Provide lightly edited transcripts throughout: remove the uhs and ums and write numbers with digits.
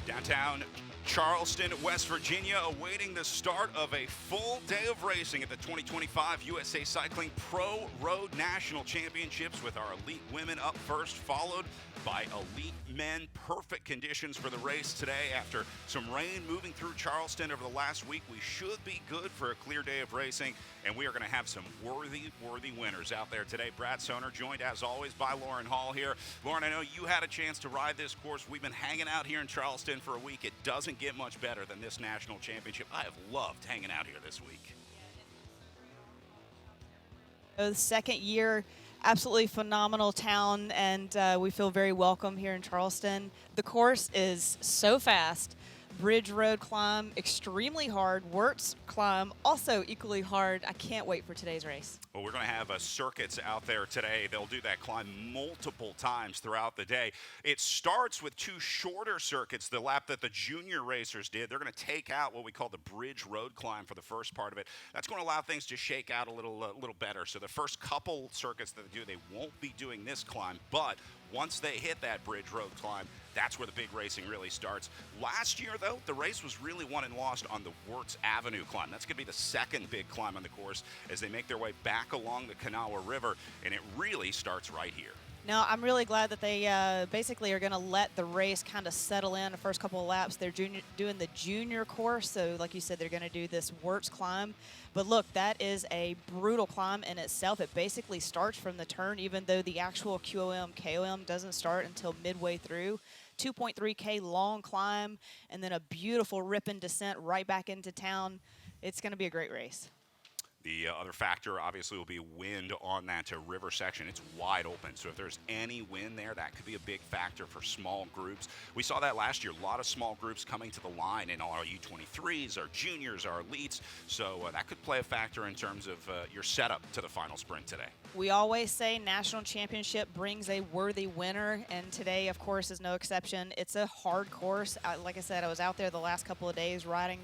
Downtown Charleston, West Virginia, awaiting the start of a full day of racing at the 2025 USA Cycling Pro Road National Championships, with our elite women up first, followed by elite men. Perfect conditions for the race today. After some rain moving through Charleston over the last week, we should be good for a clear day of racing, and we are going to have some worthy winners out there today. Brad Soner joined, as always, by Lauren Hall here. Lauren, I know you had a chance to ride this course. We've been hanging out here in Charleston for a week. It doesn't get much better than this national championship. I have loved hanging out here this week. The second year, absolutely phenomenal town, and we feel very welcome here in Charleston. The course is so fast. Bridge road climb, extremely hard. Wartz climb, also equally hard. I can't wait for today's race. Well, we're going to have circuits out there today. They'll do that climb multiple times throughout the day. It starts with two shorter circuits, the lap that the junior racers did. They're going to take out what we call the bridge road climb for the first part of it. That's going to allow things to shake out a little better. So the first couple circuits that they do, they won't be doing this climb, but once they hit that bridge road climb, that's where the big racing really starts. Last year, though, the race was really won and lost on the Wartz Avenue climb. That's going to be the second big climb on the course as they make their way back along the Kanawha River, and it really starts right here. Now, I'm really glad that they basically are going to let the race kind of settle in the first couple of laps. They're doing the junior course, so like you said, they're going to do this Wartz climb. But look, that is a brutal climb in itself. It basically starts from the turn, even though the actual QOM, KOM doesn't start until midway through. 2.3K long climb, and then a beautiful ripping descent right back into town. It's going to be a great race. The other factor, obviously, will be wind on that river section. It's wide open, so if there's any wind there, that could be a big factor for small groups. We saw that last year, a lot of small groups coming to the line, and our U23s, our juniors, our elites, so that could play a factor in terms of your setup to the final sprint today. We always say national championship brings a worthy winner, and today, of course, is no exception. It's a hard course. Like I said, I was out there the last couple of days riding.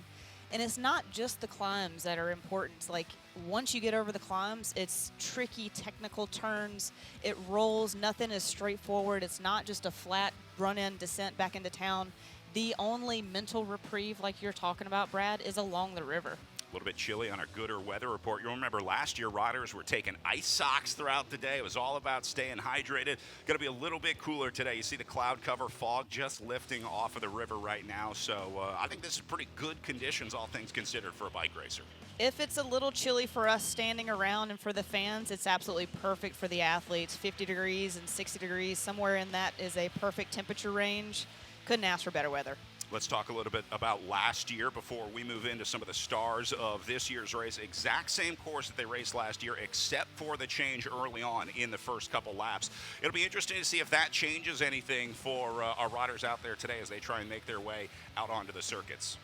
And it's not just the climbs that are important. Like, once you get over the climbs, it's tricky technical turns. It rolls. Nothing is straightforward. It's not just a flat run-in descent back into town. The only mental reprieve, like you're talking about, Brad, is along the river. A little bit chilly on our gooder weather report. You'll remember last year riders were taking ice socks throughout the day. It was all about staying hydrated. Going to be a little bit cooler today. You see the cloud cover, fog just lifting off of the river right now. So I think this is pretty good conditions, all things considered, for a bike racer. If it's a little chilly for us standing around and for the fans, it's absolutely perfect for the athletes. 50 degrees and 60 degrees, somewhere in that is a perfect temperature range. Couldn't ask for better weather. Let's talk a little bit about last year before we move into some of the stars of this year's race. Exact same course that they raced last year, except for the change early on in the first couple laps. It'll be interesting to see if that changes anything for our riders out there today as they try and make their way out onto the circuits.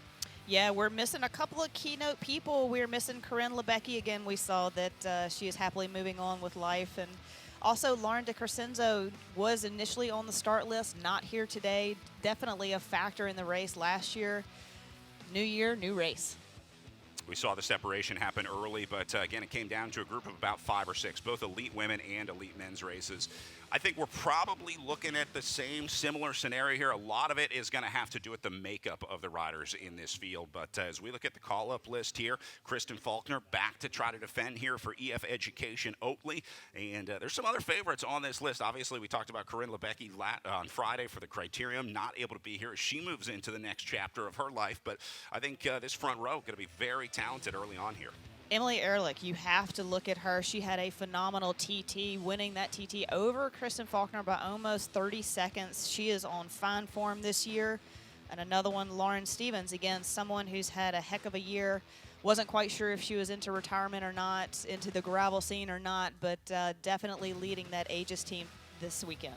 Yeah, we're missing a couple of keynote people. We're missing Corinne Lebecki again. We saw that she is happily moving on with life. And also, Lauren De Crescenzo was initially on the start list, not here today. Definitely a factor in the race last year. New year, new race. We saw the separation happen early, but again, it came down to a group of about 5 or 6, both elite women and elite men's races. I think we're probably looking at the similar scenario here. A lot of it is going to have to do with the makeup of the riders in this field. But as we look at the call-up list here, Kristen Faulkner back to try to defend here for EF Education Oakley. And there's some other favorites on this list. Obviously, we talked about Corinne Lebecki on Friday for the Criterium, not able to be here as she moves into the next chapter of her life. But I think this front row going to be very talented early on here. Emily Ehrlich, you have to look at her. She had a phenomenal TT, winning that TT over Kristen Faulkner by almost 30 seconds. She is on fine form this year. And another one, Lauren Stevens, again, someone who's had a heck of a year. Wasn't quite sure if she was into retirement or not, into the gravel scene or not, but definitely leading that Aegis team this weekend.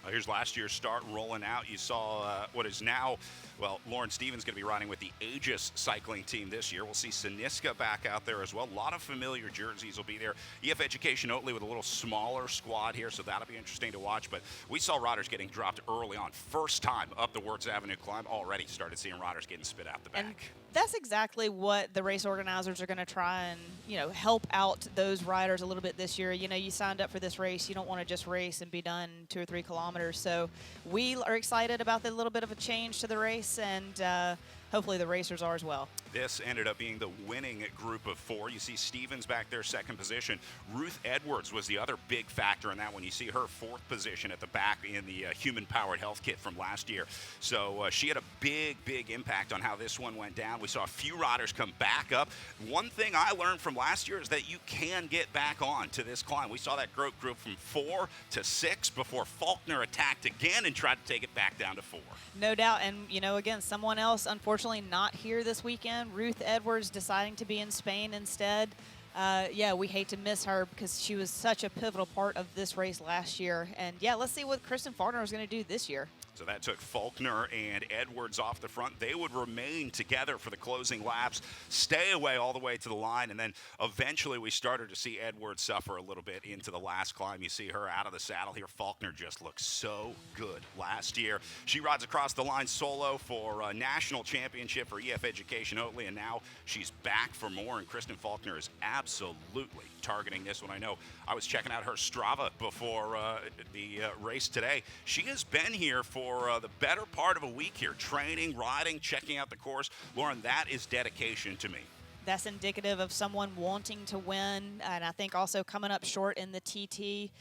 Here's last year's start rolling out. You saw what is now, well, Lauren Stevens going to be riding with the Aegis cycling team this year. We'll see Siniska back out there as well. A lot of familiar jerseys will be there. EF Education Oakley with a little smaller squad here, so that'll be interesting to watch. But we saw riders getting dropped early on. First time up the Wartz Avenue climb, already started seeing riders getting spit out the back. And that's exactly what the race organizers are going to try and, help out those riders a little bit this year. You signed up for this race. You don't want to just race and be done 2 or 3 kilometers. kilometers. So we are excited about the little bit of a change to the race, and hopefully the racers are as well. This ended up being the winning group of 4. You see Stevens back there, second position. Ruth Edwards was the other big factor in that one. You see her 4th position at the back in the human-powered health kit from last year. So she had a big impact on how this one went down. We saw a few riders come back up. One thing I learned from last year is that you can get back on to this climb. We saw that group from 4 to 6 before Faulkner attacked again and tried to take it back down to 4. No doubt. And, again, someone else, unfortunately, not here this weekend. Ruth Edwards deciding to be in Spain instead. Yeah, we hate to miss her because she was such a pivotal part of this race last year. And, yeah, let's see what Kristen Faulkner is going to do this year. So that took Faulkner and Edwards off the front. They would remain together for the closing laps, stay away all the way to the line, and then eventually we started to see Edwards suffer a little bit into the last climb. You see her out of the saddle here. Faulkner just looks so good last year. She rides across the line solo for a national championship for EF Education Oatly, and now she's back for more, and Kristen Faulkner is absolutely targeting this one. I know I was checking out her Strava before the race today. She has been here for the better part of a week here, training, riding, checking out the course. Lauren, that is dedication to me. That's indicative of someone wanting to win, and I think also coming up short in the TT.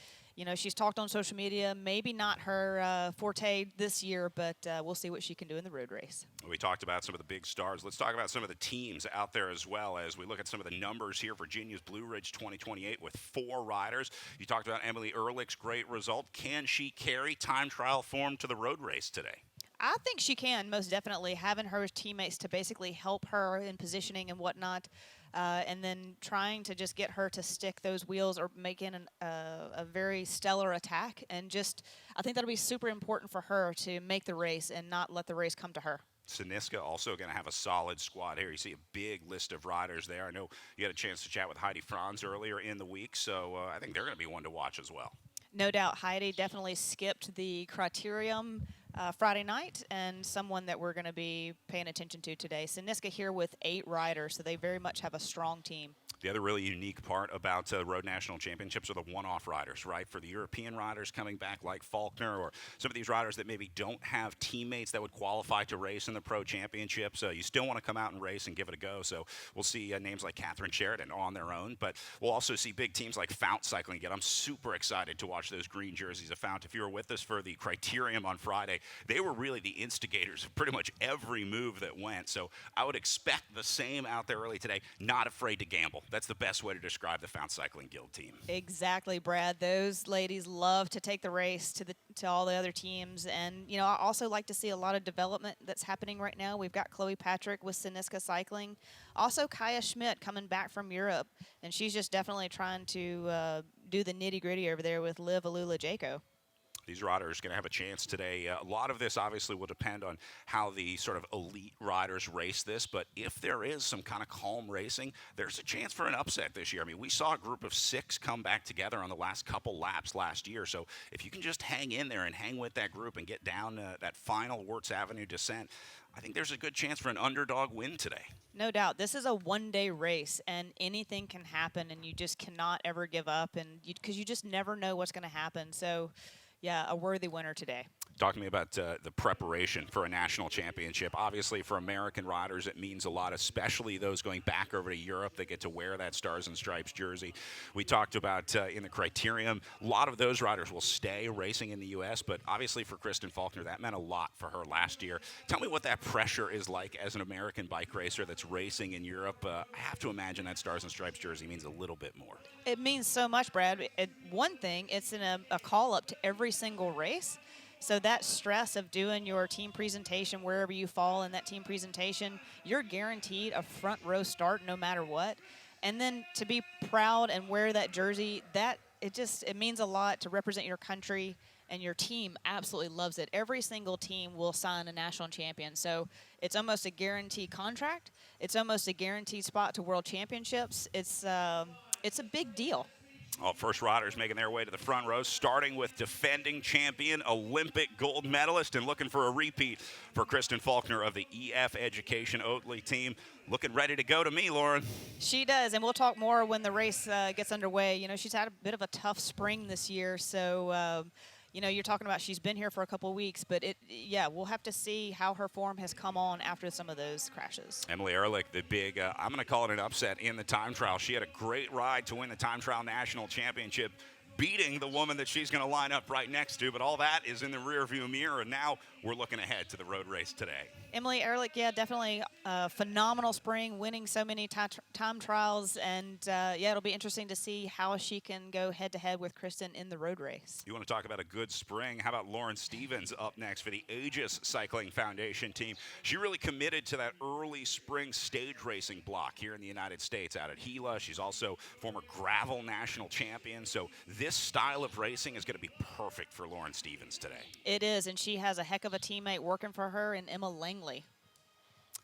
She's talked on social media, maybe not her forte this year, but we'll see what she can do in the road race. We talked about some of the big stars. Let's talk about some of the teams out there as well as we look at some of the numbers here. Virginia's Blue Ridge 2028 with 4 riders. You talked about Emily Ehrlich's great result. Can she carry time trial form to the road race today? I think she can, most definitely, having her teammates to basically help her in positioning and whatnot, and then trying to just get her to stick those wheels or making a very stellar attack. And just, I think that'll be super important for her to make the race and not let the race come to her. Siniska also going to have a solid squad here. You see a big list of riders there. I know you had a chance to chat with Heidi Franz earlier in the week, so I think they're going to be one to watch as well. No doubt. Heidi definitely skipped the criterium Friday night, and someone that we're going to be paying attention to today. Siniska here with 8 riders, so they very much have a strong team. The other really unique part about Road National Championships are the one-off riders, right? For the European riders coming back like Faulkner or some of these riders that maybe don't have teammates that would qualify to race in the Pro Championships, you still want to come out and race and give it a go. So we'll see names like Catherine Sheridan on their own, but we'll also see big teams like Fount cycling again. I'm super excited to watch those green jerseys of Fount. If you were with us for the Criterium on Friday, they were really the instigators of pretty much every move that went. So I would expect the same out there early today, not afraid to gamble. That's the best way to describe the Fount Cycling Guild team. Exactly, Brad. Those ladies love to take the race to all the other teams. And, I also like to see a lot of development that's happening right now. We've got Chloe Patrick with Siniska Cycling. Also, Kaya Schmidt coming back from Europe. And she's just definitely trying to do the nitty-gritty over there with Liv Alula-Jaco. These riders are going to have a chance today. A lot of this obviously will depend on how the sort of elite riders race this, but if there is some kind of calm racing, there's a chance for an upset this year. I mean, we saw a group of 6 come back together on the last couple laps last year, so if you can just hang in there and hang with that group and get down that final Wartz Avenue descent, I think there's a good chance for an underdog win today. No doubt. This is a one-day race, and anything can happen, and you just cannot ever give up, and because you just never know what's going to happen. So, yeah, a worthy winner today. Talk to me about the preparation for a national championship. Obviously, for American riders, it means a lot, especially those going back over to Europe. They get to wear that Stars and Stripes jersey. We talked about in the Criterium, a lot of those riders will stay racing in the U.S., but obviously for Kristen Faulkner, that meant a lot for her last year. Tell me what that pressure is like as an American bike racer that's racing in Europe. I have to imagine that Stars and Stripes jersey means a little bit more. It means so much, Brad. One thing, it's in a call-up to every single race. So that stress of doing your team presentation, wherever you fall in that team presentation, you're guaranteed a front row start no matter what. And then to be proud and wear that jersey, it means a lot to represent your country, and your team absolutely loves it. Every single team will sign a national champion. So it's almost a guaranteed contract. It's almost a guaranteed spot to World Championships. It's a big deal. Well, first riders making their way to the front row, starting with defending champion, Olympic gold medalist, and looking for a repeat for Kristen Faulkner of the EF Education Oatly team. Looking ready to go to me, Lauren. She does, and we'll talk more when the race gets underway. She's had a bit of a tough spring this year, so you know, you're talking about she's been here for a couple of weeks, but yeah, we'll have to see how her form has come on after some of those crashes. Emily Ehrlich, the big, I'm going to call it an upset in the time trial. She had a great ride to win the time trial national championship, beating the woman that she's going to line up right next to. But all that is in the rearview mirror, and now we're looking ahead to the road race today. Emily Ehrlich, yeah, definitely a phenomenal spring, winning so many time trials. And, yeah, it'll be interesting to see how she can go head-to-head with Kristen in the road race. You want to talk about a good spring? How about Lauren Stevens up next for the Aegis Cycling Foundation team? She really committed to that early spring stage racing block here in the United States out at Gila. She's also former gravel national champion. So this style of racing is going to be perfect for Lauren Stevens today. It is, and she has a heck of a teammate working for her in Emma Langley.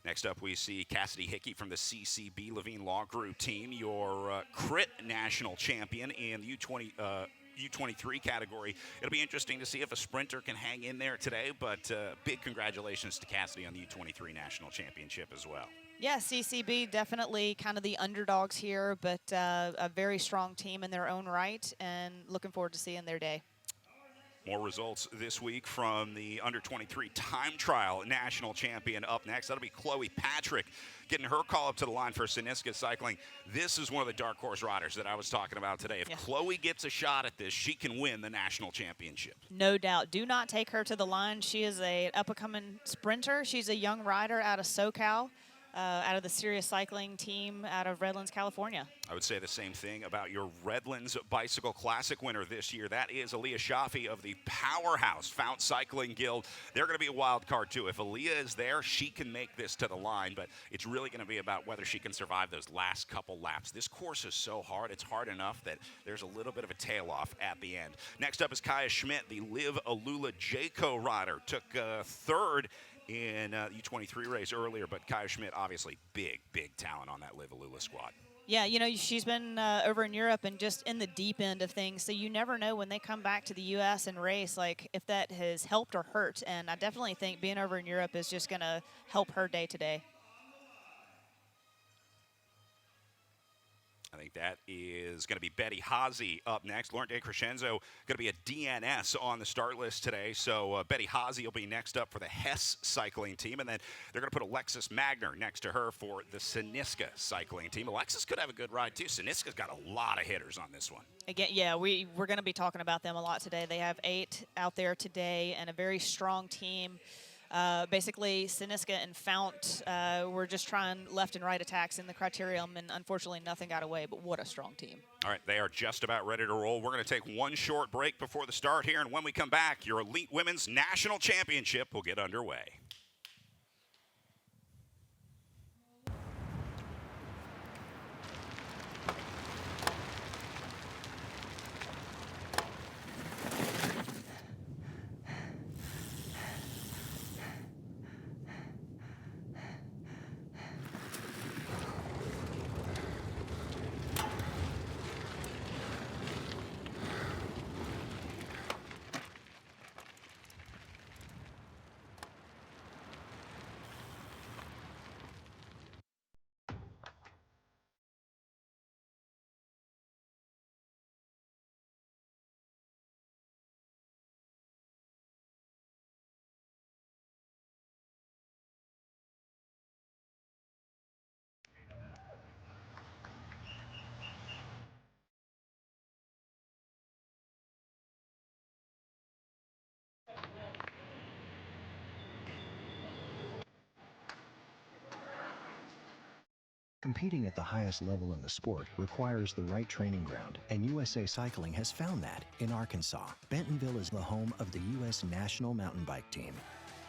Next up, we see Cassidy Hickey from the CCB Levine Law Group team, your crit national champion in the U23 category. It'll be interesting to see if a sprinter can hang in there today, but big congratulations to Cassidy on the U23 national championship as well. Yeah, CCB definitely kind of the underdogs here, but a very strong team in their own right, and looking forward to seeing their day. More results this week from the under-23 time trial national champion up next. That'll be Chloe Patrick getting her call up to the line for Siniska Cycling. This is one of the dark horse riders that I was talking about today. If Chloe gets a shot at this, she can win the national championship. No doubt. Do not take her to the line. She is an up-and-coming sprinter. She's a young rider out of SoCal. Out of the Sirius Cycling team out of Redlands, California. I would say the same thing about your Redlands Bicycle Classic winner this year. That is Aaliyah Shafi of the powerhouse Fount Cycling Guild. They're going to be a wild card, too. If Aaliyah is there, she can make this to the line, but it's really going to be about whether she can survive those last couple laps. This course is so hard. It's hard enough that there's a little bit of a tail off at the end. Next up is Kaya Schmidt, the Liv Alula Jayco rider. Took third in the U23 race earlier, but Kaya Schmidt, obviously big talent on that Liv Alula squad. Yeah, you know, she's been over in Europe and just in the deep end of things, so you never know when they come back to the U.S. and race, like, if that has helped or hurt, and I definitely think being over in Europe is just going to help her day to day. I think that is going to be Betty Haase up next. Lauren De Crescenzo going to be a DNS on the start list today. So Betty Haase will be next up for the Hess cycling team. And then they're going to put Alexis Magner next to her for the Siniska cycling team. Alexis could have a good ride, too. Siniska's got a lot of hitters on this one. Again, yeah, we're going to be talking about them a lot today. They have 8 out there today and a very strong team. Basically, Siniska and Fount were just trying left and right attacks in the criterium, and unfortunately nothing got away, but what a strong team. All right, they are just about ready to roll. We're going to take one short break before the start here, and when we come back, your Elite Women's National Championship will get underway. Competing at the highest level in the sport requires the right training ground, and USA Cycling has found that in Arkansas. Bentonville is the home of the U.S. National Mountain Bike Team.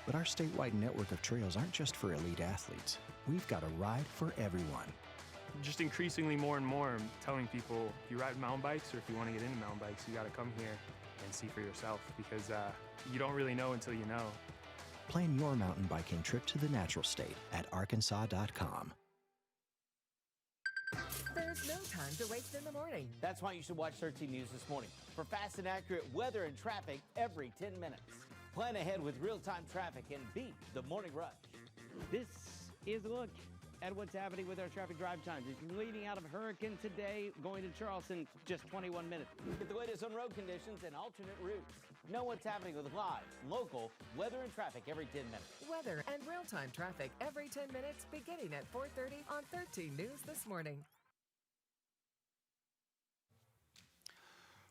But our statewide network of trails aren't just for elite athletes. We've got a ride for everyone. Just increasingly more and more, I'm telling people, if you ride mountain bikes or if you want to get into mountain bikes, you got to come here and see for yourself, because you don't really know until you know. Plan your mountain biking trip to the natural state at arkansas.com. There's no time to waste in the morning. That's why you should watch 13 News this morning for fast and accurate weather and traffic every 10 minutes. Plan ahead with real-time traffic and beat the morning rush. This is a look at what's happening with our traffic drive times. If you're leaving out of Hurricane today, going to Charleston, just 21 minutes. Get the latest on road conditions and alternate routes. Know what's happening with live, local, weather and traffic every 10 minutes. Weather and real-time traffic every 10 minutes beginning at 4:30 on 13 News This Morning.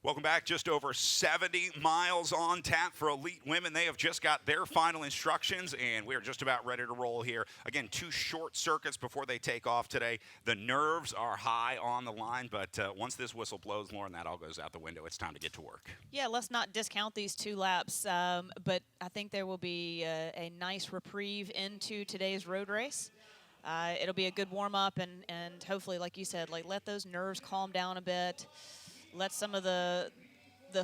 Welcome back. Just over 70 miles on tap for Elite Women. They have just got their final instructions, and we're just about ready to roll here. Again, 2 short circuits before they take off today. The nerves are high on the line, but once this whistle blows, Lauren, that all goes out the window. It's time to get to work. Yeah, let's not discount these 2 laps, but I think there will be a nice reprieve into today's road race. It'll be a good warm-up, and hopefully, like you said, like let those nerves calm down a bit. Let some of the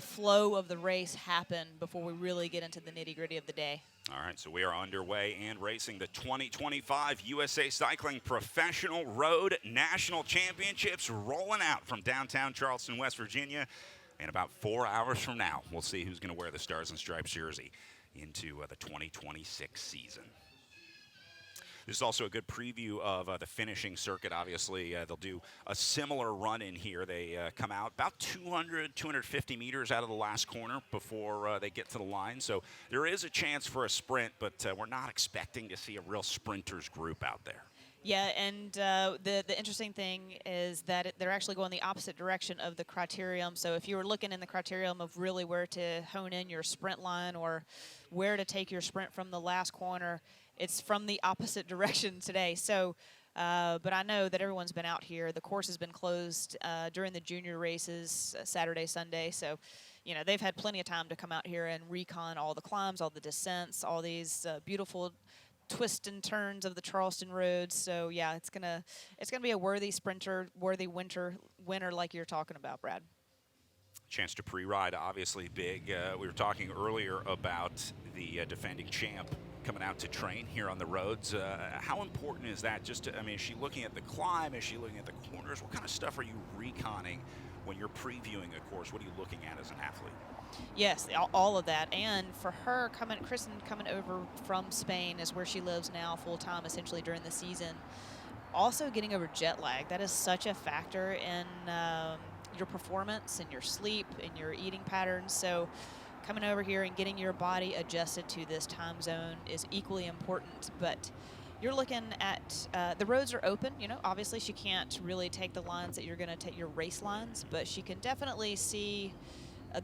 flow of the race happen before we really get into the nitty-gritty of the day. All right, so we are underway and racing the 2025 USA Cycling Professional Road National Championships, rolling out from downtown Charleston, West Virginia. And about 4 hours from now, we'll see who's going to wear the Stars and Stripes jersey into the 2026 season. This is also a good preview of the finishing circuit. Obviously, they'll do a similar run in here. They come out about 200, 250 meters out of the last corner before they get to the line. So there is a chance for a sprint, but we're not expecting to see a real sprinters group out there. Yeah, and the interesting thing is that they're actually going the opposite direction of the criterium. So if you were looking in the criterium of really where to hone in your sprint line or where to take your sprint from the last corner, it's from the opposite direction today. So, but I know that everyone's been out here. The course has been closed during the junior races, Saturday, Sunday. So, you know, they've had plenty of time to come out here and recon all the climbs, all the descents, all these beautiful twists and turns of the Charleston roads. So, yeah, it's gonna be a worthy sprinter, worthy winner like you're talking about, Brad. Chance to pre-ride, obviously big. We were talking earlier about the defending champ coming out to train here on the roads. How important is that? I mean, is she looking at the climb? Is she looking at the corners? What kind of stuff are you reconning when you're previewing a course? What are you looking at as an athlete? Yes, all of that. And for her, Kristen coming over from Spain is where she lives now full-time, essentially during the season. Also getting over jet lag. That is such a factor in your performance and your sleep and your eating patterns. So coming over here and getting your body adjusted to this time zone is equally important. But you're looking at the roads are open. You know, obviously she can't really take the lines that you're going to take, your race lines, but she can definitely see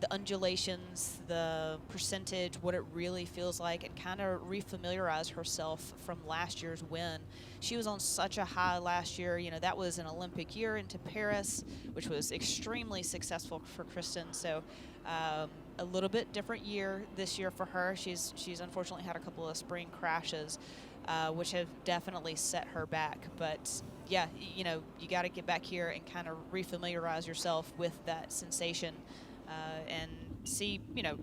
the undulations, the percentage, what it really feels like, and kind of refamiliarize herself from last year's win. She was on such a high last year. You know, that was an Olympic year into Paris, which was extremely successful for Kristen. So a little bit different year this year for her. She's unfortunately had a couple of spring crashes, which have definitely set her back. But yeah, you know, you got to get back here and kind of refamiliarize yourself with that sensation. And see, you know,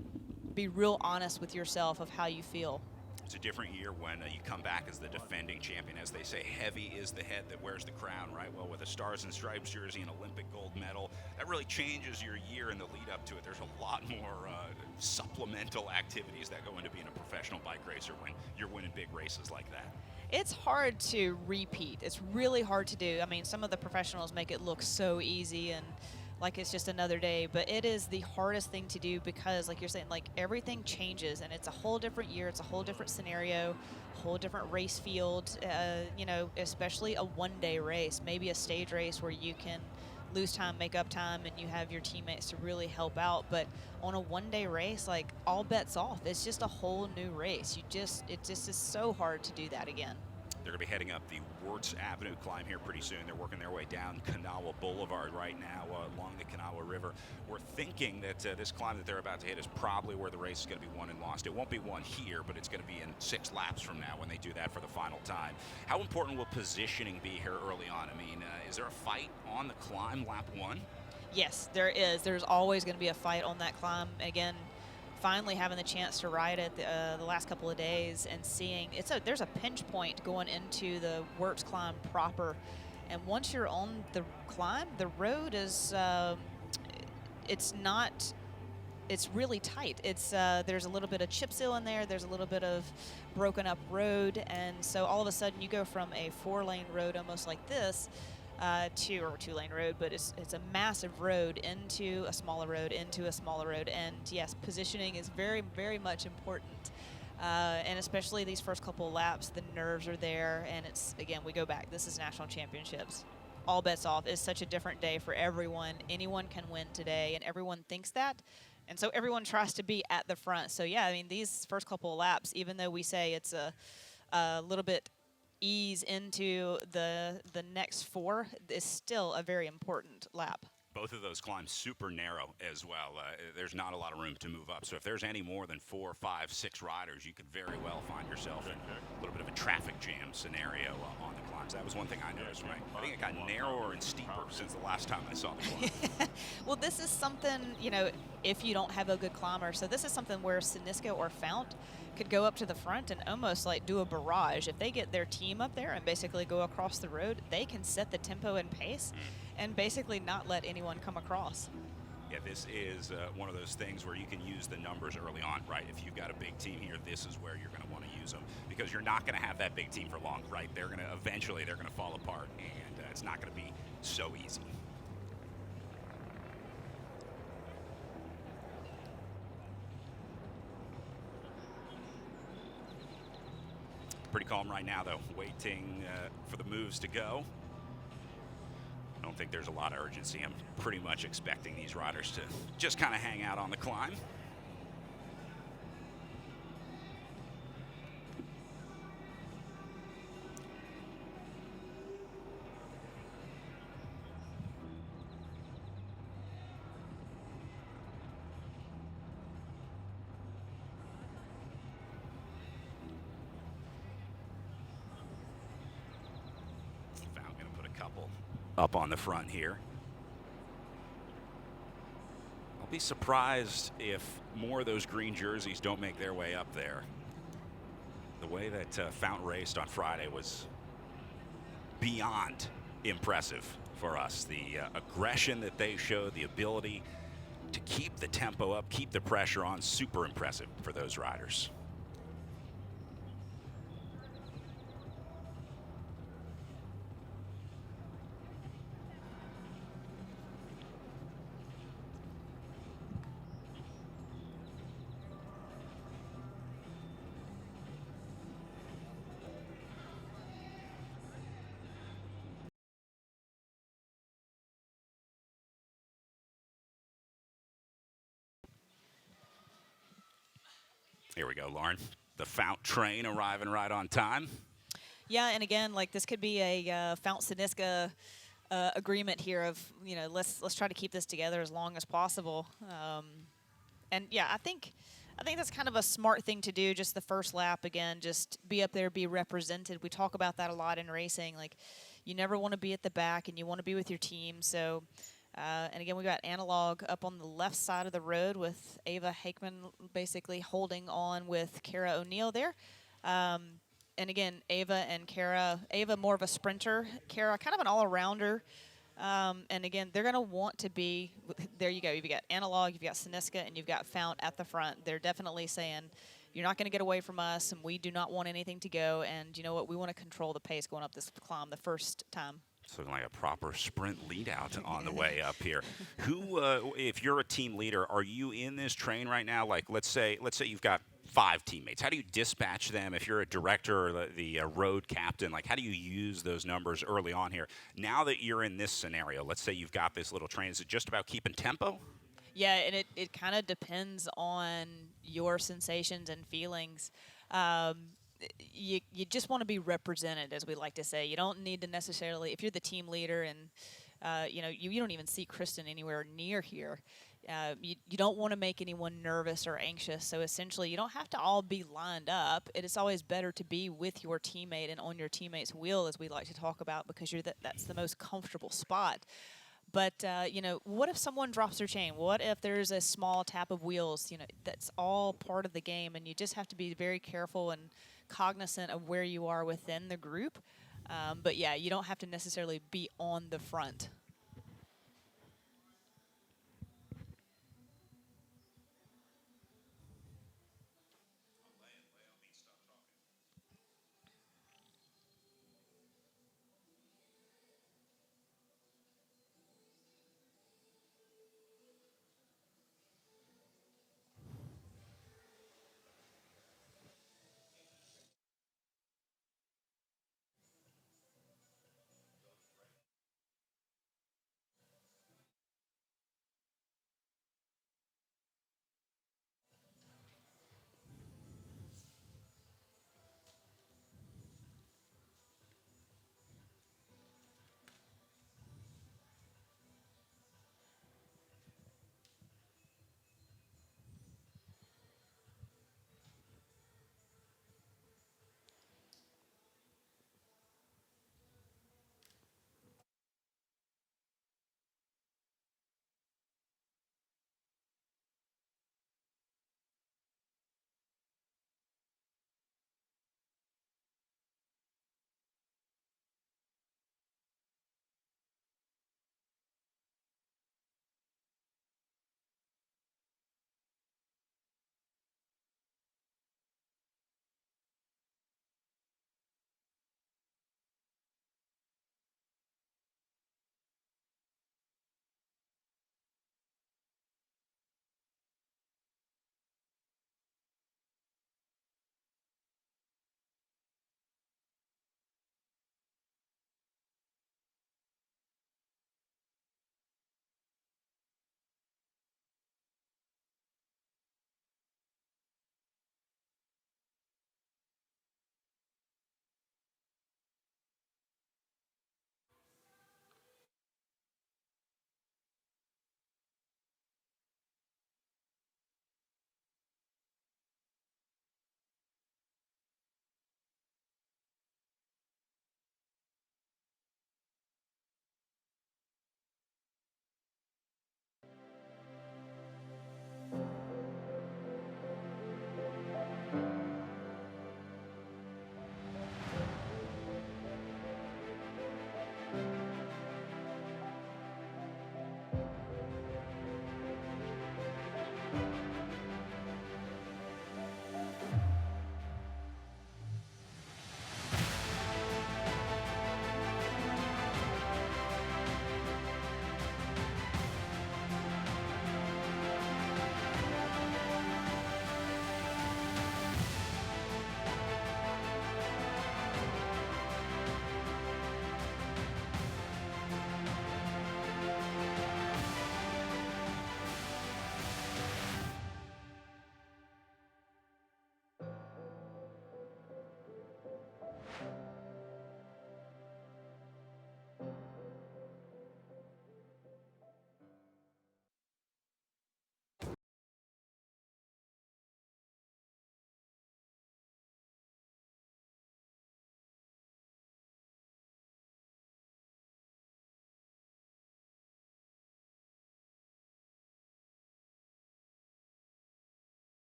be real honest with yourself of how you feel. It's a different year when you come back as the defending champion. As they say, heavy is the head that wears the crown, right? Well, with a Stars and Stripes jersey and Olympic gold medal, that really changes your year in the lead up to it. There's a lot more supplemental activities that go into being a professional bike racer when you're winning big races like that. It's hard to repeat. It's really hard to do. I mean, some of the professionals make it look so easy and like it's just another day, but it is the hardest thing to do because, like you're saying, like everything changes and it's a whole different year, it's a whole different scenario, whole different race field, you know, especially a one-day race, maybe a stage race where you can lose time, make up time, and you have your teammates to really help out. But on a one-day race, like all bets off. It's just a whole new race. It just is so hard to do that again. They're going to be heading up the Wartz Avenue climb here pretty soon. They're working their way down Kanawha Boulevard right now along the Kanawha River. We're thinking that this climb that they're about to hit is probably where the race is going to be won and lost. It won't be won here, but it's going to be in 6 laps from now when they do that for the final time. How important will positioning be here early on? I mean, is there a fight on the climb, lap 1? Yes, there is. There's always going to be a fight on that climb. Again, finally having the chance to ride it the last couple of days and seeing there's a pinch point going into the Wartz climb proper, and once you're on the climb, the road is it's not it's really tight. It's there's a little bit of chip seal in there. There's a little bit of broken up road, and so all of a sudden you go from a 4-lane road almost like this or 2-lane road, but it's a massive road into a smaller road, into a smaller road, and yes, positioning is very, very much important. And especially these first couple of laps, the nerves are there, and it's, again, we go back. This is national championships. All bets off. It's such a different day for everyone. Anyone can win today, and everyone thinks that. And so everyone tries to be at the front. So, yeah, I mean, these first couple of laps, even though we say it's a little bit ease into the next 4, is still a very important lap. Both of those climbs super narrow as well. There's not a lot of room to move up. So if there's any more than 4, 5, 6 riders, you could very well find yourself in a little bit of a traffic jam scenario on the climbs. That was one thing I noticed. Right? I think it got narrower and steeper since the last time I saw the climb. Well, this is something, you know, if you don't have a good climber. So this is something where Synisca or Fount could go up to the front and almost like do a barrage. If they get their team up there and basically go across the road, they can set the tempo and pace and basically not let anyone come across. Yeah, this is one of those things where you can use the numbers early on, right? If you've got a big team here, this is where you're going to want to use them, because you're not going to have that big team for long, right? They're going to eventually fall apart, and it's not going to be so easy. Pretty calm right now, though, waiting for the moves to go. I don't think there's a lot of urgency. I'm pretty much expecting these riders to just kind of hang out on the climb. Up on the front here. I'll be surprised if more of those green jerseys don't make their way up there. The way that Fount raced on Friday was beyond impressive for us. The aggression that they showed, the ability to keep the tempo up, keep the pressure on, super impressive for those riders. Here we go, Lauren. The Fount train arriving right on time. Yeah, and again, like this could be a Fount Synisca agreement here of, you know, let's try to keep this together as long as possible. And yeah, I think that's kind of a smart thing to do. Just the first lap, again, just be up there, be represented. We talk about that a lot in racing. Like, you never want to be at the back, and you want to be with your team. So. And again, we got Analog up on the left side of the road with Ava Hakeman basically holding on with Kara O'Neill there. And again, Ava and Kara, Ava more of a sprinter, Kara kind of an all-arounder. And again, they're going to want to be, there you go, you've got Analog, you've got Synisca, and you've got Fount at the front. They're definitely saying, you're not going to get away from us, and we do not want anything to go. And you know what, we want to control the pace going up this climb the first time. So like a proper sprint lead out on the way up here. Who, if you're a team leader, are you in this train right now? Like, let's say you've got 5 teammates. How do you dispatch them? If you're a director or the road captain, like how do you use those numbers early on here? Now that you're in this scenario, let's say you've got this little train. Is it just about keeping tempo? Yeah, and it kind of depends on your sensations and feelings. You just want to be represented, as we like to say. You don't need to necessarily, if you're the team leader and you know, you don't even see Kristen anywhere near here. You don't want to make anyone nervous or anxious. So essentially, you don't have to all be lined up. It is always better to be with your teammate and on your teammate's wheel, as we like to talk about, because that's the most comfortable spot. But, you know, what if someone drops their chain? What if there's a small tap of wheels? You know, that's all part of the game, and you just have to be very careful and cognizant of where you are within the group. But, yeah, you don't have to necessarily be on the front.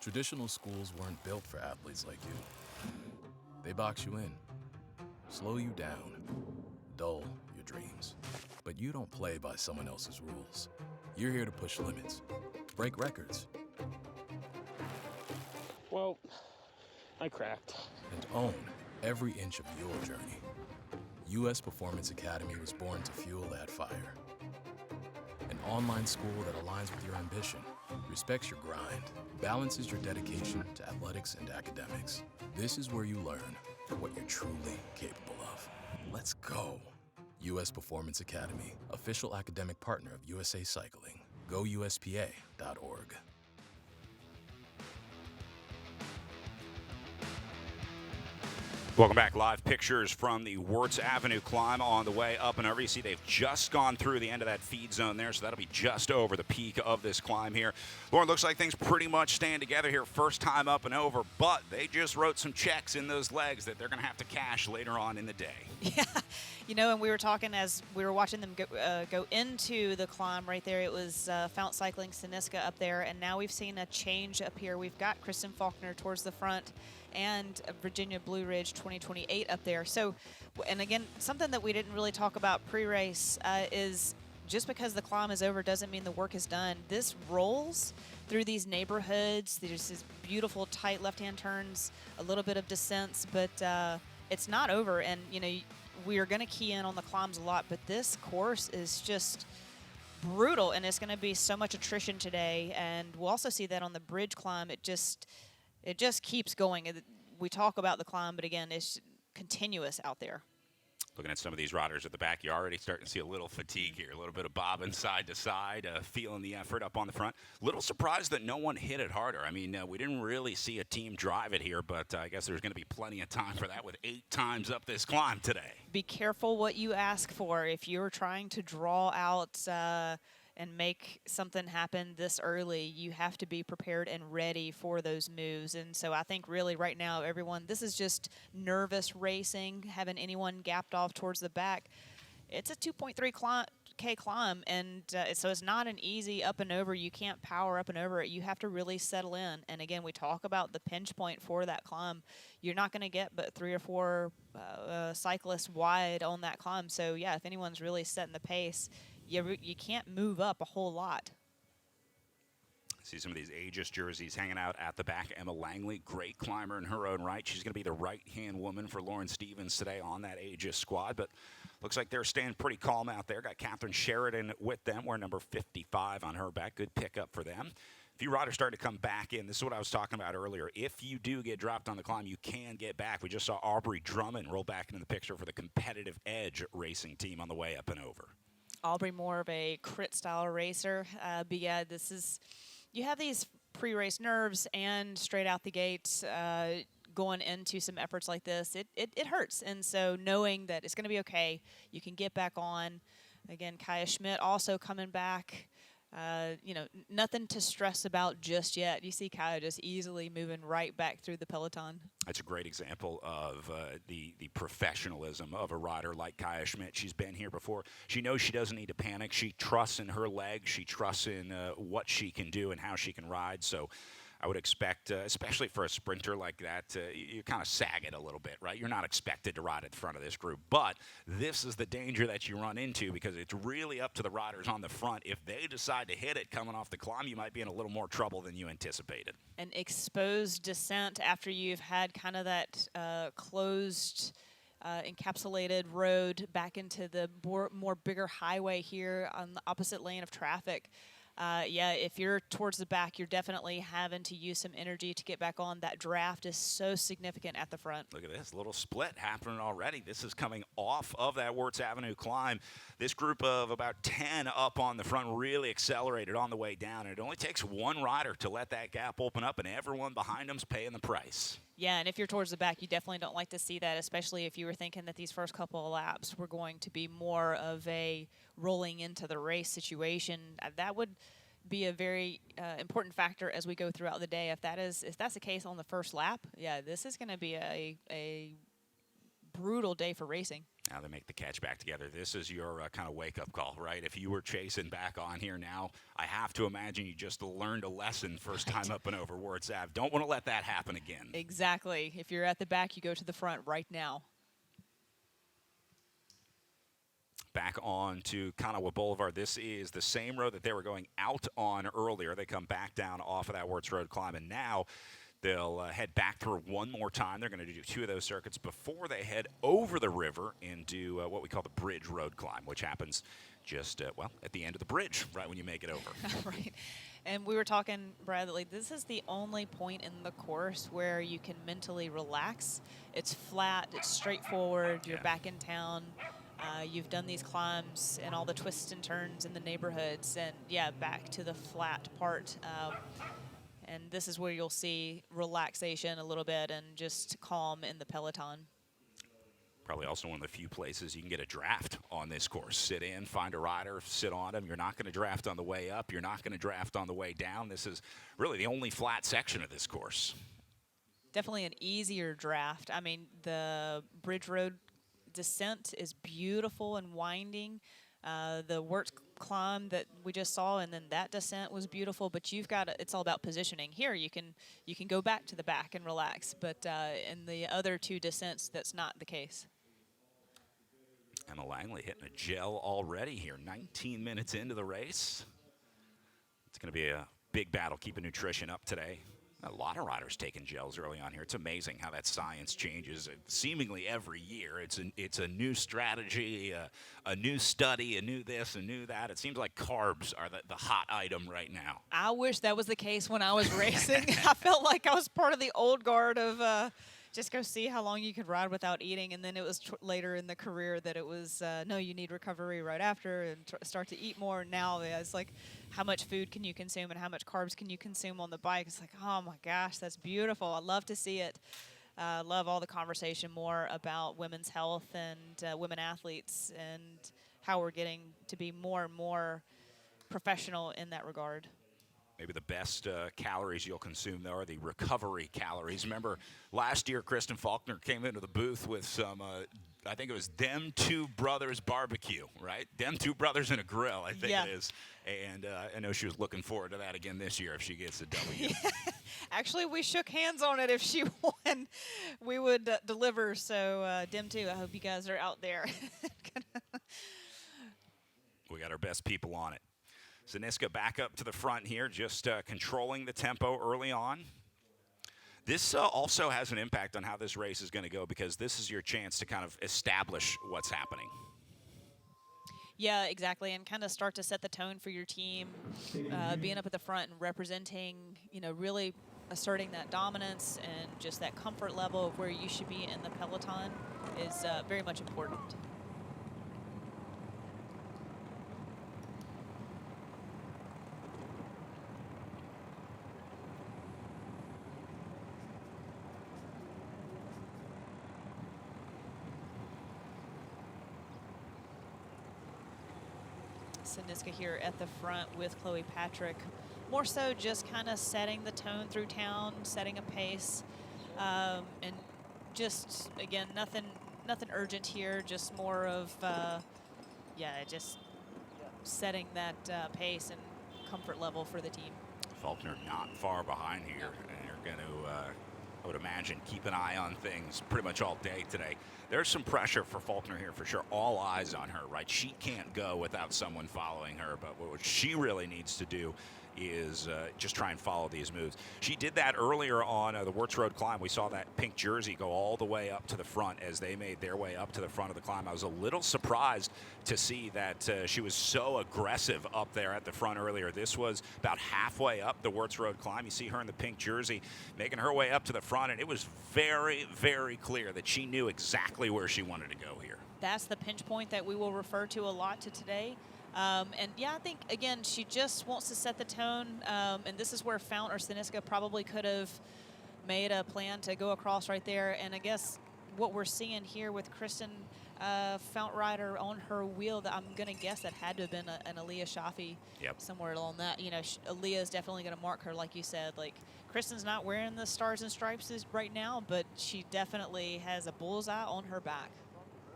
Traditional schools weren't built for athletes like you. They box you in, slow you down, dull your dreams. But you don't play by someone else's rules. You're here to push limits, break records, Well, I cracked. and own every inch of your journey. US Performance Academy was born to fuel that fire. An online school that aligns with your ambition, respects your grind, balances your dedication to athletics and academics. This is where you learn what you're truly capable of. Let's go. US Performance Academy, official academic partner of USA Cycling. GoUSPA.org. Welcome back. Live pictures from the Wartz Avenue climb on the way up and over. You see they've just gone through the end of that feed zone there, so that'll be just over the peak of this climb here. Lauren, looks like things pretty much stand together here first time up and over, but they just wrote some checks in those legs that they're going to have to cash later on in the day. Yeah, you know, and we were talking as we were watching them go into the climb right there. It was Fount Cycling Siniska up there, and now we've seen a change up here. We've got Kristen Faulkner towards the front and Virginia Blue Ridge 2028 up there. So, and again, something that we didn't really talk about pre-race is just because the climb is over doesn't mean the work is done. This rolls through these neighborhoods. There's these beautiful tight left-hand turns, a little bit of descents, but it's not over. And, you know, we are going to key in on the climbs a lot, but this course is just brutal, and it's going to be so much attrition today. And we'll also see that on the bridge climb. It just keeps going. We talk about the climb, but again, it's continuous out there. Looking at some of these riders at the back, you're already starting to see a little fatigue here, a little bit of bobbing side to side, feeling the effort up on the front. Little surprised that no one hit it harder. I mean, we didn't really see a team drive it here, but I guess there's going to be plenty of time for that with 8 times up this climb today. Be careful what you ask for. If you're trying to draw out and make something happen this early, you have to be prepared and ready for those moves. And so I think really right now, everyone, this is just nervous racing, having anyone gapped off towards the back. It's a 2.3K climb, and so it's not an easy up and over. You can't power up and over it. You have to really settle in. And again, we talk about the pinch point for that climb. You're not going to get but 3 or 4 cyclists wide on that climb. So yeah, if anyone's really setting the pace, you can't move up a whole lot. See some of these Aegis jerseys hanging out at the back. Emma Langley, great climber in her own right. She's going to be the right-hand woman for Lauren Stevens today on that Aegis squad. But looks like they're staying pretty calm out there. Got Catherine Sheridan with them. We're number 55 on her back. Good pickup for them. A few riders starting to come back in. This is what I was talking about earlier. If you do get dropped on the climb, you can get back. We just saw Aubrey Drummond roll back into the picture for the Competitive Edge racing team on the way up and over. Aubrey more of a crit style racer, but yeah, this is, you have these pre-race nerves and straight out the gate going into some efforts like this, it hurts. And so knowing that it's going to be okay, you can get back on. Again, Kaya Schmidt also coming back. You know, nothing to stress about just yet. You see Kaya just easily moving right back through the peloton. That's a great example of the professionalism of a rider like Kaya Schmidt. She's been here before. She knows she doesn't need to panic. She trusts in her legs. She trusts in what she can do and how she can ride. So I would expect, especially for a sprinter like that, you kind of sag it a little bit, right? You're not expected to ride at the front of this group. But this is the danger that you run into because it's really up to the riders on the front. If they decide to hit it coming off the climb, you might be in a little more trouble than you anticipated. An exposed descent after you've had kind of that closed, encapsulated road back into the more bigger highway here on the opposite lane of traffic. Yeah, if you're towards the back, you're definitely having to use some energy to get back on. That draft is so significant at the front. Look at this little split happening already. This is coming off of that Wartz Avenue climb. This group of about 10 up on the front really accelerated on the way down. And it only takes one rider to let that gap open up, and everyone behind them's paying the price. Yeah, and if you're towards the back, you definitely don't like to see that, especially if you were thinking that these first couple of laps were going to be more of a rolling into the race situation. That would be a very important factor as we go throughout the day. If that's the case on the first lap, yeah, this is going to be a brutal day for racing. Now they make the catch back together. This is your kind of wake-up call, right? If you were chasing back on here now, I have to imagine you just learned a lesson first time up and over Wartz Ave. Don't want to let that happen again. Exactly. If you're at the back, you go to the front right now. Back on to Conoway Boulevard. This is the same road that they were going out on earlier. They come back down off of that Wartz Road climb, and now they'll head back through one more time. They're going to do 2 of those circuits before they head over the river and do what we call the Bridge Road climb, which happens just, well, at the end of the bridge, right when you make it over. Right. And we were talking, Bradley, this is the only point in the course where you can mentally relax. It's flat, it's straightforward, you're back in town. You've done these climbs and all the twists and turns in the neighborhoods, and yeah, back to the flat part. And this is where you'll see relaxation a little bit and just calm in the Peloton. Probably also one of the few places you can get a draft on this course. Sit in, find a rider, sit on them. You're not going to draft on the way up. You're not going to draft on the way down. This is really the only flat section of this course. Definitely an easier draft. I mean, the Bridge Road descent is beautiful and winding. The Wartz climb that we just saw, and then that descent was beautiful. But you've got it's all about positioning. Here you can go back to the back and relax, but in the other 2 descents, that's not the case. Emma Langley hitting a gel already here, 19 minutes into the race. It's going to be a big battle keeping nutrition up today. A lot of riders taking gels early on here. It's amazing how that science changes seemingly every year. It's a new strategy, a new study, a new this, a new that. It seems like carbs are the hot item right now. I wish that was the case when I was racing. I felt like I was part of the old guard of just go see how long you could ride without eating. And then it was later in the career that it was, no, you need recovery right after and start to eat more. Now it's like, how much food can you consume and how much carbs can you consume on the bike? It's like, oh my gosh, that's beautiful. I love to see it. Love all the conversation more about women's health and women athletes and how we're getting to be more and more professional in that regard. Maybe the best calories you'll consume, though, are the recovery calories. Remember, last year, Kristen Faulkner came into the booth with some, I think it was Them Two Brothers barbecue, right? Them Two Brothers and a grill, I think it is. And I know she was looking forward to that again this year if she gets a W. Actually, we shook hands on it. If she won, we would deliver. So, Dem Two, I hope you guys are out there. We got our best people on it. Zaniska back up to the front here, just controlling the tempo early on. This also has an impact on how this race is going to go because this is your chance to kind of establish what's happening. Yeah, exactly, and kind of start to set the tone for your team, being up at the front and representing, really asserting that dominance and just that comfort level of where you should be in the Peloton is very much important. Zaniska here at the front with Chloe Patrick. More so just kind of setting the tone through town, setting a pace, and just, again, nothing urgent here, just more of, just setting that pace and comfort level for the team. Faulkner not far behind here, and you're going to, I would imagine, keep an eye on things pretty much all day today. There's some pressure for Faulkner here for sure. All eyes on her, right? She can't go without someone following her, but what she really needs to do is just try and follow these moves. She did that earlier on the Wartz Road climb. We saw that pink jersey go all the way up to the front as they made their way up to the front of the climb. I was a little surprised to see that she was so aggressive up there at the front earlier. This was about halfway up the Wartz Road climb. You see her in the pink jersey making her way up to the front, and it was very, very clear that she knew exactly where she wanted to go here. That's the pinch point that we will refer to a lot today. And yeah, I think, again, she just wants to set the tone. And this is where Fount or Zaniska probably could have made a plan to go across right there. And I guess what we're seeing here with Kristen Fount rider on her wheel, that I'm going to guess that had to have been an Aaliyah Shafi somewhere along that. Aaliyah is definitely going to mark her, like you said. Like, Kristen's not wearing the stars and stripes right now, but she definitely has a bullseye on her back.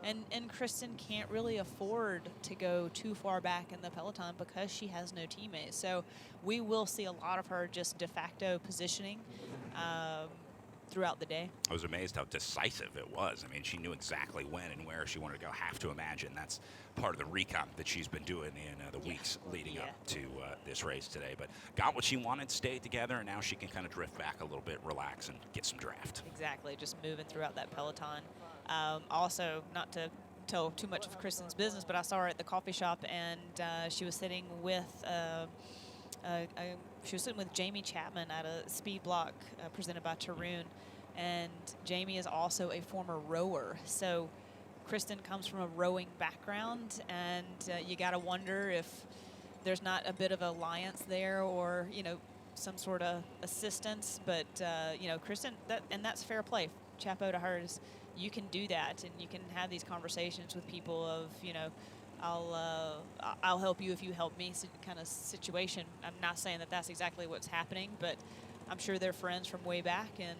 And Kristen can't really afford to go too far back in the peloton because she has no teammates. So we will see a lot of her just de facto positioning throughout the day. I was amazed how decisive it was. I mean, she knew exactly when and where she wanted to go. Have to imagine that's part of the recon that she's been doing in the weeks leading up to this race today. But got what she wanted, stayed together, and now she can kind of drift back a little bit, relax, and get some draft. Exactly, just moving throughout that peloton. Also, not to tell too much of Kristen's business, but I saw her at the coffee shop, and she was sitting with Jamie Chapman at a speed block presented by Tarun, and Jamie is also a former rower. So Kristen comes from a rowing background, and you got to wonder if there's not a bit of alliance there, or some sort of assistance. But Kristen, that's fair play. Chapo to her is, you can do that, and you can have these conversations with people of, I'll help you if you help me kind of situation. I'm not saying that that's exactly what's happening, but I'm sure they're friends from way back. And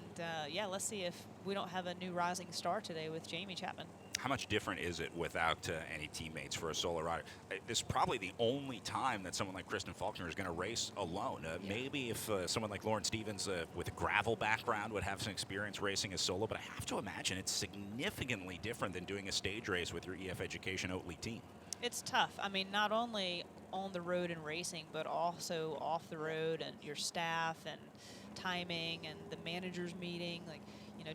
let's see if we don't have a new rising star today with Jamie Chapman. How much different is it without any teammates for a solo rider? This is probably the only time that someone like Kristen Faulkner is going to race alone. Maybe if someone like Lauren Stevens with a gravel background would have some experience racing as solo, but I have to imagine it's significantly different than doing a stage race with your EF Education Oatly team. It's tough. I mean, not only on the road and racing, but also off the road, and your staff and timing and the manager's meeting. Like,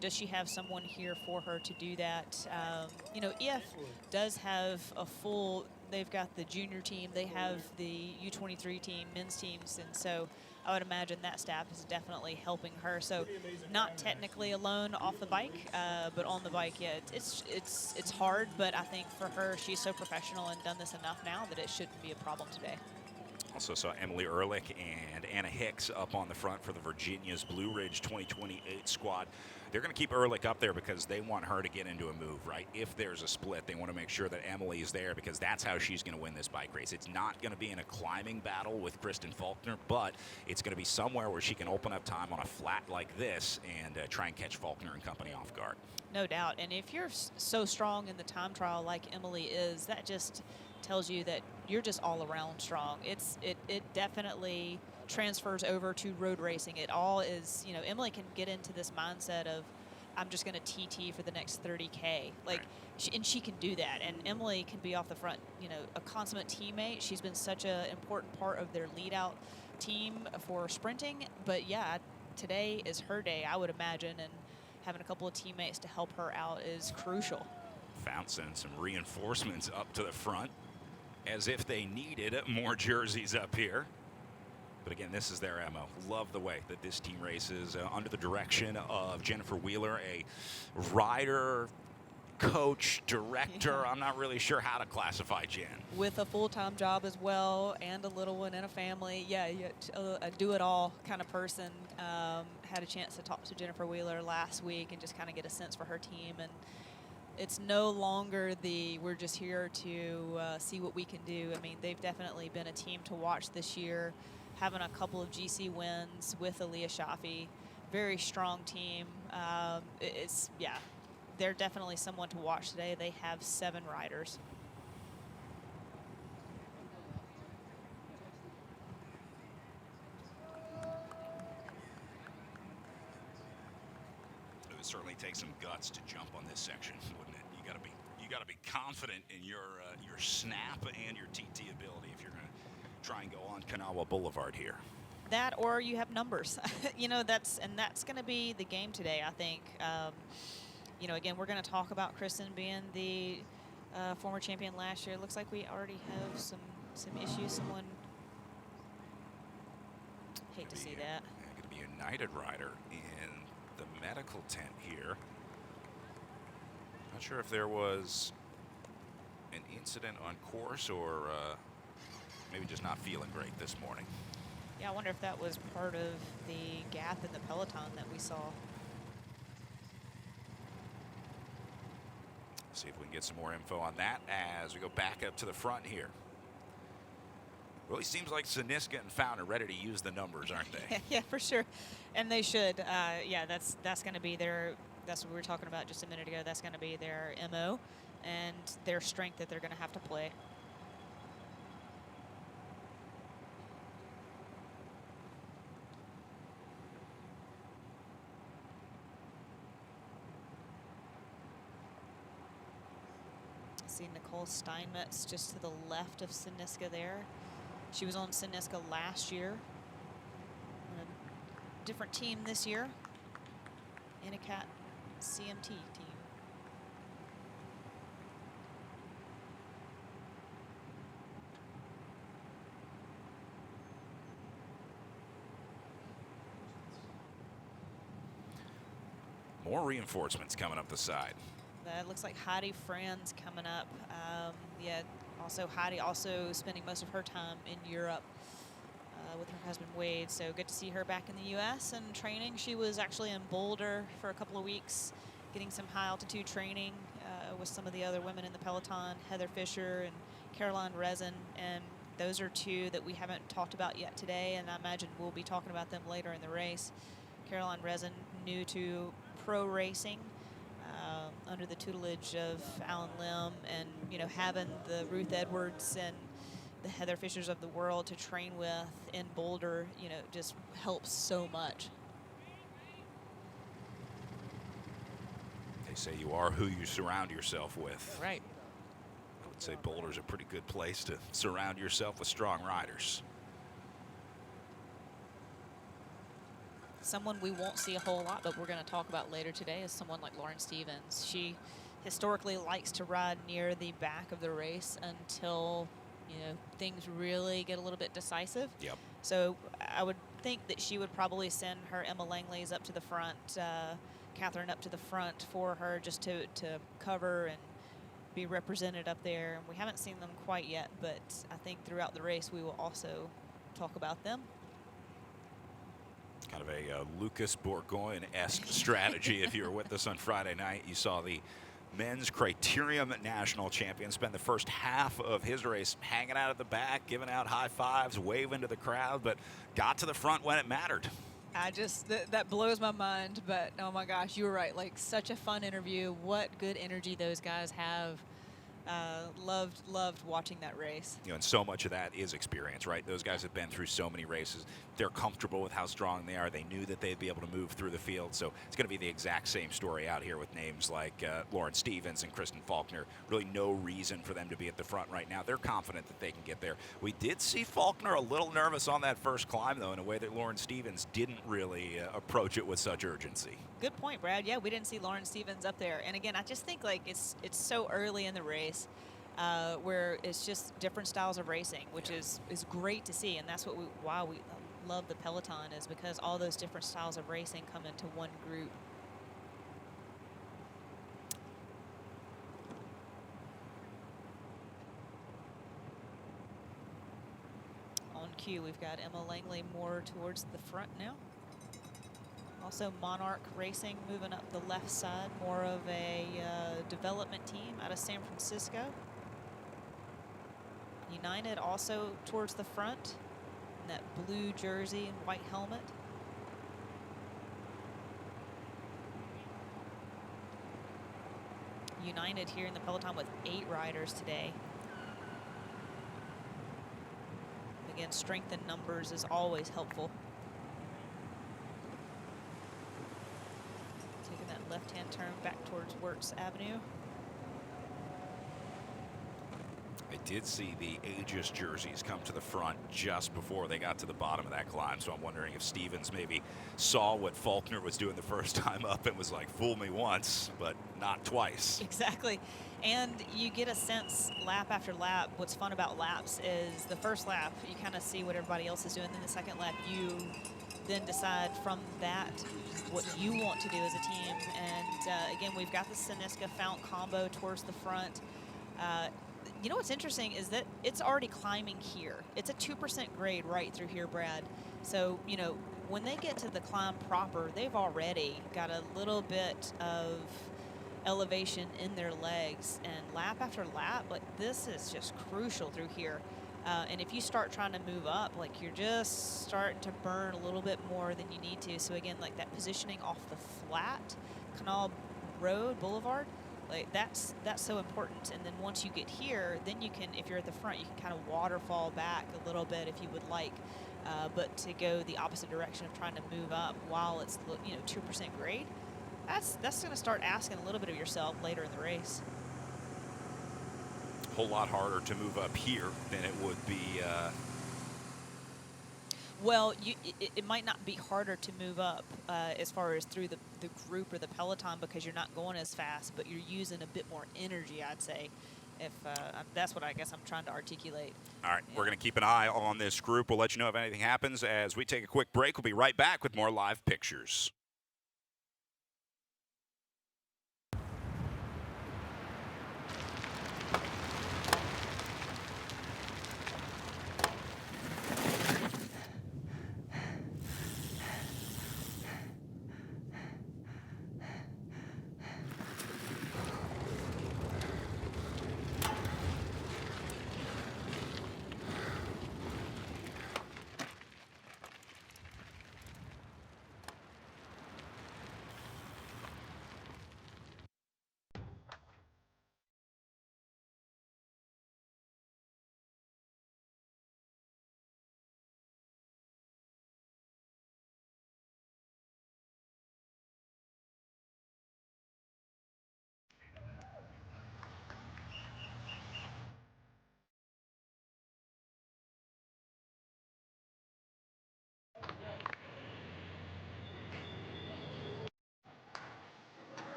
does she have someone here for her to do that? EF does have a full, they've got the junior team, they have the U23 team, men's teams, and so I would imagine that staff is definitely helping her. So not technically alone off the bike, but on the bike, it's hard, but I think for her, she's so professional and done this enough now that it shouldn't be a problem today. Also saw Emily Ehrlich and Anna Hicks up on the front for the Virginia's Blue Ridge 2028 squad. They're going to keep Ehrlich up there because they want her to get into a move, right? If there's a split, they want to make sure that Emily is there because that's how she's going to win this bike race. It's not going to be in a climbing battle with Kristen Faulkner, but it's going to be somewhere where she can open up time on a flat like this and try and catch Faulkner and company off guard. No doubt. And if you're so strong in the time trial like Emily is, that just tells you that you're just all around strong. It definitely transfers over to road racing. It all is, Emily can get into this mindset of, I'm just going to TT for the next 30K. Like, and she can do that. And Emily can be off the front, a consummate teammate. She's been such an important part of their lead out team for sprinting. But yeah, today is her day, I would imagine, and having a couple of teammates to help her out is crucial. Found some reinforcements up to the front, as if they needed more jerseys up here. But again, this is their MO. Love the way that this team races under the direction of Jennifer Wheeler, a rider, coach, director. Yeah. I'm not really sure how to classify Jen. With a full-time job as well, and a little one and a family. Yeah, a do-it-all kind of person. Had a chance to talk to Jennifer Wheeler last week and just kind of get a sense for her team. And it's no longer we're just here to see what we can do. I mean, they've definitely been a team to watch this year, having a couple of GC wins with Aaliyah Shafi. Very strong team. They're definitely someone to watch today. They have 7 riders. It would certainly take some guts to jump on this section, wouldn't it? You got to be confident in your snap and your TT ability if you're going to try and go on Kanawha Boulevard here. That, or you have numbers. That's going to be the game today, I think. Again, we're going to talk about Kristen being the former champion last year. It looks like we already have some issues. Someone, hate to see that. Going to be a United rider in the medical tent here. Not sure if there was an incident on course or maybe just not feeling great this morning. Yeah, I wonder if that was part of the gap in the peloton that we saw. See if we can get some more info on that as we go back up to the front here. Really seems like Saniska and Fountain are ready to use the numbers, aren't they? Yeah, for sure. And they should. That's going to be that's what we were talking about just a minute ago. That's going to be their MO. and their strength that they're going to have to play. See Nicole Steinmetz just to the left of Siniska there. She was on Siniska last year. On a different team this year. Anicat CMT team. More reinforcements coming up the side. That looks like Heidi Franz coming up. Yeah, also Heidi also spending most of her time in Europe with her husband Wade. So good to see her back in the U.S. and training. She was actually in Boulder for a couple of weeks, getting some high altitude training with some of the other women in the Peloton, Heather Fisher and Caroline Resin. And those are two that we haven't talked about yet today, and I imagine we'll be talking about them later in the race. Caroline Resin, new to pro racing, under the tutelage of Alan Lim, and having the Ruth Edwards and the Heather Fishers of the world to train with in Boulder, just helps so much. They say you are who you surround yourself with. Right. I would say Boulder's a pretty good place to surround yourself with strong riders. Someone we won't see a whole lot, but we're going to talk about later today, is someone like Lauren Stevens. She historically likes to ride near the back of the race until, things really get a little bit decisive. Yep. So I would think that she would probably send her Emma Langley's up to the front, Catherine up to the front for her, just to cover and be represented up there. And we haven't seen them quite yet, but I think throughout the race we will also talk about them. Kind of a Lucas Bourgoin-esque strategy. If you were with us on Friday night, you saw the men's Criterium National Champion spend the first half of his race hanging out at the back, giving out high fives, waving to the crowd, but got to the front when it mattered. That blows my mind, but oh my gosh, you were right. Like, such a fun interview. What good energy those guys have. Loved watching that race. And so much of that is experience, right? Those guys have been through so many races. They're comfortable with how strong they are. They knew that they'd be able to move through the field. So it's going to be the exact same story out here with names like Lauren Stevens and Kristen Faulkner. Really no reason for them to be at the front right now. They're confident that they can get there. We did see Faulkner a little nervous on that first climb, though, in a way that Lauren Stevens didn't really approach it with such urgency. Good point, Brad. Yeah, we didn't see Lauren Stevens up there. And again, I just think like it's so early in the race where it's just different styles of racing, which is great to see. And that's why we love the Peloton, is because all those different styles of racing come into one group. On cue, we've got Emma Langley more towards the front now. Also Monarch Racing moving up the left side, more of a development team out of San Francisco. United also towards the front in that blue jersey and white helmet. United here in the Peloton with 8 riders today. Again, strength in numbers is always helpful. Taking that left-hand turn back towards Wartz Avenue. I did see the Aegis jerseys come to the front just before they got to the bottom of that climb, so I'm wondering if Stevens maybe saw what Faulkner was doing the first time up and was like, fool me once, but not twice. Exactly. And you get a sense lap after lap. What's fun about laps is the first lap, you kind of see what everybody else is doing. Then the second lap, you then decide from that what you want to do as a team. And again, we've got the Siniska Fount combo towards the front. You know what's interesting is that it's already climbing here. It's a 2% grade right through here, Brad. So, when they get to the climb proper, they've already got a little bit of elevation in their legs. And lap after lap, like, this is just crucial through here. And if you start trying to move up, like, you're just starting to burn a little bit more than you need to. So again, like that positioning off the flat Canal Road Boulevard, Like that's so important. And then once you get here, then you can, if you're at the front, you can kind of waterfall back a little bit if you would like. But to go the opposite direction of trying to move up while it's 2% grade, that's going to start asking a little bit of yourself later in the race. A whole lot harder to move up here than it would be. Well, it might not be harder to move up as far as through the group or the Peloton because you're not going as fast, but you're using a bit more energy, I'd say. If that's what I guess I'm trying to articulate. All right, Yeah. we're going to keep an eye on this group. We'll let you know if anything happens as we take a quick break. We'll be right back with more live pictures.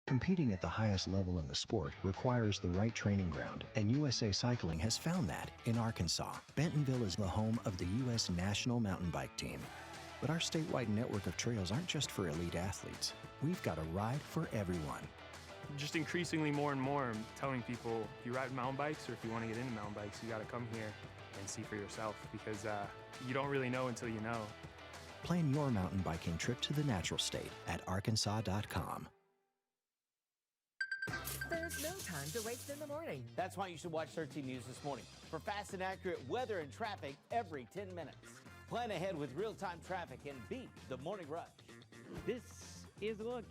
Competing at the highest level in the sport requires the right training ground, and USA Cycling has found that in Arkansas. Bentonville is the home of the U.S. National Mountain Bike Team. But our statewide network of trails aren't just for elite athletes. We've got a ride for everyone. Just increasingly more and more, I'm telling people, if you ride mountain bikes or if you want to get into mountain bikes, you got to come here and see for yourself because you don't really know until you know. Plan your mountain biking trip to the natural state at arkansas.com. There's no time to waste in the morning. That's why you should watch 13 News this morning for fast and accurate weather and traffic every 10 minutes. Plan ahead with real-time traffic and beat the morning rush. This is a look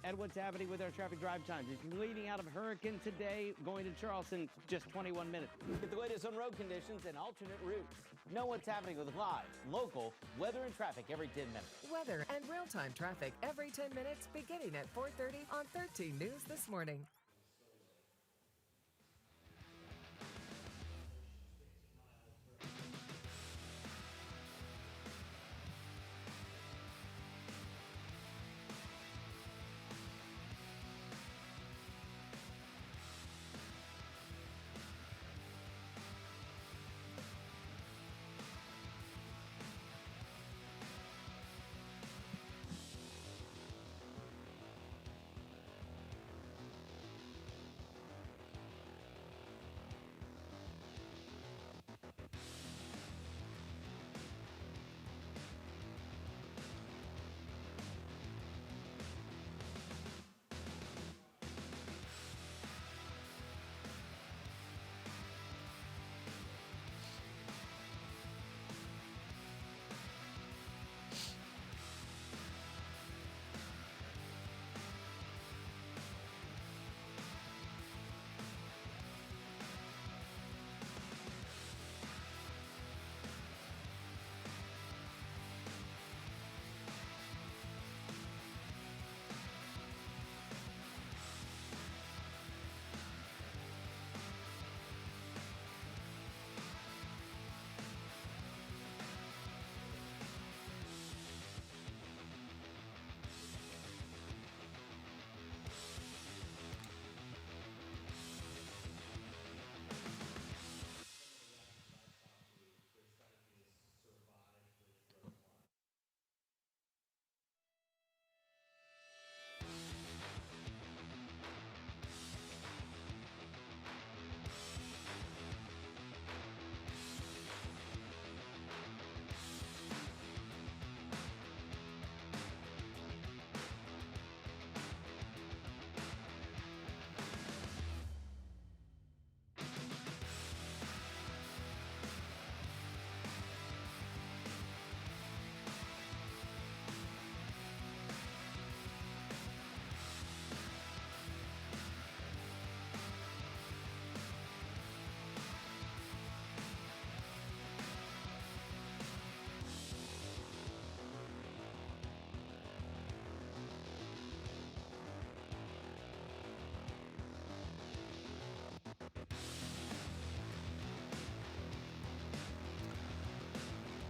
at what's happening with our traffic drive times. If you're leaving out of Hurricane today, going to Charleston, just 21 minutes. Get the latest on road conditions and alternate routes. Know what's happening with live, local, weather and traffic every 10 minutes. Weather and real-time traffic every 10 minutes beginning at 4:30 on 13 News This Morning.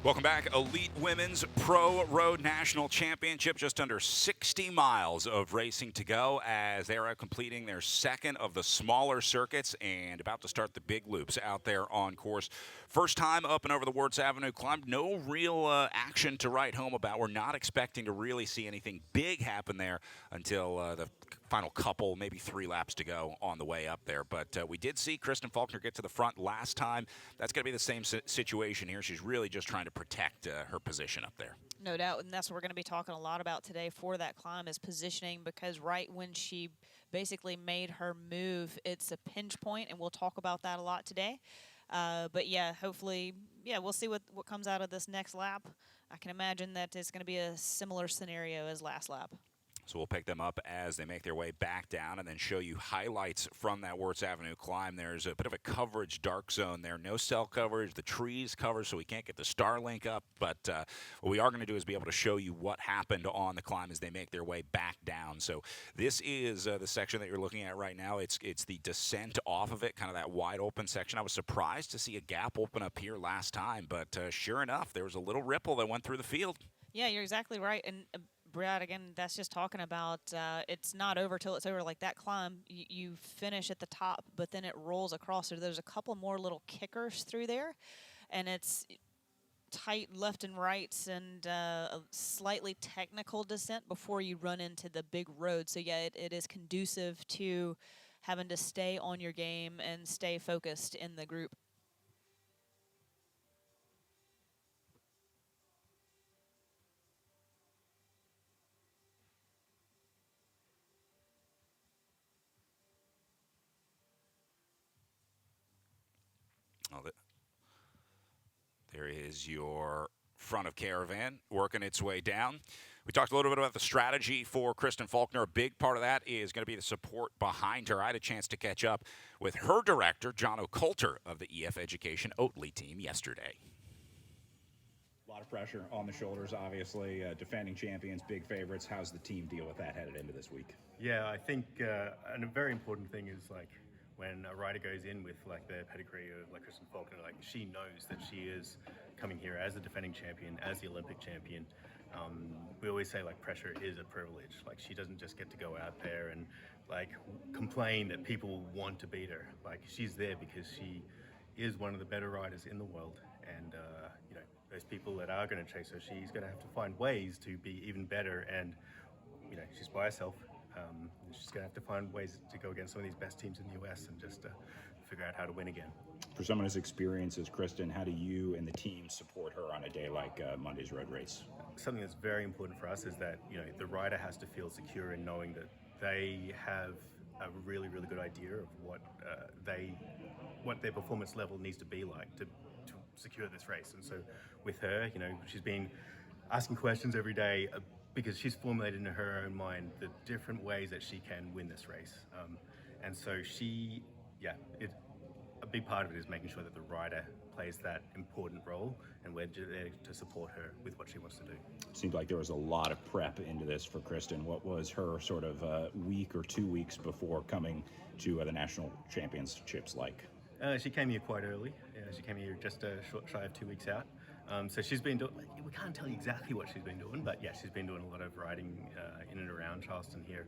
Welcome back. Elite Women's Pro Road National Championship. Just under 60 miles of racing to go as they are out completing their second of the smaller circuits and about to start the big loops out there on course. First time up and over the Wartz Avenue climb. No real action to write home about. We're not expecting to really see anything big happen there until the final couple, maybe 3 laps to go on the way up there. But we did see Kristen Faulkner get to the front last time. That's going to be the same situation here. She's really just trying to protect her position up there. No doubt, and that's what we're going to be talking a lot about today for that climb is positioning, because right when she basically made her move, it's a pinch point, and we'll talk about that a lot today. But yeah, hopefully, yeah, we'll see what comes out of this next lap. I can imagine that it's going to be a similar scenario as last lap. So we'll pick them up as they make their way back down and then show you highlights from that Wartz Avenue climb. There's a bit of a coverage dark zone there. No cell coverage. The trees covered, so we can't get the Starlink up. But what we are going to do is be able to show you what happened on the climb as they make their way back down. So this is the section that you're looking at right now. It's the descent off of it, kind of that wide open section. I was surprised to see a gap open up here last time, but sure enough, there was a little ripple that went through the field. Yeah, you're exactly right. And Brad, again, that's just talking about it's not over till it's over. Like that climb, you finish at the top, but then it rolls across. So there's a couple more little kickers through there, and it's tight left and rights and a slightly technical descent before you run into the big road. So yeah, it is conducive to having to stay on your game and stay focused in the group. There is your front of caravan working its way down. We talked a little bit about the strategy for Kristen Faulkner. A big part of that is going to be the support behind her. I had a chance to catch up with her director, John O'Coulter of the EF Education Oatly team yesterday. A lot of pressure on the shoulders, obviously. Defending champions, big favorites. How's the team deal with that headed into this week? Yeah, I think and a very important thing is when a rider goes in with the pedigree of Kristen Faulkner, she knows that she is coming here as the defending champion, as the Olympic champion. We always say pressure is a privilege. She doesn't just get to go out there and complain that people want to beat her. She's there because she is one of the better riders in the world, and those people that are going to chase her, she's going to have to find ways to be even better. And she's by herself. She's going to have to find ways to go against some of these best teams in the US and just figure out how to win again. For someone as experienced as Kristen, how do you and the team support her on a day like Monday's road race? Something that's very important for us is that the rider has to feel secure in knowing that they have a really, really good idea of what their performance level needs to be like to secure this race. And so with her, she's been asking questions every day because she's formulated in her own mind the different ways that she can win this race. And so a big part of it is making sure that the rider plays that important role, and we're there to support her with what she wants to do. Seemed like there was a lot of prep into this for Kristen. What was her sort of week or 2 weeks before coming to the national championships like? She came here quite early. She came here just short shy of 2 weeks out. So she's been doing, we can't tell you exactly what she's been doing, but yeah, she's been doing a lot of riding in and around Charleston here.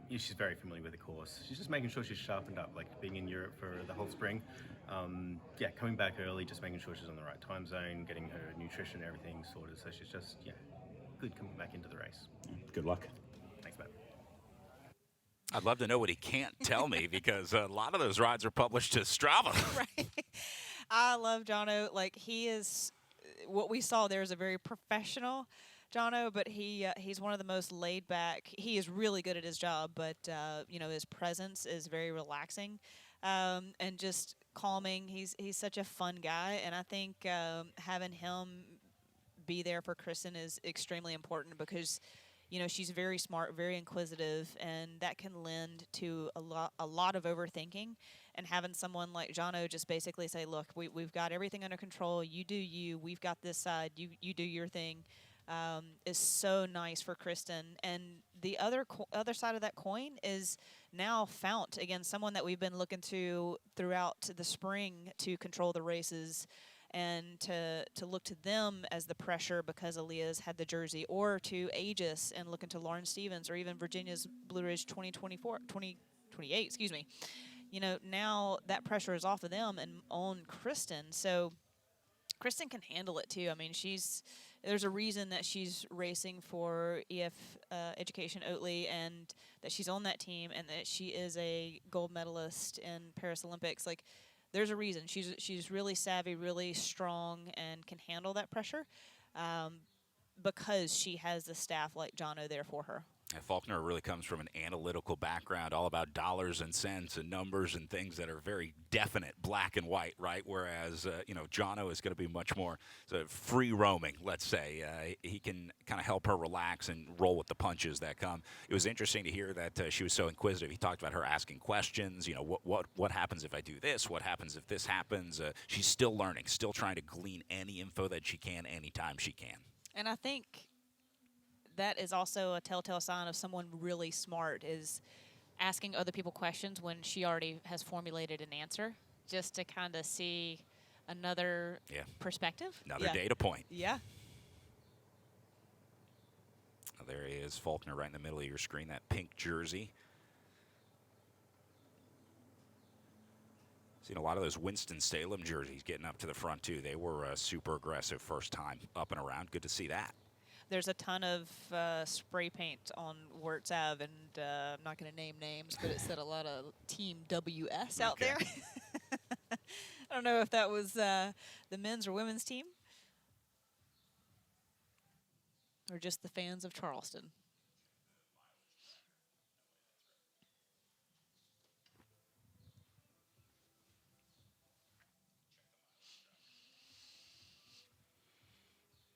She's very familiar with the course. She's just making sure she's sharpened up, being in Europe for the whole spring. Coming back early, just making sure she's on the right time zone, getting her nutrition and everything sorted. So she's just, good coming back into the race. Good luck. Thanks, Matt. I'd love to know what he can't tell me because a lot of those rides are published to Strava. Right. I love Jono. He is, what we saw there is a very professional Jono, but he's one of the most laid back. He is really good at his job, but his presence is very relaxing and just calming. He's such a fun guy, and I think having him be there for Kristen is extremely important because she's very smart, very inquisitive, and that can lend to a lot of overthinking. And having someone like Jono just basically say, look, we've got everything under control. You do you. We've got this side. You do your thing is so nice for Kristen. And the other side of that coin is now Fount, again, someone that we've been looking to throughout the spring to control the races. and to look to them as the pressure because Aaliyah's had the jersey, or to Aegis and looking to Lauren Stevens, or even Virginia's Blue Ridge 2028, excuse me. You know, now that pressure is off of them and on Kristen. So Kristen can handle it too. I mean, there's a reason that she's racing for EF Education Oatly, and that she's on that team, and that she is a gold medalist in Paris Olympics. Like, there's a reason. She's really savvy, really strong, and can handle that pressure because she has the staff like Jono there for her. And Faulkner really comes from an analytical background, all about dollars and cents and numbers and things that are very definite, black and white, right? Whereas, you know, Jono is going to be much more free roaming, let's say. He can kind of help her relax and roll with the punches that come. It was interesting to hear that she was so inquisitive. He talked about her asking questions. You know, what happens if I do this? What happens if this happens? She's still learning, still trying to glean any info that she can anytime she can. And I think that is also a telltale sign of someone really smart, is asking other people questions when she already has formulated an answer, just to kind of see another perspective. Another data point. Yeah. There is Faulkner right in the middle of your screen, that pink jersey. Seen a lot of those Winston-Salem jerseys getting up to the front, too. They were super aggressive first time up and around. Good to see that. There's a ton of spray paint on Wartz Ave, and I'm not going to name names, but it said a lot of Team WS out there. I don't know if that was the men's or women's team, or just the fans of Charleston.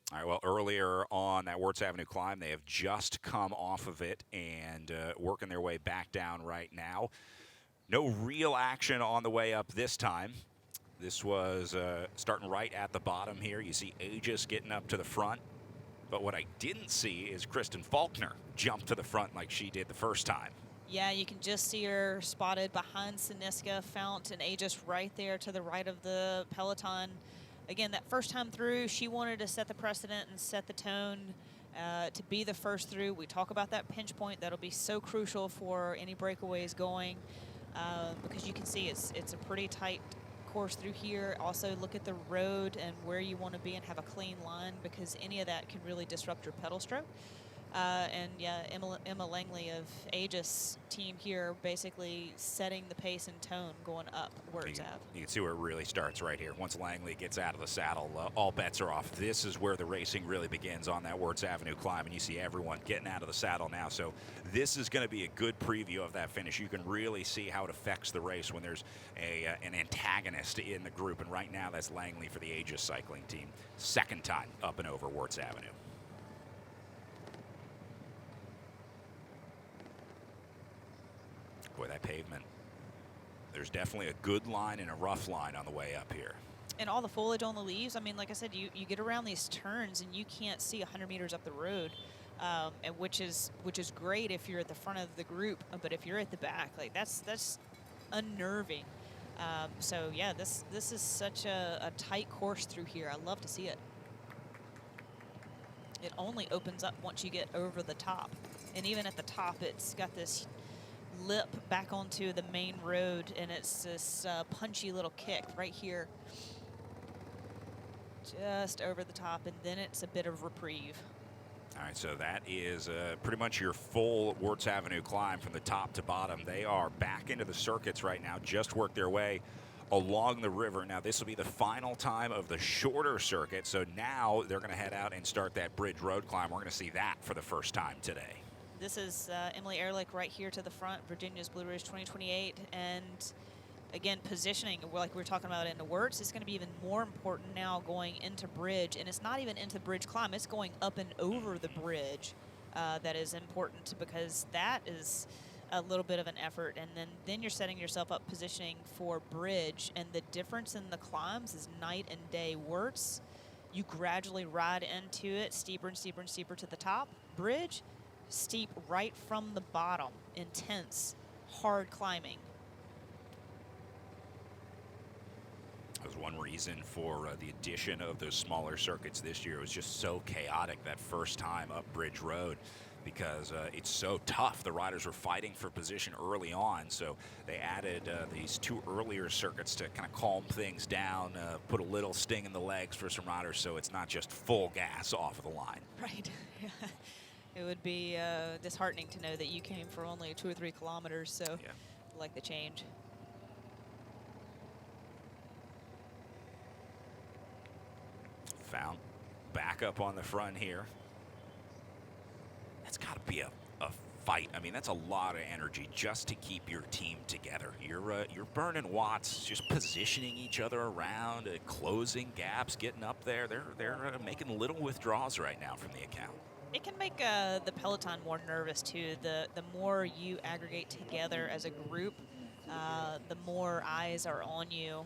All right, well, earlier on that Wartz Avenue climb, they have just come off of it and working their way back down right now. No real action on the way up this time. This was starting right at the bottom here. You see Aegis getting up to the front. But what I didn't see is Kristen Faulkner jump to the front like she did the first time. Yeah, you can just see her spotted behind Siniska, Fount, and Aegis right there to the right of the Peloton. Again, that first time through, she wanted to set the precedent and set the tone to be the first through. We talk about that pinch point. That'll be so crucial for any breakaways going because you can see it's a pretty tight course through here. Also, look at the road and where you want to be and have a clean line, because any of that can really disrupt your pedal stroke. And yeah, Emma Langley of Aegis team here basically setting the pace and tone going up Wartz Ave. You can see where it really starts right here. Once Langley gets out of the saddle, all bets are off. This is where the racing really begins on that Wartz Avenue climb, and you see everyone getting out of the saddle now. So this is going to be a good preview of that finish. You can really see how it affects the race when there's an antagonist in the group, and right now that's Langley for the Aegis cycling team. Second time up and over Wartz Avenue. Boy, that pavement. There's definitely a good line and a rough line on the way up here. And all the foliage on the leaves. I mean, like I said, you get around these turns and you can't see 100 meters up the road, and which is great if you're at the front of the group. But if you're at the back, like that's unnerving. So yeah, this is such a tight course through here. I love to see it. It only opens up once you get over the top, and even at the top, it's got this lip back onto the main road, and it's this punchy little kick right here just over the top, and then it's a bit of reprieve. All right, so that is pretty much your full Wartz Avenue climb from the top to bottom. They are back into the circuits right now, just worked their way along the river. Now this will be the final time of the shorter circuit, so now they're going to head out and start that bridge road climb. We're going to see that for the first time today. This is Emily Ehrlich right here to the front, Virginia's Blue Ridge 2028. And again, positioning, like we were talking about in the Wartz, is going to be even more important now going into bridge. And it's not even into bridge climb, it's going up and over the bridge that is important, because that is a little bit of an effort. And then you're setting yourself up positioning for bridge. And the difference in the climbs is night and day. Wartz, you gradually ride into it, steeper and steeper and steeper to the top. Bridge, steep right from the bottom, intense, hard climbing. That was one reason for the addition of those smaller circuits this year. It was just so chaotic that first time up Bridge Road, because it's so tough. The riders were fighting for position early on, so they added these 2 earlier circuits to kind of calm things down, put a little sting in the legs for some riders, so it's not just full gas off of the line. Right. It would be disheartening to know that you came for only 2 or 3 kilometers, so Yeah. I like the change. Found back up on the front here. That's got to be a fight. I mean, that's a lot of energy just to keep your team together. You're burning watts, just positioning each other around, closing gaps, getting up there. They're making little withdrawals right now from the account. It can make the Peloton more nervous too. The more you aggregate together as a group, the more eyes are on you.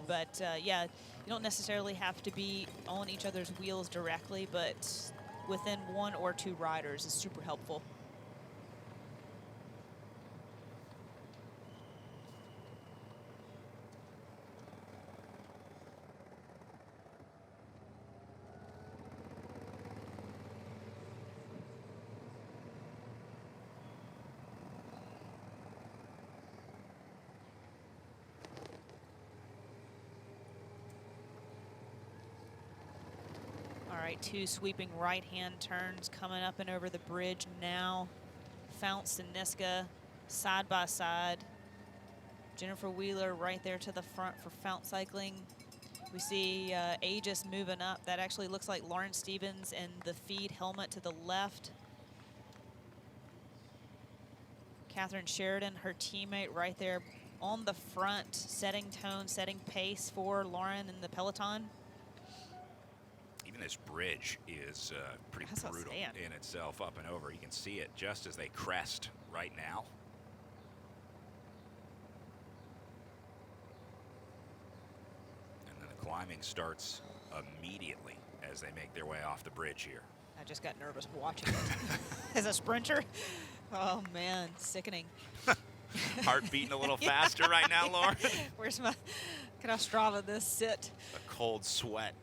But yeah, you don't necessarily have to be on each other's wheels directly, but within 1 or 2 riders is super helpful. All right, 2 sweeping right-hand turns coming up and over the bridge now. Founts and Niska side by side. Jennifer Wheeler right there to the front for Fount Cycling. We see Aegis moving up. That actually looks like Lauren Stevens in the feed helmet to the left. Catherine Sheridan, her teammate, right there on the front, setting tone, setting pace for Lauren in the Peloton. Even this bridge is pretty That's what I'm brutal saying. in itself, up and over. You can see it just as they crest right now. And then the climbing starts immediately as they make their way off the bridge here. I just got nervous watching it. As a sprinter, oh man, sickening. Heart beating a little faster right now, Lauren. Where's my, can I Strava this sit? A cold sweat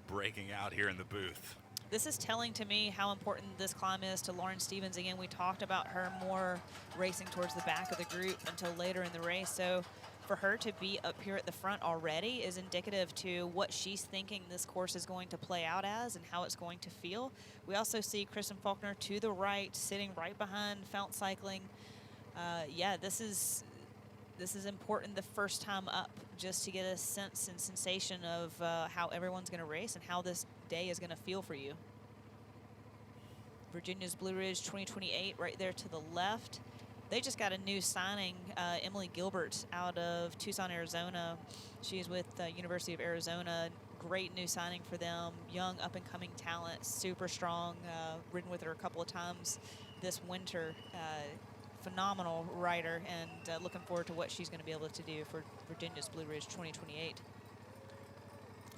breaking out here in the booth. This is telling to me how important this climb is to Lauren Stevens. Again, we talked about her more racing towards the back of the group until later in the race. So for her to be up here at the front already is indicative to what she's thinking this course is going to play out as and how it's going to feel. We also see Kristen Faulkner to the right, sitting right behind Fount Cycling. Yeah, this is important the first time up, just to get a sense and sensation of how everyone's going to race and how this day is going to feel for you. Virginia's Blue Ridge 2028 right there to the left. They just got a new signing, Emily Gilbert out of Tucson, Arizona. She's with University of Arizona. Great new signing for them. Young up-and-coming talent, super strong. Ridden with her a couple of times this winter. Phenomenal rider, and looking forward to what she's going to be able to do for Virginia's Blue Ridge 2028.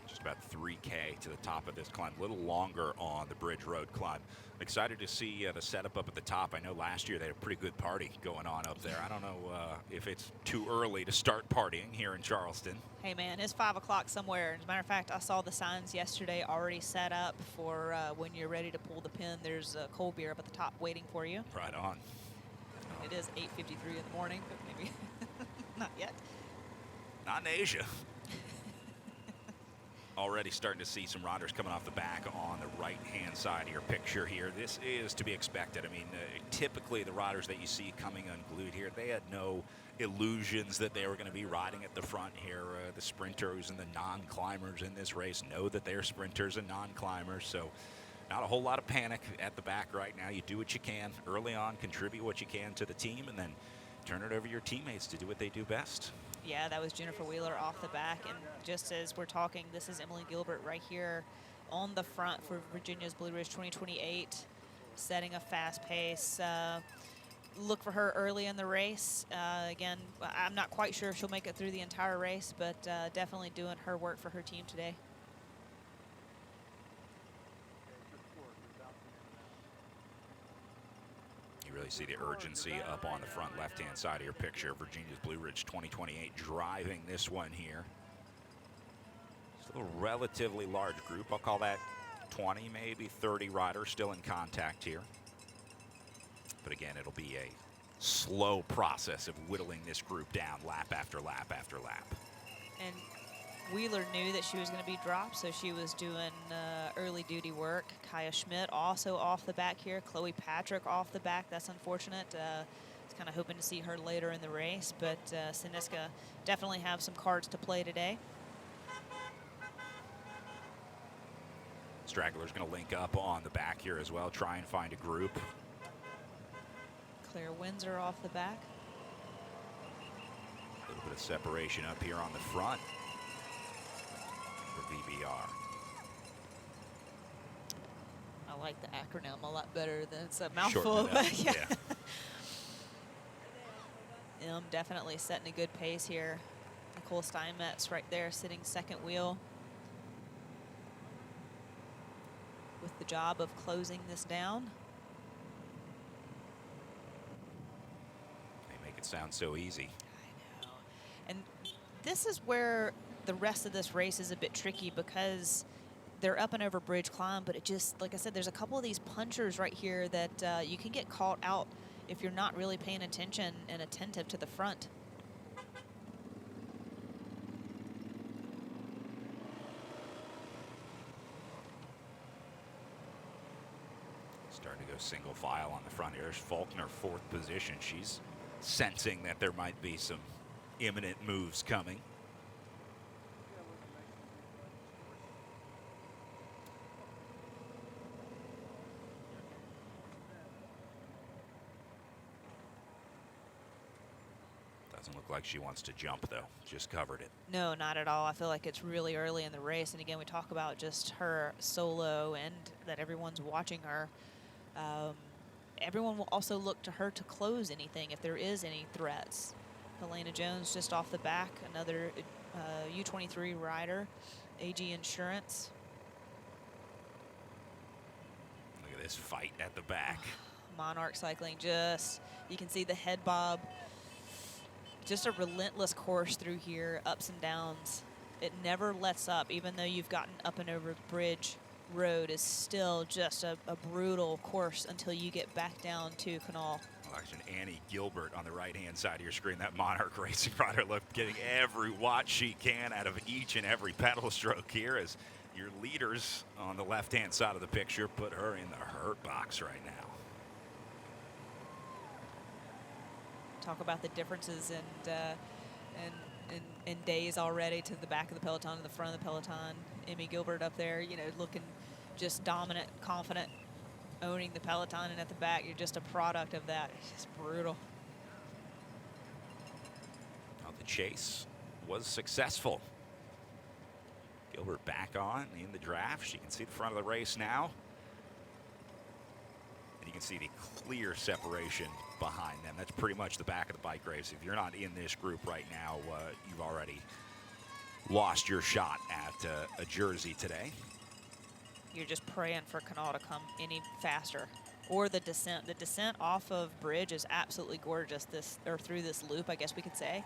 Just about 3K to the top of this climb, a little longer on the Bridge Road climb. Excited to see the setup up at the top. I know last year they had a pretty good party going on up there. I don't know if it's too early to start partying here in Charleston. Hey man, it's 5 o'clock somewhere. As a matter of fact, I saw the signs yesterday already set up for when you're ready to pull the pin. There's a cold beer up at the top waiting for you. Right on. It is 8:53 in the morning, but maybe not yet. Not in Asia. Already starting to see some riders coming off the back on the right-hand side of your picture here. This is to be expected. I mean, typically the riders that you see coming unglued here, they had no illusions that they were going to be riding at the front here. The sprinters and the non-climbers in this race know that they're sprinters and non-climbers, so not a whole lot of panic at the back right now. You do what you can early on, contribute what you can to the team, and then turn it over to your teammates to do what they do best. Yeah, that was Jennifer Wheeler off the back. And just as we're talking, this is Emily Gilbert right here on the front for Virginia's Blue Ridge 2028, setting a fast pace. Look for her early in the race. Again, I'm not quite sure if she'll make it through the entire race, but definitely doing her work for her team today. You really see the urgency up on the front left-hand side of your picture. Virginia's Blue Ridge 2028 driving this one here. Still a relatively large group. I'll call that 20, maybe 30 riders still in contact here. But again, it'll be a slow process of whittling this group down lap after lap after lap. And Wheeler knew that she was going to be dropped, so she was doing early duty work. Kaya Schmidt also off the back here. Chloe Patrick off the back. That's unfortunate. Was kind of hoping to see her later in the race, but Siniska definitely have some cards to play today. Straggler's going to link up on the back here as well, try and find a group. Claire Windsor off the back. A little bit of separation up here on the front for VBR. I like the acronym a lot better than it's a mouthful. But yeah. Definitely setting a good pace here. Nicole Steinmetz right there sitting second wheel with the job of closing this down. They make it sound so easy. I know. And this is where the rest of this race is a bit tricky because they're up and over bridge climb, but it just, like I said, there's a couple of these punchers right here that you can get caught out if you're not really paying attention and attentive to the front. Starting to go single file on the front. Here's Faulkner, fourth position. She's sensing that there might be some imminent moves coming. Doesn't look like she wants to jump, though. Just covered it. No, not at all. I feel like it's really early in the race. And again, we talk about just her solo and that everyone's watching her. Everyone will also look to her to close anything if there is any threats. Helena Jones just off the back, another U23 rider, AG Insurance. Look at this fight at the back. Monarch Cycling, just, you can see the head bob. Just a relentless course through here, ups and downs. It never lets up, even though you've gotten up and over the bridge. Road is still just a brutal course until you get back down to Canal. Well, actually, Annie Gilbert on the right-hand side of your screen, that Monarch Racing rider, look, getting every watt she can out of each and every pedal stroke here as your leaders on the left-hand side of the picture put her in the hurt box right now. Talk about the differences in days already to the back of the peloton and the front of the peloton. Emmy Gilbert up there, you know, looking just dominant, confident, owning the peloton, and at the back, you're just a product of that. It's just brutal. Well, the chase was successful. Gilbert back on in the draft. She can see the front of the race now. And you can see the clear separation behind them. That's pretty much the back of the bike race. If you're not in this group right now, you've already lost your shot at a jersey today. You're just praying for Canal to come any faster. Or the descent. The descent off of bridge is absolutely gorgeous, through this loop, I guess we could say.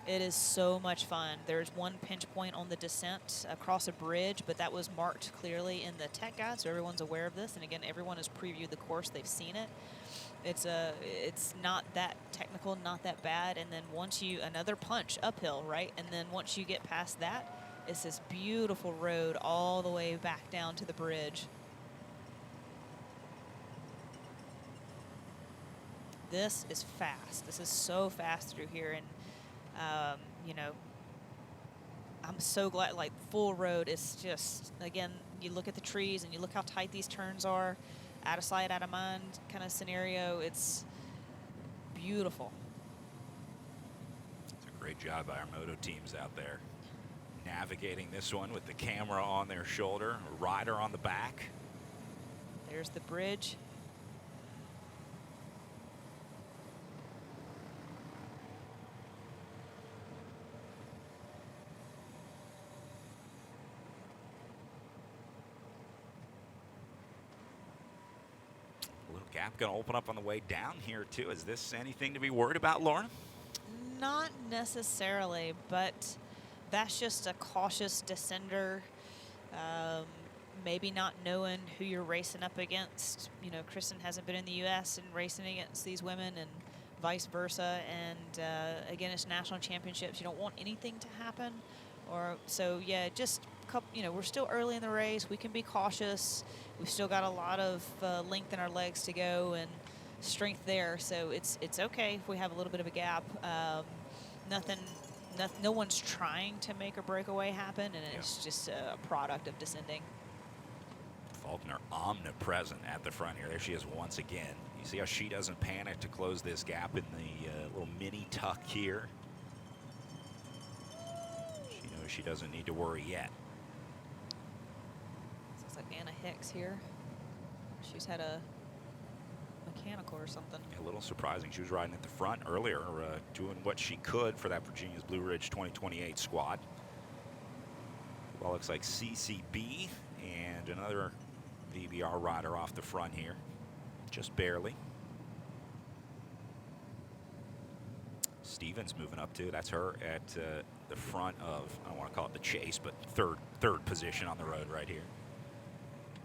It is so much fun. There's one pinch point on the descent across a bridge, but that was marked clearly in the tech guide, so everyone's aware of this. And again, everyone has previewed the course, they've seen it. It's not that technical, not that bad. And then once another punch uphill, right? And then once you get past that, it's this beautiful road all the way back down to the bridge. This is fast. This is so fast through here. And, you know, I'm so glad, like, full road is just, again, you look at the trees and you look how tight these turns are. Out of sight, out of mind kind of scenario. It's beautiful. It's a great job by our moto teams out there navigating this one with the camera on their shoulder, a rider on the back. There's the bridge. Gap going to open up on the way down here too. Is this anything to be worried about, Lauren? Not necessarily, but that's just a cautious descender. Maybe not knowing who you're racing up against. You know, Kristen hasn't been in the U.S. and racing against these women and vice versa. And again, it's national championships. You don't want anything to happen. So, yeah, just, you know, we're still early in the race. We can be cautious. We've still got a lot of length in our legs to go and strength there. So it's okay if we have a little bit of a gap. No one's trying to make a breakaway happen, and it's just a product of descending. Faulkner omnipresent at the front here. There she is once again. You see how she doesn't panic to close this gap in the little mini tuck here. She knows she doesn't need to worry yet. Looks like Anna Hicks here. She's had a mechanical or something. A little surprising. She was riding at the front earlier, doing what she could for that Virginia's Blue Ridge 2028 squad. Well, looks like CCB and another VBR rider off the front here, just barely. Stevens moving up too. That's her at the front of, I don't want to call it the chase, but third position on the road right here.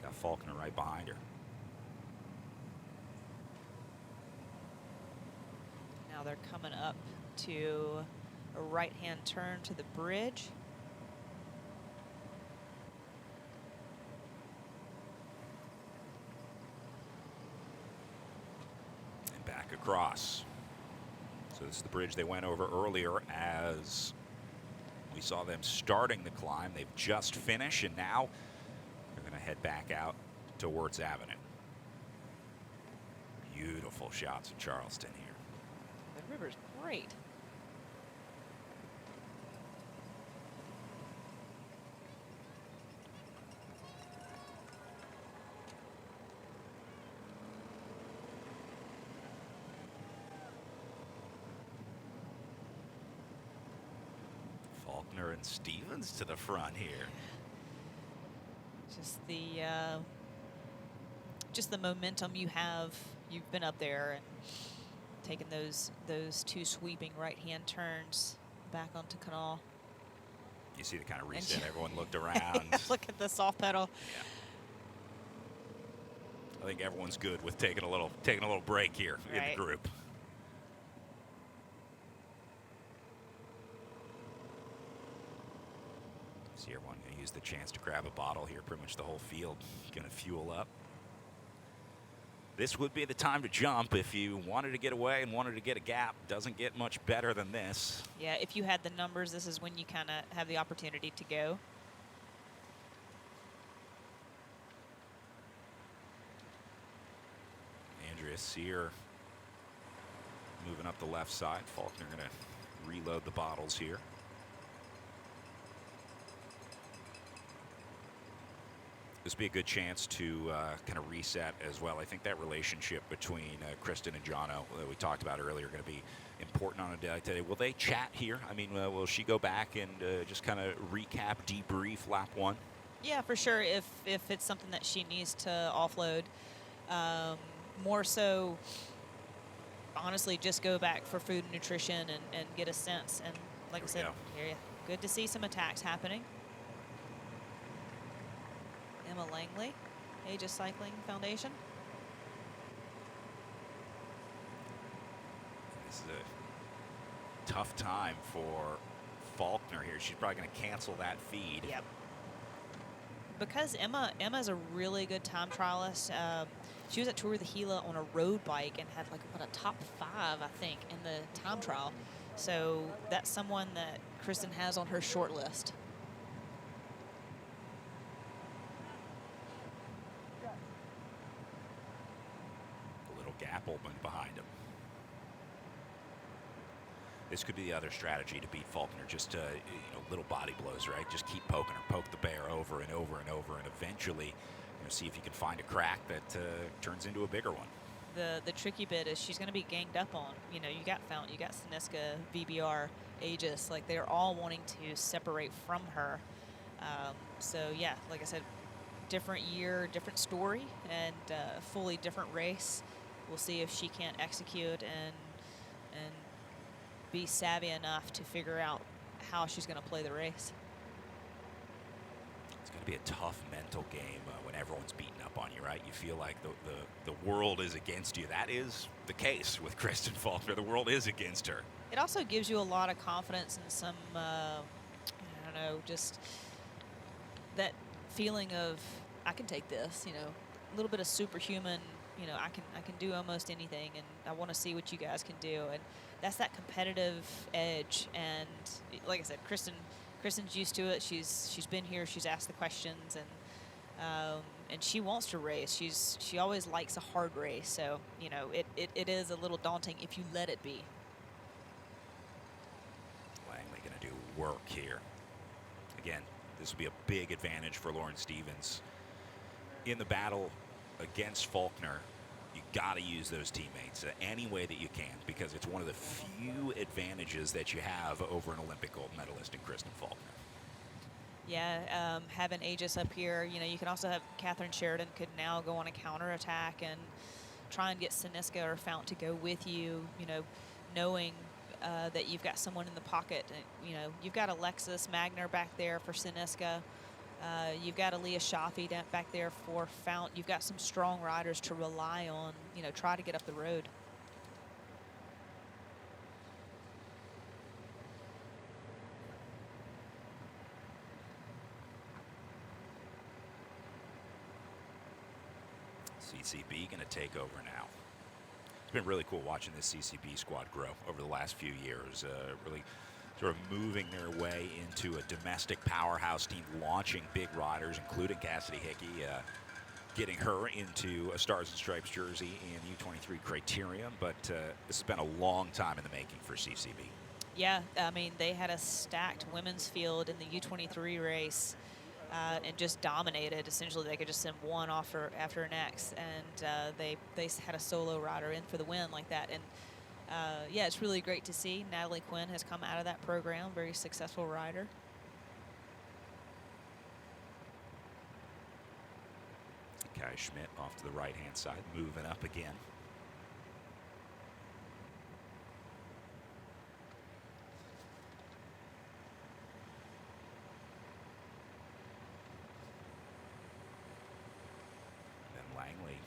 Got Faulkner right behind her. Now they're coming up to a right-hand turn to the bridge. And back across. So this is the bridge they went over earlier as we saw them starting the climb. They've just finished, and now they're going to head back out to Wartz Avenue. Beautiful shots of Charleston here. The river's great. Faulkner and Stevens to the front here. Just the momentum you have. You've been up there and taking those two sweeping right-hand turns back onto Canal. You see the kind of reset. Everyone looked around. Look at the soft pedal. Yeah. I think everyone's good with taking a little break here in the group. See everyone going to use the chance to grab a bottle here. Pretty much the whole field going to fuel up. This would be the time to jump if you wanted to get away and wanted to get a gap. Doesn't get much better than this. Yeah, if you had the numbers, this is when you kind of have the opportunity to go. Andrea Sear moving up the left side. Faulkner going to reload the bottles here. This would be a good chance to kind of reset as well. I think that relationship between Kristen and Jono that we talked about earlier going to be important on a day like today. Will they chat here? I mean, will she go back and just kind of recap, debrief lap one? Yeah, for sure, if it's something that she needs to offload. More so, honestly, just go back for food and nutrition and get a sense. And like I said, good to see some attacks happening. Emma Langley, Aegis Cycling Foundation. This is a tough time for Faulkner here. She's probably going to cancel that feed. Yep. Because Emma's a really good time trialist. She was at Tour of the Gila on a road bike and had like a top 5, I think, in the time trial. So that's someone that Kristen has on her short list. Gap open behind him. This could be the other strategy to beat Faulkner. Just little body blows, right? Just keep poking her, poke the bear over and over and over, and eventually, see if you can find a crack that turns into a bigger one. The tricky bit is she's going to be ganged up on. You got Fount, you got Siniska, VBR, Aegis. Like they're all wanting to separate from her. So yeah, like I said, different year, different story, and fully different race. We'll see if she can't execute and be savvy enough to figure out how she's going to play the race. It's going to be a tough mental game when everyone's beating up on you, right? You feel like the world is against you. That is the case with Kristen Faulkner. The world is against her. It also gives you a lot of confidence and some, I don't know, just that feeling of, I can take this, you know, a little bit of superhuman, you know, I can do almost anything, and I want to see what you guys can do. And that's that competitive edge. And like I said, Kristen's used to it. She's been here. She's asked the questions, and she wants to race. She always likes a hard race. So, you know, it is a little daunting if you let it be. Langley going to do work here. Again, this will be a big advantage for Lauren Stevens. In the battle against Faulkner, you got to use those teammates any way that you can, because it's one of the few advantages that you have over an Olympic gold medalist in Kristen Faulkner. Yeah, having Aegis up here, you know, you can also have Catherine Sheridan could now go on a counterattack and try and get Siniska or Fount to go with you, you know, knowing that you've got someone in the pocket. You know, you've got Alexis Magner back there for Siniska. You've got Aaliyah Shafi back there for Fount. You've got some strong riders to rely on, you know, try to get up the road. CCB going to take over now. It's been really cool watching this CCB squad grow over the last few years. Really sort of moving their way into a domestic powerhouse team, launching big riders, including Cassidy Hickey, getting her into a Stars and Stripes jersey in U23 Criterium. But this has been a long time in the making for CCB. Yeah, I mean, they had a stacked women's field in the U23 race and just dominated. Essentially, they could just send one offer after next, and they had a solo rider in for the win like that. And yeah, it's really great to see. Natalie Quinn has come out of that program, very successful rider. Kai Schmidt off to the right-hand side, moving up again. Then Langley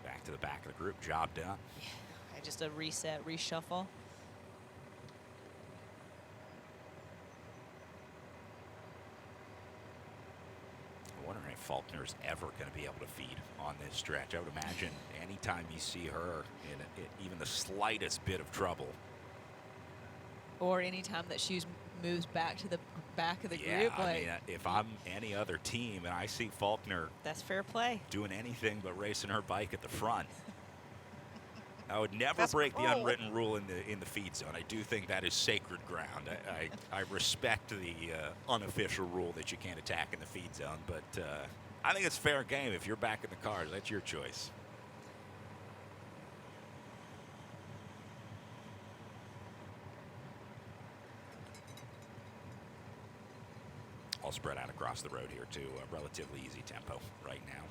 back to the back of the group, job done. Yeah. Just a reset, reshuffle. I'm wondering if Faulkner's ever going to be able to feed on this stretch. I would imagine anytime you see her in even the slightest bit of trouble. Or anytime that she moves back to the back of the yeah, group. I mean, if I'm any other team and I see Faulkner, that's fair play, doing anything but racing her bike at the front, I would never break the unwritten rule in the feed zone. I do think that is sacred ground. I respect the unofficial rule that you can't attack in the feed zone, but I think it's fair game. If you're back in the cars, that's your choice. All spread out across the road here too. A relatively easy tempo right now.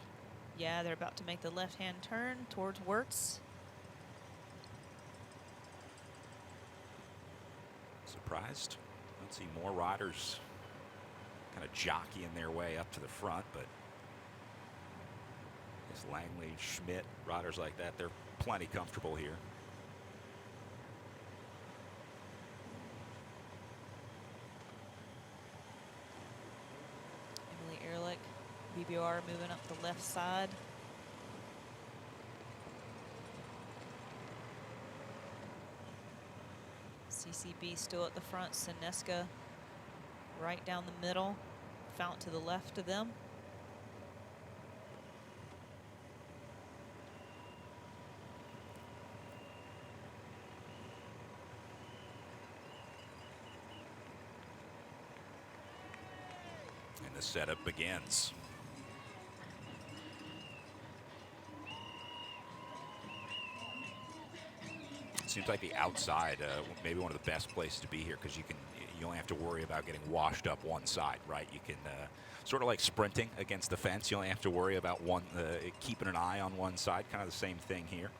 Yeah, they're about to make the left-hand turn towards Wartz. Surprised. Don't see more riders kind of jockeying their way up to the front, but this Langley, Schmidt, riders like that, they're plenty comfortable here. Emily Ehrlich, BBR moving up the left side. CCB still at the front. Siniska right down the middle. Fount to the left of them. And the setup begins. Seems like the outside, maybe one of the best places to be here, because you only have to worry about getting washed up one side, right? You can sort of like sprinting against the fence. You only have to worry about keeping an eye on one side. Kind of the same thing here.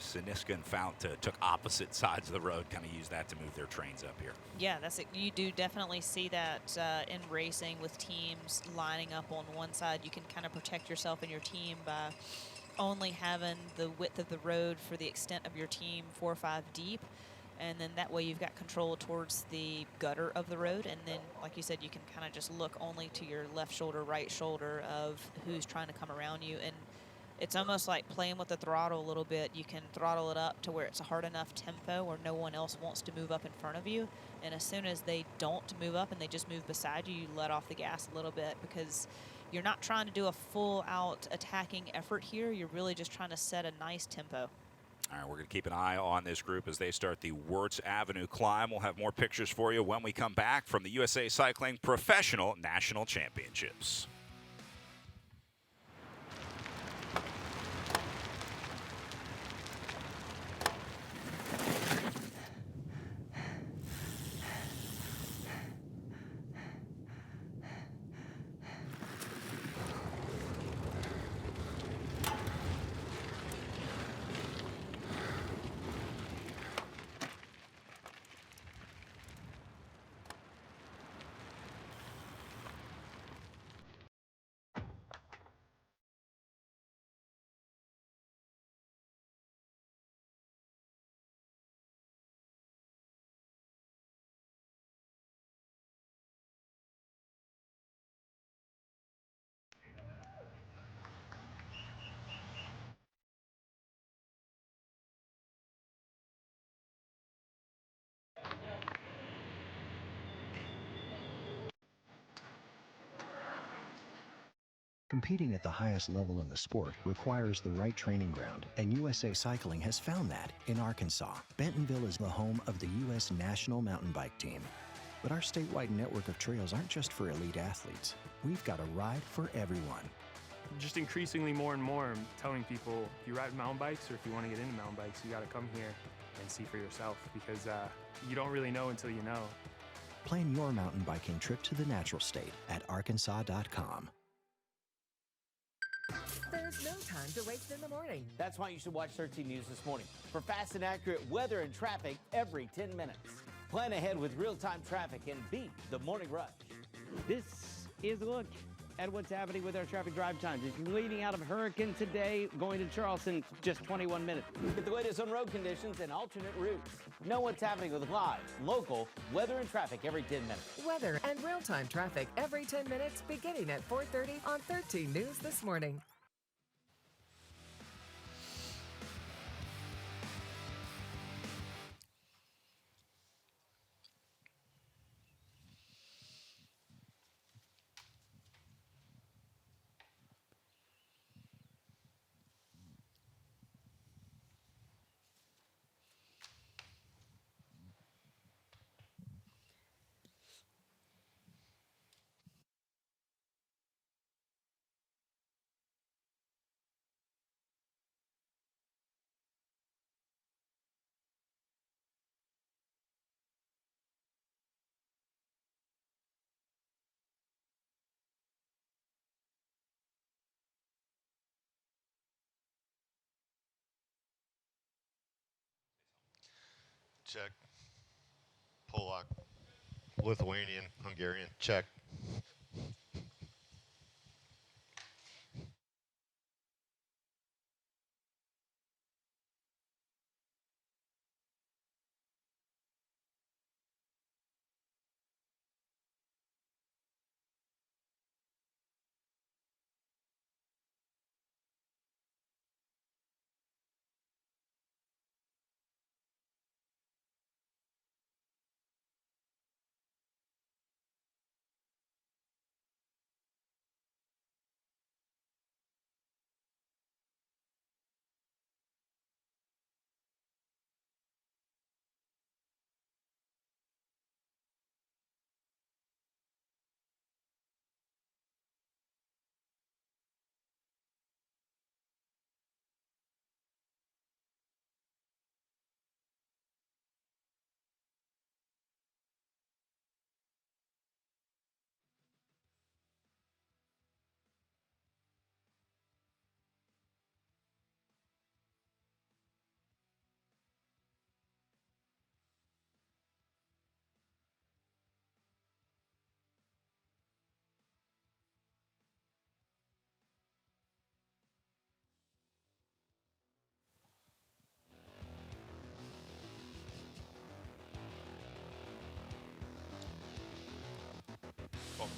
Siniska and Fount took opposite sides of the road, kind of used that to move their trains up here. Yeah, that's it. You do definitely see that in racing with teams lining up on one side. You can kind of protect yourself and your team by only having the width of the road for the extent of your team 4 or 5 deep. And then that way you've got control towards the gutter of the road. And then, like you said, you can kind of just look only to your left shoulder, right shoulder of who's trying to come around you. And it's almost like playing with the throttle a little bit. You can throttle it up to where it's a hard enough tempo where no one else wants to move up in front of you. And as soon as they don't move up and they just move beside you, you let off the gas a little bit, because you're not trying to do a full-out attacking effort here. You're really just trying to set a nice tempo. All right, we're going to keep an eye on this group as they start the Wartz Avenue climb. We'll have more pictures for you when we come back from the USA Cycling Professional National Championships. Competing at the highest level in the sport requires the right training ground, and USA Cycling has found that in Arkansas. Bentonville is the home of the U.S. National Mountain Bike Team. But our statewide network of trails aren't just for elite athletes. We've got a ride for everyone. Just increasingly more and more, I'm telling people, if you ride mountain bikes or if you want to get into mountain bikes, you got to come here and see for yourself, because you don't really know until you know. Plan your mountain biking trip to the natural state at arkansas.com. There's no time to waste in the morning. That's why you should watch 13 News this morning for fast and accurate weather and traffic every 10 minutes. Plan ahead with real-time traffic and beat the morning rush. This is a look at what's happening with our traffic drive times. If you're leading out of Hurricane today, going to Charleston, just 21 minutes. Get the latest on road conditions and alternate routes. Know what's happening with live, local, weather and traffic every 10 minutes. Weather and real-time traffic every 10 minutes beginning at 4:30 on 13 News This Morning. Czech, Polak, Lithuanian, Hungarian, Czech.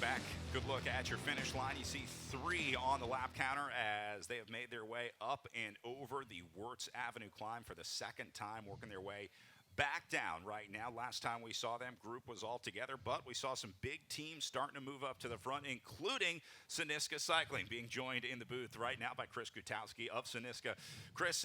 back. Good look at your finish line. You see 3 on the lap counter as they have made their way up and over the Wartz Avenue climb for the second time, working their way back down right now. Last time we saw them, group was all together, but we saw some big teams starting to move up to the front, including Synisca Cycling, being joined in the booth right now by Chris Gutowski of Synisca. Chris,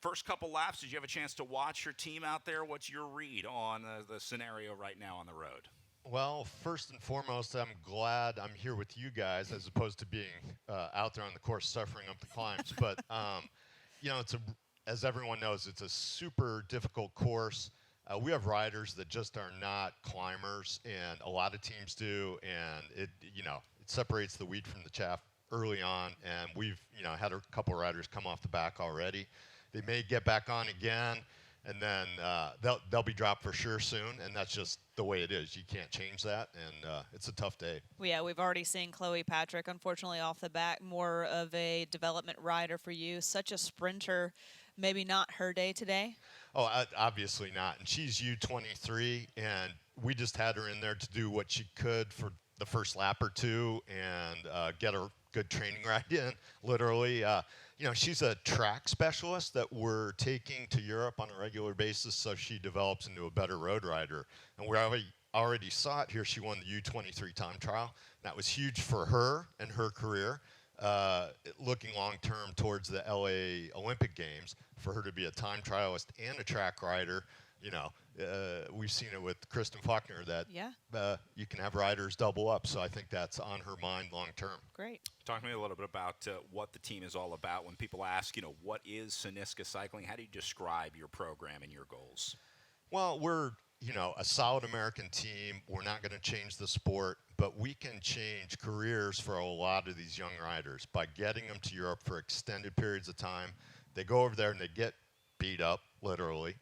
first couple laps, did you have a chance to watch your team out there? What's your read on the scenario right now on the road? Well, first and foremost, I'm glad I'm here with you guys as opposed to being out there on the course suffering up the climbs. But, you know, as everyone knows, it's a super difficult course. We have riders that just are not climbers, and a lot of teams do. And it separates the wheat from the chaff early on. And we've, had a couple riders come off the back already. They may get back on again, and then they'll be dropped for sure soon. And that's just the way it is. You can't change that, and it's a tough day. Well, yeah, we've already seen Chloe Patrick, unfortunately, off the back, more of a development rider for you. Such a sprinter. Maybe not her day today? Oh, obviously not. And she's U23, and we just had her in there to do what she could for the first lap or two and get a good training ride in, literally. She's a track specialist that we're taking to Europe on a regular basis so she develops into a better road rider. And we already saw it here. She won the U23 time trial. That was huge for her and her career. Looking long-term towards the LA Olympic Games, for her to be a time trialist and a track rider, we've seen it with Kristen Faulkner that you can have riders double up. So I think that's on her mind long-term. Great. Talk to me a little bit about what the team is all about. When people ask, what is Synisca Cycling? How do you describe your program and your goals? Well, we're a solid American team. We're not going to change the sport, but we can change careers for a lot of these young riders by getting them to Europe for extended periods of time. They go over there and they get beat up, literally.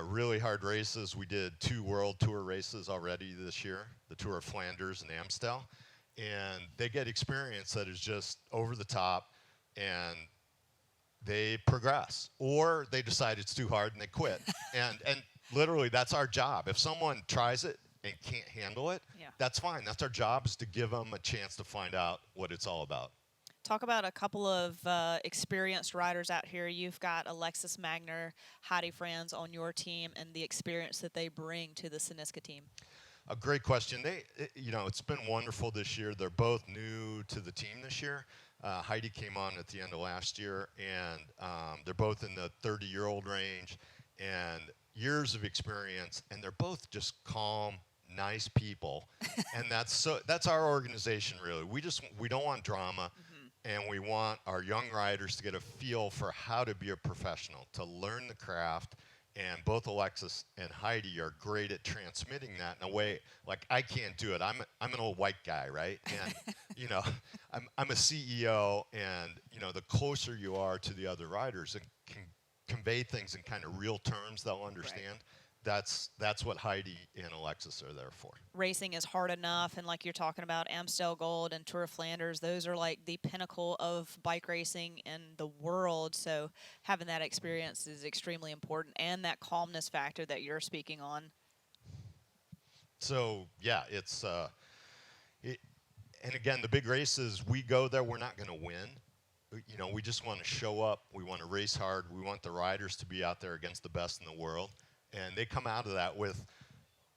Really hard races. We did 2 World Tour races already this year, the Tour of Flanders and Amstel. And they get experience that is just over the top, and they progress. Or they decide it's too hard and they quit. and literally, that's our job. If someone tries it and can't handle it, that's fine. That's our job, is to give them a chance to find out what it's all about. Talk about a couple of experienced riders out here. You've got Alexis Magner, Heidi Franz on your team, and the experience that they bring to the Synisca team. A great question. It's been wonderful this year. They're both new to the team this year. Heidi came on at the end of last year, and they're both in the 30-year-old range. And years of experience, and they're both just calm, nice people. And that's our organization, really. We don't want drama, and we want our young riders to get a feel for how to be a professional, to learn the craft. And both Alexis and Heidi are great at transmitting that in a way like I can't do it. I'm an old white guy, right? And I'm a CEO, and the closer you are to the other riders and can convey things in kind of real terms they'll understand. Right. That's what Heidi and Alexis are there for. Racing is hard enough, and like you're talking about, Amstel Gold and Tour of Flanders, those are like the pinnacle of bike racing in the world. So having that experience is extremely important, and that calmness factor that you're speaking on. So yeah, it's and again, the big races, we go there, we're not going to win. We just want to show up. We want to race hard. We want the riders to be out there against the best in the world. And they come out of that with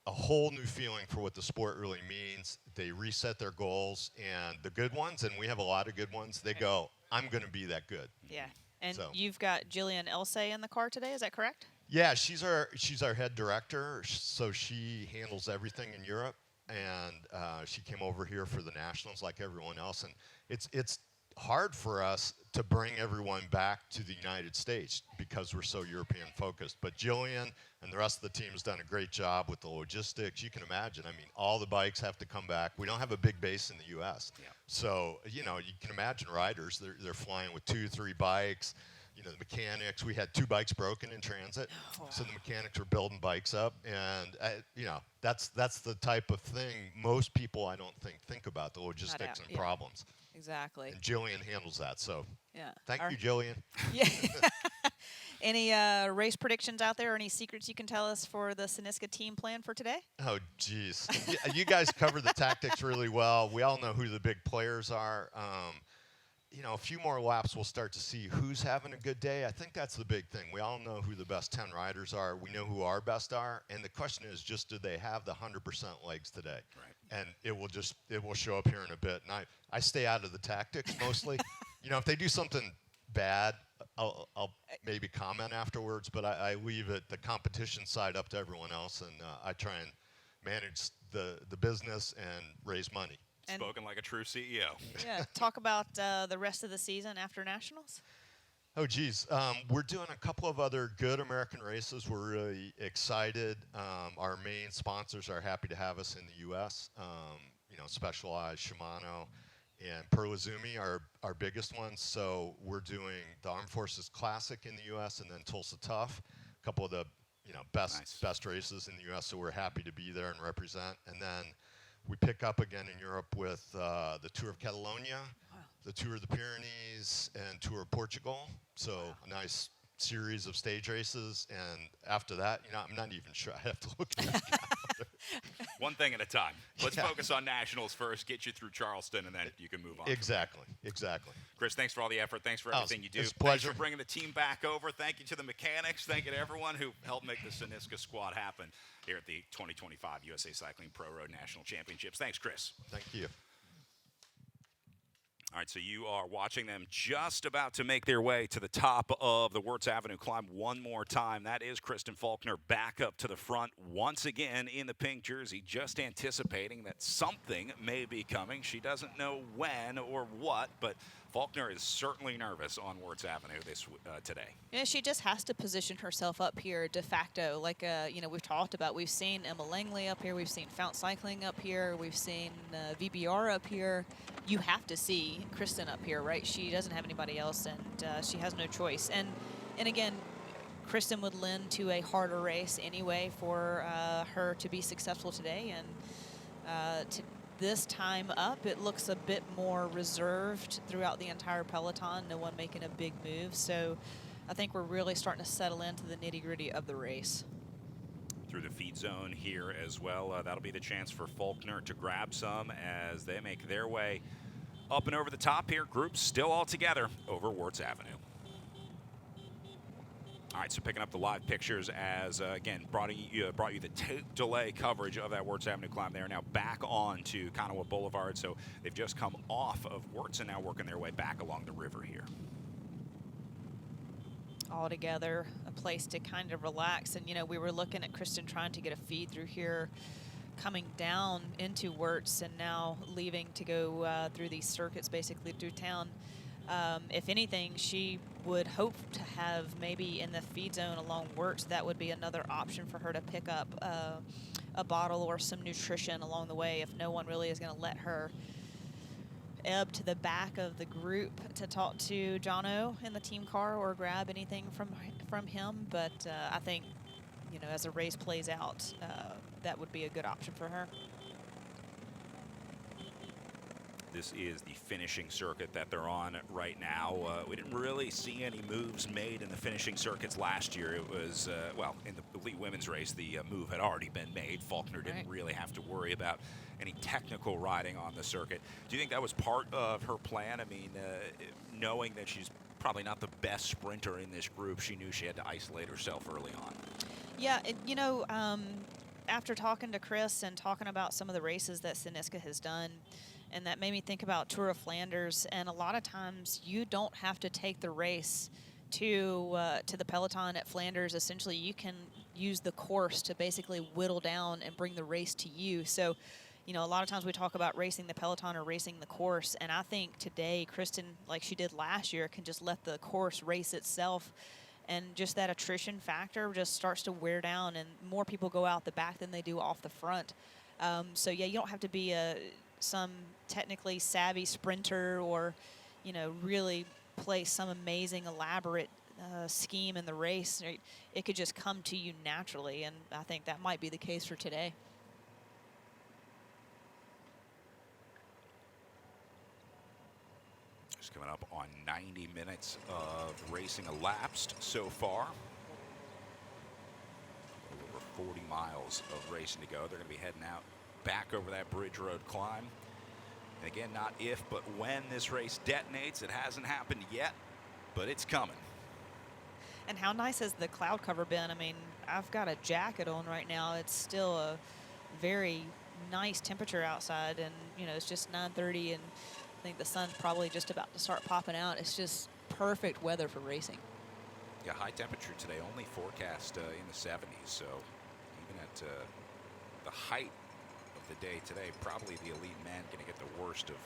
a whole new feeling for what the sport really means. They reset their goals, and the good ones, and we have a lot of good ones, they go, I'm going to be that good. Yeah. And you've got Jillian Elsay in the car today, is that correct? Yeah, she's our head director, so she handles everything in Europe. And she came over here for the Nationals like everyone else. And it's hard for us to bring everyone back to the United States because we're so European focused. But Jillian and the rest of the team has done a great job with the logistics. You can imagine, all the bikes have to come back. We don't have a big base in the U.S. Yeah. So, you can imagine riders, they're flying with 2-3 bikes. The mechanics, we had 2 bikes broken in transit. Oh, wow. So the mechanics were building bikes up. And, that's the type of thing most people, I don't think about, the logistics and problems. Exactly. And Jillian handles that. So yeah. Thank you, Jillian. Yeah. Any race predictions out there, or any secrets you can tell us for the Synisca team plan for today? Oh, geez. You guys cover the tactics really well. We all know who the big players are. You know, a few more laps, we'll start to see who's having a good day. I think that's the big thing. We all know who the best 10 riders are. We know who our best are. And the question is just, do they have the 100% legs today? Right. And it will show up here in a bit. And I stay out of the tactics mostly. You know, if they do something bad, I'll maybe comment afterwards, but I leave it, the competition side, up to everyone else, and I try and manage the business and raise money. Spoken like a true CEO. Yeah, talk about the rest of the season after Nationals. Oh, geez. We're doing a couple of other good American races. We're really excited. Our main sponsors are happy to have us in the U.S., you know, Specialized, Shimano, and Perlizumi are our biggest ones. So we're doing the Armed Forces Classic in the U.S. and then Tulsa Tough, a couple of the best races in the U.S. So we're happy to be there and represent. And then we pick up again in Europe with the Tour of Catalonia, the Tour of the Pyrenees, and Tour of Portugal. So a nice series of stage races. And after that, you know, I'm not even sure. I have to look at that calendar. One thing at a time. Let's focus on Nationals first, get you through Charleston, and then you can move on. Exactly. Chris, thanks for all the effort. Thanks for everything you do. It's a pleasure. Thanks for bringing the team back over. Thank you to the mechanics. Thank you to everyone who helped make the Synisca squad happen here at the 2025 USA Cycling Pro Road National Championships. Thanks, Chris. Thank you. All right, so you are watching them just about to make their way to the top of the Wartz Avenue climb one more time. That is Kristen Faulkner back up to the front once again in the pink jersey, just anticipating that something may be coming. She doesn't know when or what, but Faulkner is certainly nervous on Wartz Avenue today. Yeah, she just has to position herself up here de facto. Like, you know, we've talked about, we've seen Emma Langley up here, we've seen Fount Cycling up here, we've seen VBR up here. You have to see Kristen up here, right? She doesn't have anybody else, and she has no choice. And again, Kristen would lend to a harder race anyway for her to be successful today. And this time up, it looks a bit more reserved throughout the entire peloton, no one making a big move. So I think we're really starting to settle into the nitty-gritty of the race. Through the feed zone here as well. That'll be the chance for Faulkner to grab some as they make their way up and over the top here. Groups still all together over Wartz Avenue. All right, so picking up the live pictures as, again, brought you the tape delay coverage of that Wartz Avenue climb. They are now back on to Conoway Boulevard, so they've just come off of Wartz and now working their way back along the river here. All together, a place to kind of relax. And, you know, we were looking at Kristen trying to get a feed through here, coming down into Wartz and now leaving to go through these circuits basically through town. If anything, she would hope to have maybe in the feed zone along Wartz, that would be another option for her to pick up a bottle or some nutrition along the way if no one really is going to let her ebb to the back of the group to talk to Jono in the team car or grab anything from him. But I think, you know, as the race plays out, that would be a good option for her. This is the finishing circuit that they're on right now. We didn't really see any moves made in the finishing circuits last year. It was, well, in the elite women's race, the move had already been made. Faulkner didn't really have to worry about any technical riding on the circuit. Do you think that was part of her plan? I mean, knowing that she's probably not the best sprinter in this group, she knew she had to isolate herself early on. Yeah, you know, after talking to Chris and talking about some of the races that Synisca has done, and that made me think about Tour of Flanders. And a lot of times you don't have to take the race to the Peloton at Flanders. Essentially, you can use the course to basically whittle down and bring the race to you. So, you know, a lot of times we talk about racing the Peloton or racing the course. And I think today, Kristen, like she did last year, can just let the course race itself. And just that attrition factor just starts to wear down, and more people go out the back than they do off the front. So, yeah, you don't have to be some technically savvy sprinter or, you know, really play some amazing elaborate scheme in the race. It could just come to you naturally, and I think that might be the case for today. Just coming up on 90 minutes of racing elapsed so far. Over 40 miles of racing to go. They're going to be heading out back over that Bridge Road climb. And again, not if, but when this race detonates. It hasn't happened yet, but it's coming. And how nice has the cloud cover been? I mean, I've got a jacket on right now. It's still a very nice temperature outside, and you know, it's just 9:30, and I think the sun's probably just about to start popping out. It's just perfect weather for racing. Yeah, high temperature today, only forecast in the 70s, so even at the height of the day today, probably the elite men going to get the worst of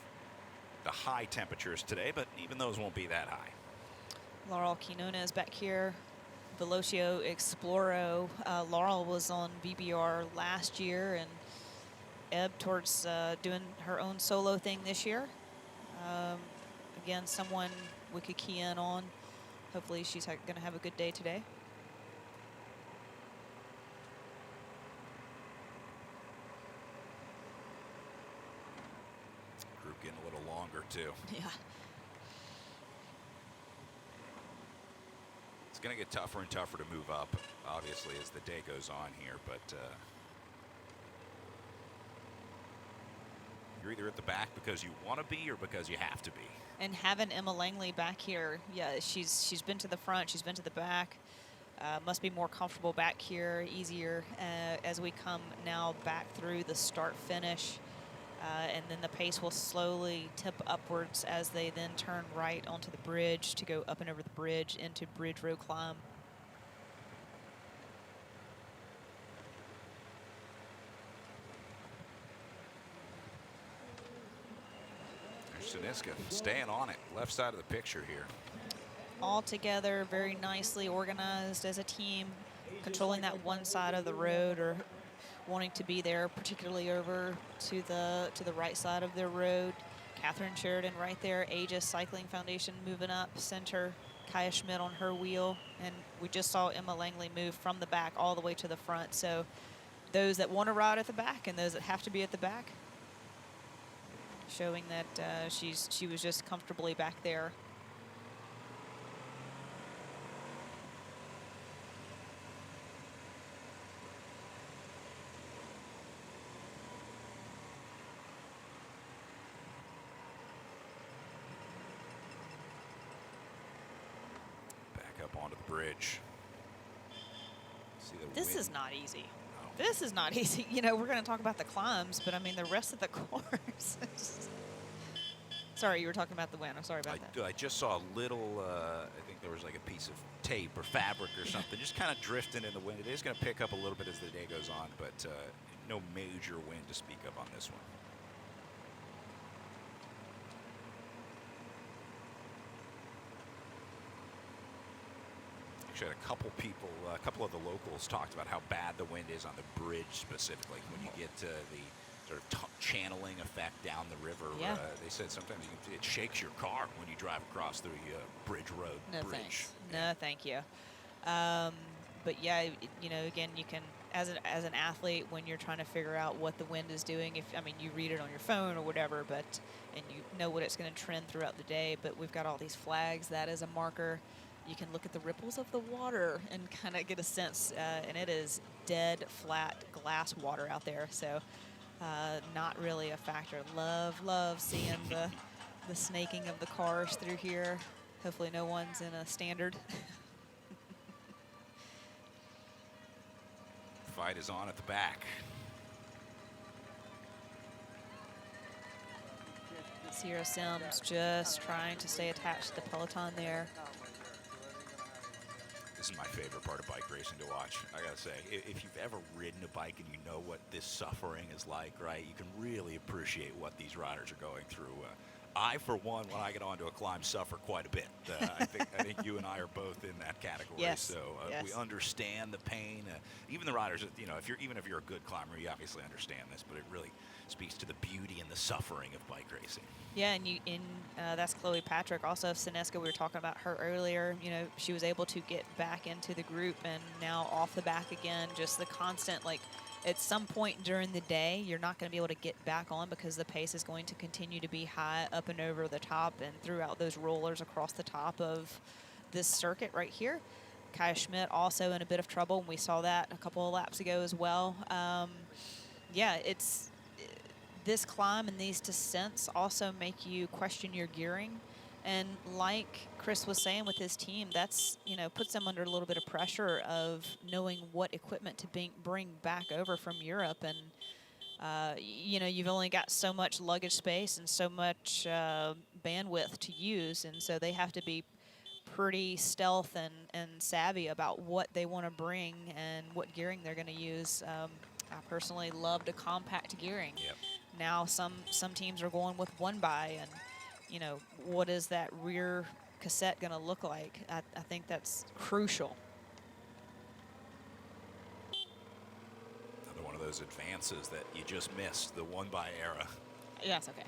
the high temperatures today, but even those won't be that high. Laurel Quinona is back here. Velocio Exploro. Laurel was on VBR last year, and Ebb towards doing her own solo thing this year. Again, someone we could key in on. Hopefully she's going to have a good day today. Group getting a little longer too. Yeah. It's going to get tougher and tougher to move up, obviously, as the day goes on here, but you're either at the back because you want to be or because you have to be. And having Emma Langley back here, yeah, she's been to the front, she's been to the back. Must be more comfortable back here, easier as we come now back through the start-finish. And then the pace will slowly tip upwards as they then turn right onto the bridge to go up and over the bridge into Bridge Road climb. There's Siniska staying on it, left side of the picture here. All together, very nicely organized as a team, controlling that one side of the road, or wanting to be there, particularly over to the right side of their road. Catherine Sheridan right there, Aegis Cycling Foundation moving up center. Kaya Schmidt on her wheel, and we just saw Emma Langley move from the back all the way to the front. So those that want to ride at the back and those that have to be at the back, showing that she was just comfortably back there. Onto the bridge. See the This wind. is not easy. No. This is not easy. You know, we're going to talk about the climbs, but I mean the rest of the course. Sorry, you were talking about the wind. I'm sorry about that. I just saw a little, I think there was like a piece of tape or fabric or something, just kind of drifting in the wind. It is going to pick up a little bit as the day goes on, but no major wind to speak of on this one. Actually, had a couple people, a couple of the locals talked about how bad the wind is on the bridge specifically. When you get to the sort of channeling effect down the river, Yeah. They said sometimes it shakes your car when you drive across the Bridge Road No bridge. thanks. No, thank you. But yeah, you know, again, you can, as an athlete, when you're trying to figure out what the wind is doing, I mean, you read it on your phone or whatever, and you know what it's going to trend throughout the day. But we've got all these flags. That is a marker. You can look at the ripples of the water and kind of get a sense, and it is dead, flat glass water out there, so not really a factor. Love seeing the snaking of the cars through here. Hopefully no one's in a standard. Fight is on at the back. Sierra Sims just trying to stay attached to the Peloton there. This is my favorite part of bike racing to watch. I gotta say, if you've ever ridden a bike and you know what this suffering is like, right, you can really appreciate what these riders are going through. I, for one, when I get onto a climb, suffer quite a bit. I think you and I are both in that category. Yes. So Yes. we understand the pain. Even the riders, you know, even if you're a good climber, you obviously understand this, but it really speaks to the beauty and the suffering of bike racing. Yeah, and that's Chloe Patrick. Also, Sineska, we were talking about her earlier. You know, she was able to get back into the group and now off the back again. Just the constant, like, at some point during the day, you're not going to be able to get back on because the pace is going to continue to be high up and over the top and throughout those rollers across the top of this circuit right here. Kaya Schmidt also in a bit of trouble, and we saw that a couple of laps ago as well. Yeah, this climb and these descents also make you question your gearing. And like Chris was saying with his team, that's, you know, puts them under a little bit of pressure of knowing what equipment to bring back over from Europe. And, you know, you've only got so much luggage space and so much bandwidth to use. And so they have to be pretty stealth and savvy about what they want to bring and what gearing they're going to use. I personally loved a compact gearing. Yep. Now some teams are going with one by, and you know, what is that rear cassette going to look like? I think that's crucial. Another one of those advances that you just missed, the one by era. Yes, okay.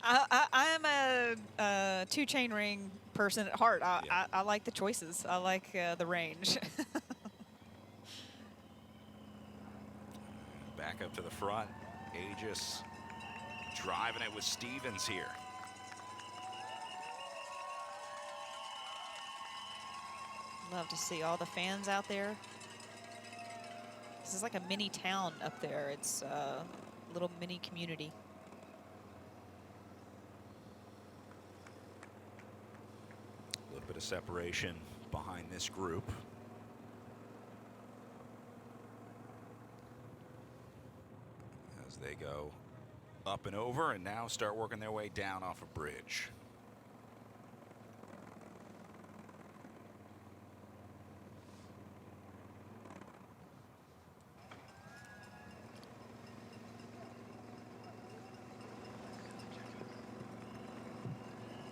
I am a two chain ring person at heart. I like the choices. I like the range. Back up to the front. Aegis driving it with Stevens here. Love to see all the fans out there. This is like a mini town up there. It's a little mini community. A little bit of separation behind this group. As they go up and over and now start working their way down off a bridge.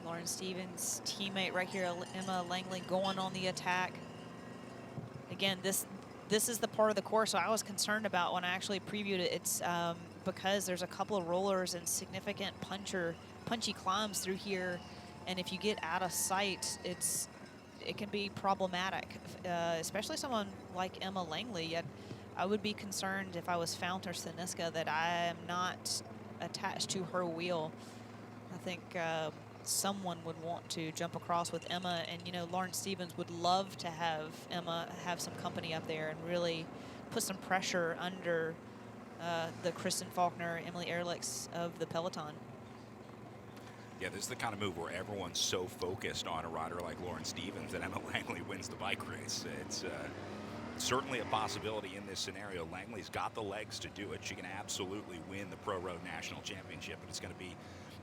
Lauren Stevens' teammate right here, Emma Langley, going on the attack. Again, this is the part of the course I was concerned about when I actually previewed it. It's because there's a couple of rollers and significant punchy climbs through here, and if you get out of sight, it can be problematic, especially someone like Emma Langley. Yet I would be concerned if I was Fount or Siniska that I am not attached to her wheel. I think someone would want to jump across with Emma, and you know, Lauren Stevens would love to have Emma have some company up there and really put some pressure under the Kristen Faulkner, Emily Ehrlichs of the Peloton. Yeah, this is the kind of move where everyone's so focused on a rider like Lauren Stevens that Emma Langley wins the bike race. It's certainly a possibility in this scenario. Langley's got the legs to do it. She can absolutely win the Pro Road National Championship, but it's going to be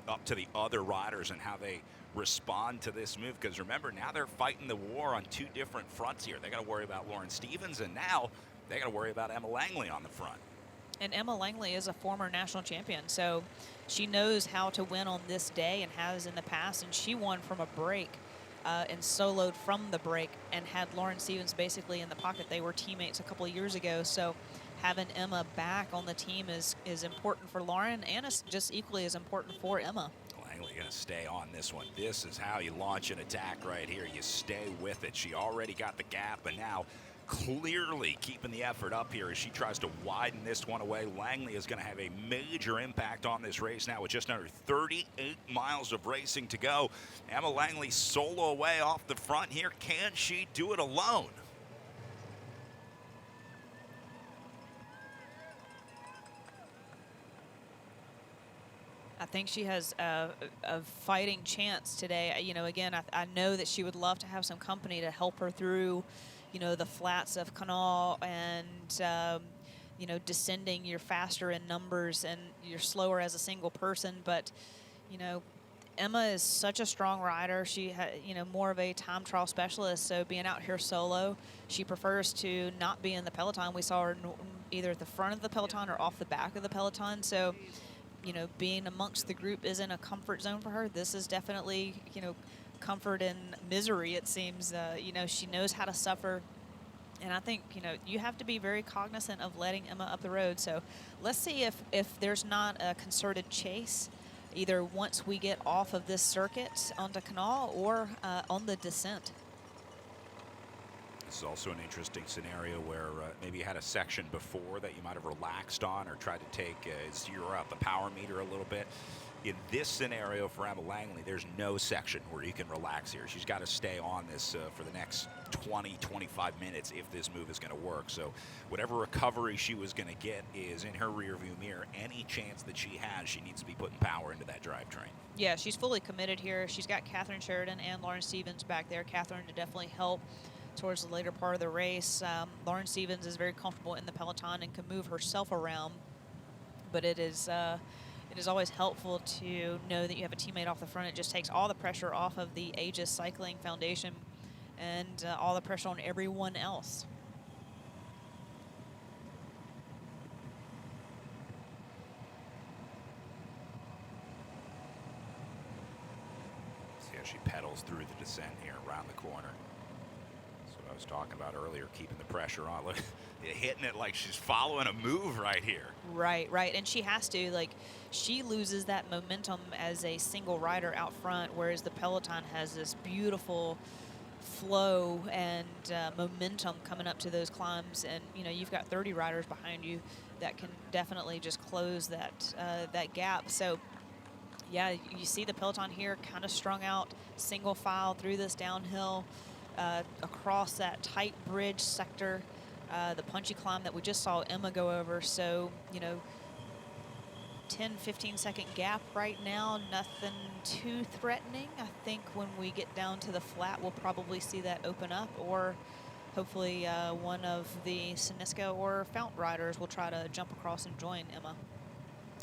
up to the other riders and how they respond to this move. Because remember, now they're fighting the war on two different fronts here. They got to worry about Lauren Stevens, and now they got to worry about Emma Langley on the front. And Emma Langley is a former national champion, so she knows how to win on this day and has in the past, and she won from a break and soloed from the break and had Lauren Stevens basically in the pocket. They were teammates a couple of years ago, so having Emma back on the team is important for Lauren, and it's just equally as important for Emma. Langley going to stay on this one. This is how you launch an attack right here. You stay with it. She already got the gap, but now clearly keeping the effort up here as she tries to widen this one away. Langley is going to have a major impact on this race now with just under 38 miles of racing to go. Emma Langley solo away off the front here. Can she do it alone? I think she has a fighting chance today. You know, again, I know that she would love to have some company to help her through, you know, the flats of Canal and, you know, descending. You're faster in numbers and you're slower as a single person. But, you know, Emma is such a strong rider. She you know, more of a time trial specialist. So being out here solo, she prefers to not be in the Peloton. We saw her either at the front of the Peloton or off the back of the Peloton. So, you know, being amongst the group isn't a comfort zone for her. This is definitely, you know, comfort and misery, it seems. You know, she knows how to suffer. And I think, you know, you have to be very cognizant of letting Emma up the road. So let's see if there's not a concerted chase, either once we get off of this circuit onto Canal or on the descent. This is also an interesting scenario where maybe you had a section before that you might have relaxed on or tried to take zero out the power meter a little bit. In this scenario for Emma Langley, there's no section where you can relax here. She's got to stay on this for the next 20, 25 minutes if this move is going to work. So whatever recovery she was going to get is in her rearview mirror. Any chance that she has, she needs to be putting power into that drivetrain. Yeah, she's fully committed here. She's got Catherine Sheridan and Lauren Stevens back there. Catherine to definitely help towards the later part of the race. Lauren Stevens is very comfortable in the Peloton and can move herself around, but it is always helpful to know that you have a teammate off the front. It just takes all the pressure off of the Aegis Cycling Foundation and all the pressure on everyone else. See how she pedals through the descent here around the corner. That's what I was talking about earlier, keeping the pressure on. Look, hitting it like she's following a move right here. Right. And she has to, like, she loses that momentum as a single rider out front, whereas the Peloton has this beautiful flow and momentum coming up to those climbs. And, you know, you've got 30 riders behind you that can definitely just close that gap. So, yeah, you see the Peloton here kind of strung out, single file through this downhill, across that tight bridge sector. The punchy climb that we just saw Emma go over. So, you know, 10, 15 second gap right now, nothing too threatening. I think when we get down to the flat, we'll probably see that open up, or hopefully one of the Siniska or Fount riders will try to jump across and join Emma.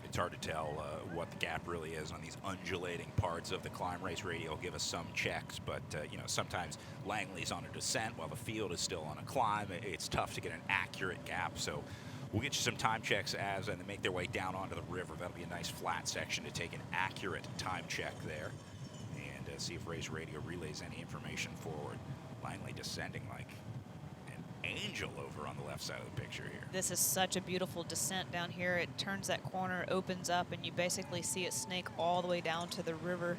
It's hard to tell what the gap really is on these undulating parts of the climb. Race Radio will give us some checks, but you know, sometimes Langley's on a descent while the field is still on a climb. It's tough to get an accurate gap, so we'll get you some time checks as they make their way down onto the river. That'll be a nice flat section to take an accurate time check there and see if Race Radio relays any information forward. Langley descending like angel over on the left side of the picture here. This is such a beautiful descent down here. It turns that corner, opens up, and you basically see it snake all the way down to the river.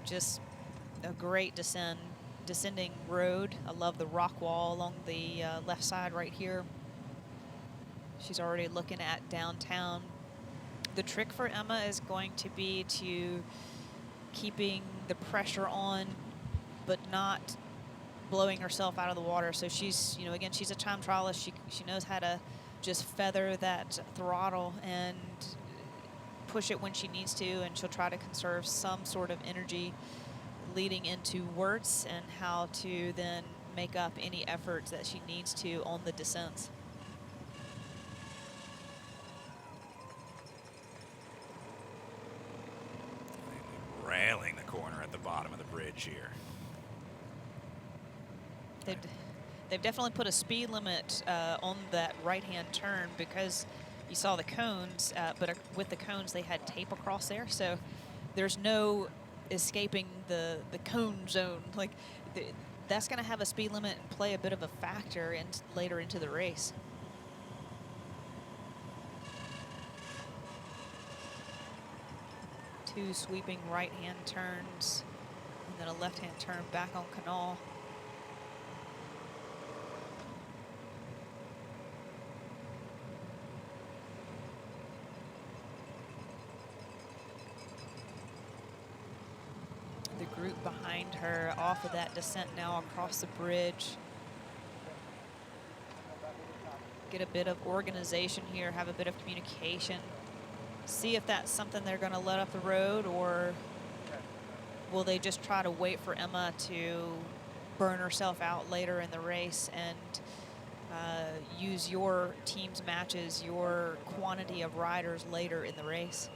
Just a great descending road. I love the rock wall along the left side right here. She's already looking at downtown. The trick for Emma is going to be to keeping the pressure on, but not blowing herself out of the water. So she's, you know, again, she's a time trialist. She knows how to just feather that throttle and push it when she needs to, and she'll try to conserve some sort of energy leading into Wartz and how to then make up any efforts that she needs to on the descents. Railing the corner at the bottom of the bridge here. They've definitely put a speed limit on that right-hand turn because you saw the cones, but with the cones they had tape across there, so there's no escaping the cone zone. Like that's going to have a speed limit and play a bit of a factor later into the race. Two sweeping right-hand turns and then a left-hand turn back on Canal. The group behind her off of that descent now across the bridge. Get a bit of organization here, have a bit of communication. See if that's something they're going to let up the road, or will they just try to wait for Emma to burn herself out later in the race and use your team's matches, your quantity of riders later in the race?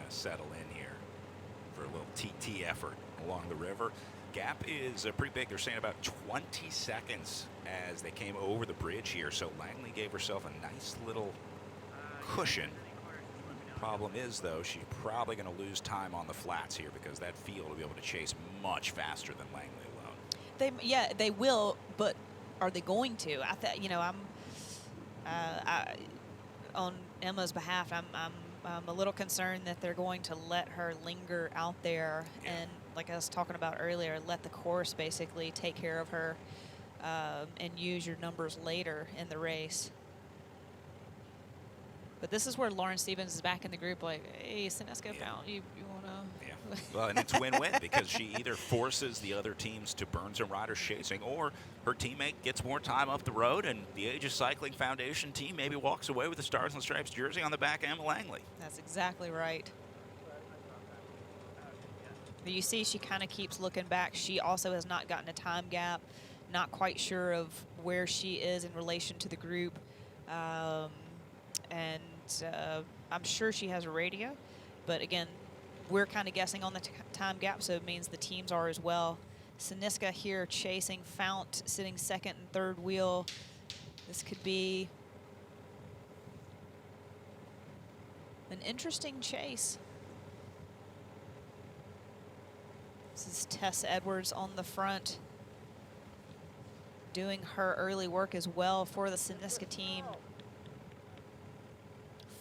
Settle in here for a little TT effort along the river. Gap is pretty big. They're saying about 20 seconds as they came over the bridge here. So Langley gave herself a nice little cushion Problem is, though, she's probably going to lose time on the flats here because that field will be able to chase much faster than Langley alone. They will, but are they going to? I'm on Emma's behalf. I'm a little concerned that they're going to let her linger out there and, like I was talking about earlier, let the course basically take care of her and use your numbers later in the race. But this is where Lauren Stevens is back in the group, like, hey, Sineska, you want to? Yeah. Well, and it's win-win because she either forces the other teams to burn some riders chasing, or her teammate gets more time up the road, and the Aegis Cycling Foundation team maybe walks away with the Stars and Stripes jersey on the back of Emma Langley. That's exactly right. But you see she kind of keeps looking back. She also has not gotten a time gap, not quite sure of where she is in relation to the group. I'm sure she has a radio, but again, we're kind of guessing on the time gap, so it means the teams are as well. Sineska here chasing Fount, sitting second and third wheel. This could be an interesting chase. This is Tess Edwards on the front, doing her early work as well for the Sineska team.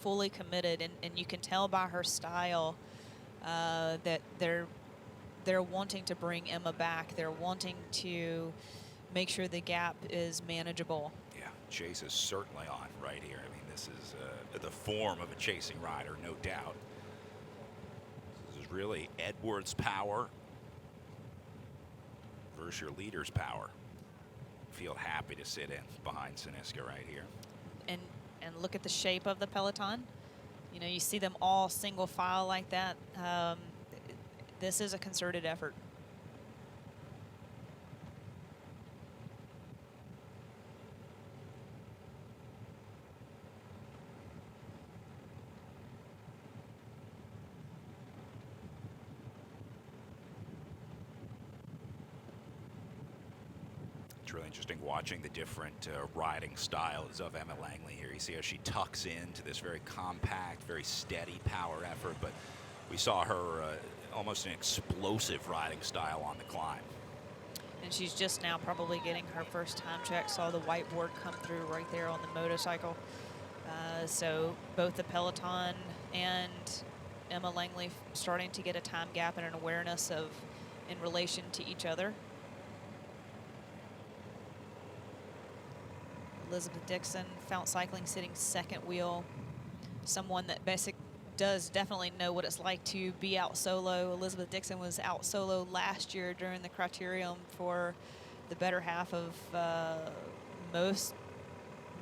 Fully committed, and you can tell by her style that they're wanting to bring Emma back. They're wanting to make sure the gap is manageable. Yeah, chase is certainly on right here. I mean, this is the form of a chasing rider, no doubt. This is really Edwards' power versus your leader's power. Feel happy to sit in behind Sineska right here. And look at the shape of the peloton. You know, you see them all single file like that. This is a concerted effort. It's really interesting watching the different riding styles of Emma Langley here. You see how she tucks into this very compact, very steady power effort, but we saw her almost an explosive riding style on the climb. And she's just now probably getting her first time check. Saw the whiteboard come through right there on the motorcycle. So both the Peloton and Emma Langley starting to get a time gap and an awareness of in relation to each other. Elizabeth Dixon, Fount Cycling sitting second wheel. Someone that does definitely know what it's like to be out solo. Elizabeth Dixon was out solo last year during the Criterium for the better half of most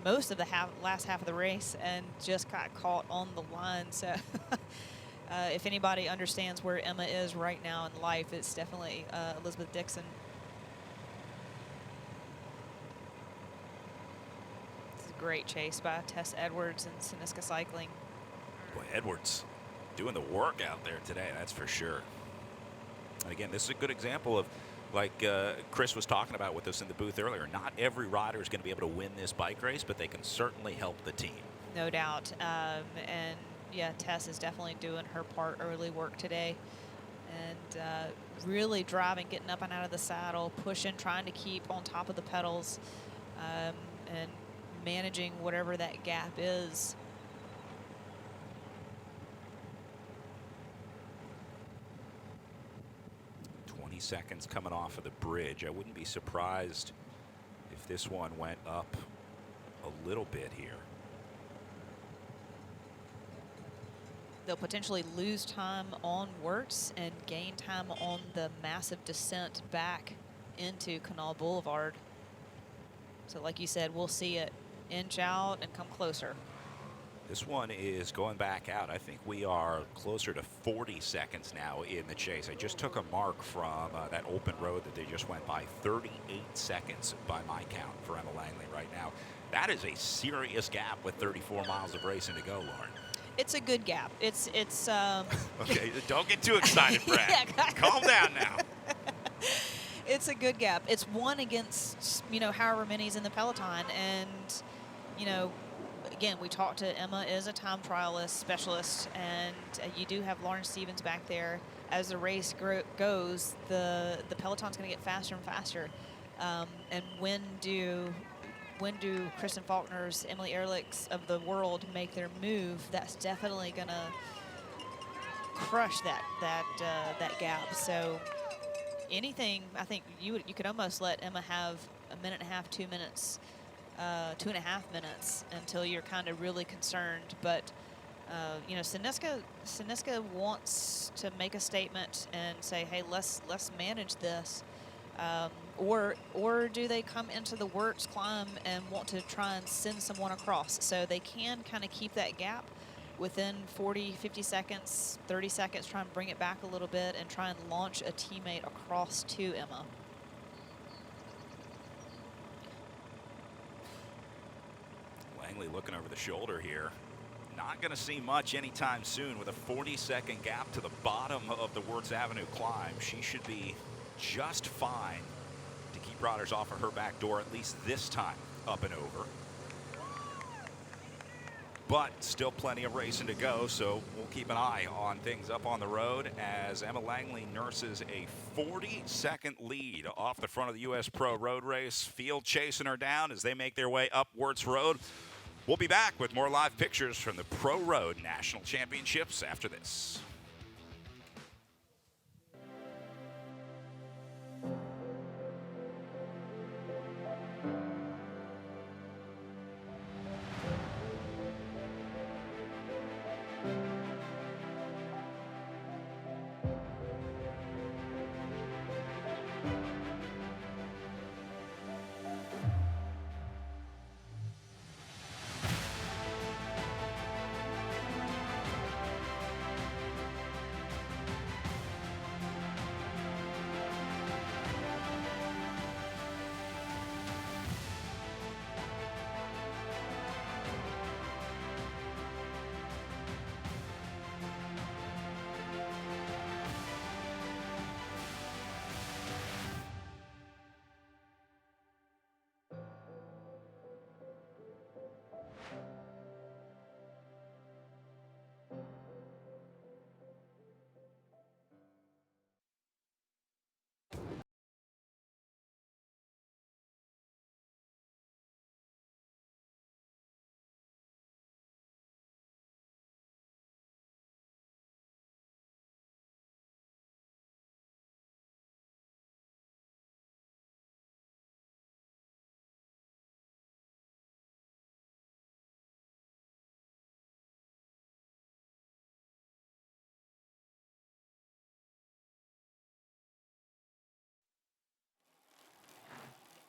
of the last half of the race, and just got caught on the line. So if anybody understands where Emma is right now in life, it's definitely Elizabeth Dixon. Great chase by Tess Edwards and Sineska Cycling. Boy, Edwards doing the work out there today, that's for sure. And again, this is a good example of, like Chris was talking about with us in the booth earlier, not every rider is going to be able to win this bike race, but they can certainly help the team. No doubt. And yeah, Tess is definitely doing her part early work today. And really driving, getting up and out of the saddle, pushing, trying to keep on top of the pedals, and managing whatever that gap is. Seconds coming off of the bridge. I wouldn't be surprised if this one went up a little bit here. They'll potentially lose time on Wartz and gain time on the massive descent back into Canal Boulevard. So like you said, we'll see it inch out and come closer. This one is going back out. I think we are closer to 40 seconds now in the chase. I just took a mark from that open road that they just went by. 38 seconds by my count for Emma Langley right now. That is a serious gap with 34 miles of racing to go, Lauren. It's a good gap. It's okay, don't get too excited, Brad. Yeah, calm down now. It's a good gap. It's one against, however many's in the peloton, and, again, we talked to Emma is a time trialist specialist, and you do have Lauren Stevens back there. As the race goes, the Peloton's going to get faster and faster. And when do Kristen Faulkner's, Emily Ehrlich's of the world make their move? That's definitely going to crush that gap. So anything, I think you could almost let Emma have a minute and a half, 2 minutes, 2.5 minutes until you're kind of really concerned. But you know, Siniska wants to make a statement and say, hey, let's manage this. Or do they come into the Wartz climb and want to try and send someone across? So they can kind of keep that gap within 40, 50 seconds, 30 seconds, try and bring it back a little bit and try and launch a teammate across to Emma. Langley looking over the shoulder here. Not going to see much anytime soon with a 40-second gap to the bottom of the Wartz Avenue climb. She should be just fine to keep riders off of her back door, at least this time, up and over. But still plenty of racing to go, so we'll keep an eye on things up on the road as Emma Langley nurses a 40-second lead off the front of the U.S. Pro Road Race. Field chasing her down as they make their way up Wartz Road. We'll be back with more live pictures from the Pro Road National Championships after this.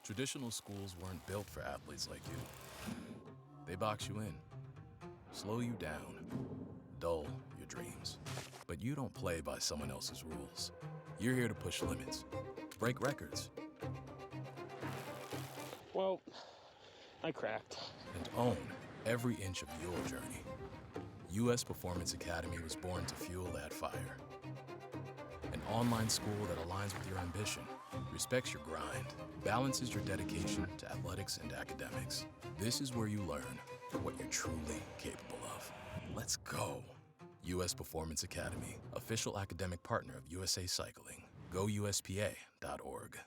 Traditional schools weren't built for athletes like you. They box you in, slow you down, dull your dreams. But you don't play by someone else's rules. You're here to push limits, break records, Well, I cracked. and own every inch of your journey. US Performance Academy was born to fuel that fire. An online school that aligns with your ambition, respects your grind, balances your dedication to athletics and academics. This is where you learn what you're truly capable of. Let's go. US Performance Academy, official academic partner of USA Cycling. GoUSPA.org.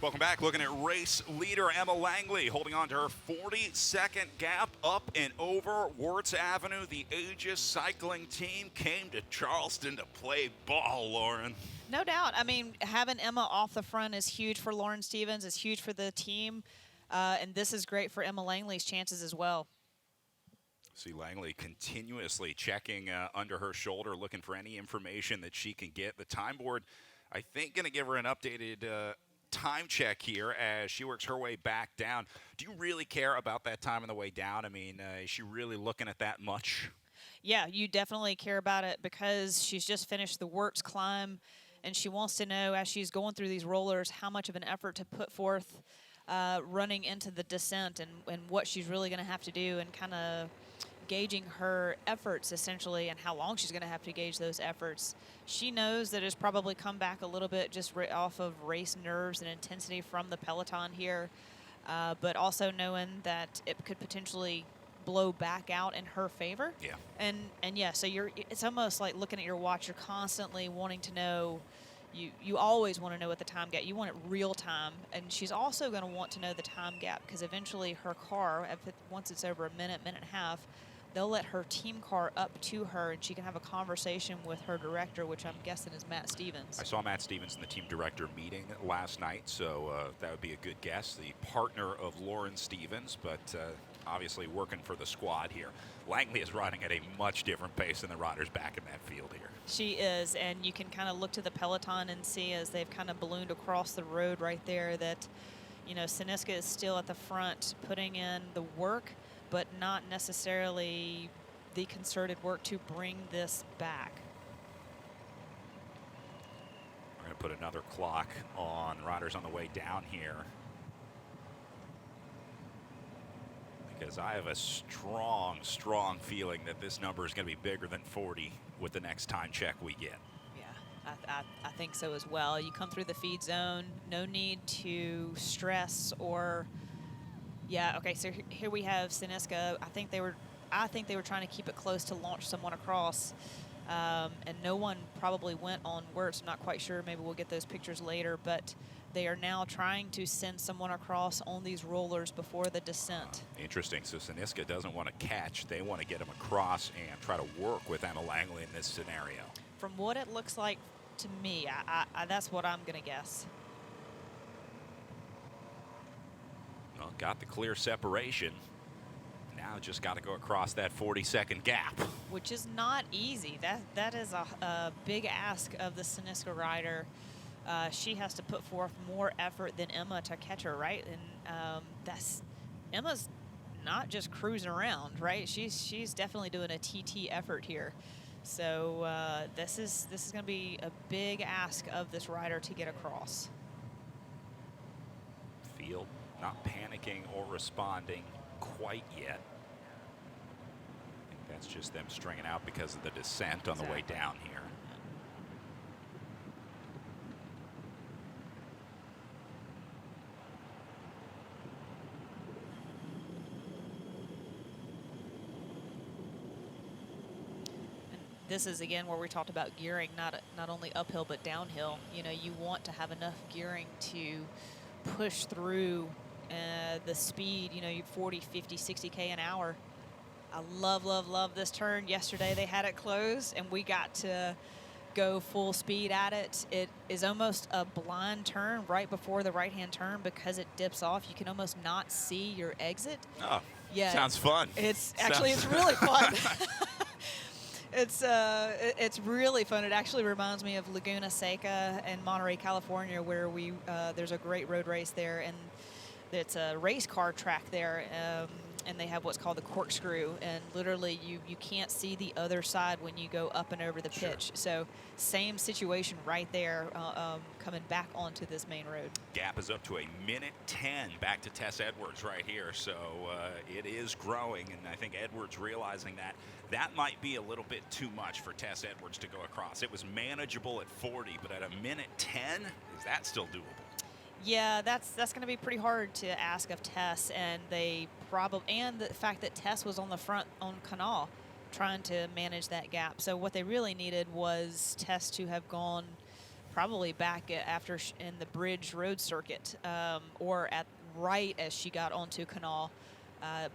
Welcome back. Looking at race leader Emma Langley holding on to her 42nd gap up and over Wartz Avenue. The Aegis cycling team came to Charleston to play ball, Lauren. No doubt. I mean, having Emma off the front is huge for Lauren Stevens. It's huge for the team. And this is great for Emma Langley's chances as well. See Langley continuously checking under her shoulder, looking for any information that she can get. The time board, I think, going to give her an updated time check here as she works her way back down. Do you really care about that time on the way down? I mean, is she really looking at that much? Yeah, you definitely care about it because she's just finished the Wartz climb, and she wants to know as she's going through these rollers how much of an effort to put forth running into the descent and what she's really going to have to do, and kind of gauging her efforts essentially and how long she's going to have to gauge those efforts. She knows that it's probably come back a little bit just off of race nerves and intensity from the Peloton here, but also knowing that it could potentially blow back out in her favor. Yeah. And yeah, so it's almost like looking at your watch. You're constantly wanting to know. You always want to know what the time gap. You want it real time, and she's also going to want to know the time gap because eventually her car, once it's over a minute, minute and a half, they'll let her team car up to her, and she can have a conversation with her director, which I'm guessing is Matt Stevens. I saw Matt Stevens in the team director meeting last night, so that would be a good guess. The partner of Lauren Stevens, but obviously working for the squad here. Langley is riding at a much different pace than the riders back in that field here. She is, and you can kind of look to the Peloton and see as they've kind of ballooned across the road right there that, you know, Siniska is still at the front putting in the work, but not necessarily the concerted work to bring this back. We're going to put another clock on riders on the way down here, because I have a strong, strong feeling that this number is going to be bigger than 40 with the next time check we get. Yeah, I think so as well. You come through the feed zone, no need to stress or, yeah, okay, so here we have Siniska. I think they were trying to keep it close to launch someone across, and no one probably went on Wartz. I'm not quite sure. Maybe we'll get those pictures later, but they are now trying to send someone across on these rollers before the descent. Interesting. So Siniska doesn't want to catch. They want to get him across and try to work with Emma Langley in this scenario. From what it looks like to me, that's what I'm going to guess. Well, got the clear separation. Now just got to go across that 40-second gap. Which is not easy. That is a big ask of the Siniska rider. She has to put forth more effort than Emma to catch her, right? And Emma's not just cruising around, right? She's definitely doing a TT effort here. So this is going to be a big ask of this rider to get across. Field not panicking or responding quite yet. I think that's just them stringing out because of the descent on the way down here. This is again where we talked about gearing, not only uphill but downhill. You know, you want to have enough gearing to push through the speed, you know, 40, 50, 60K an hour. I love this turn. Yesterday they had it closed and we got to go full speed at it. It is almost a blind turn right before the right-hand turn because it dips off. You can almost not see your exit. Oh, yeah, sounds fun. It's really fun. It's really fun. It actually reminds me of Laguna Seca in Monterey, California, where there's a great road race there, and it's a race car track there, and they have what's called the corkscrew, and literally you can't see the other side when you go up and over the pitch. So same situation right there, coming back onto this main road. Gap is up to a minute 10 back to Tess Edwards right here, so it is growing, and I think Edwards realizing that might be a little bit too much for Tess Edwards to go across. It was manageable at 40, but at a minute 10, is that still doable? Yeah, that's going to be pretty hard to ask of Tess, and the fact that Tess was on the front on Canal trying to manage that gap. So what they really needed was Tess to have gone probably back after in the Bridge Road Circuit, or at right as she got onto Canal.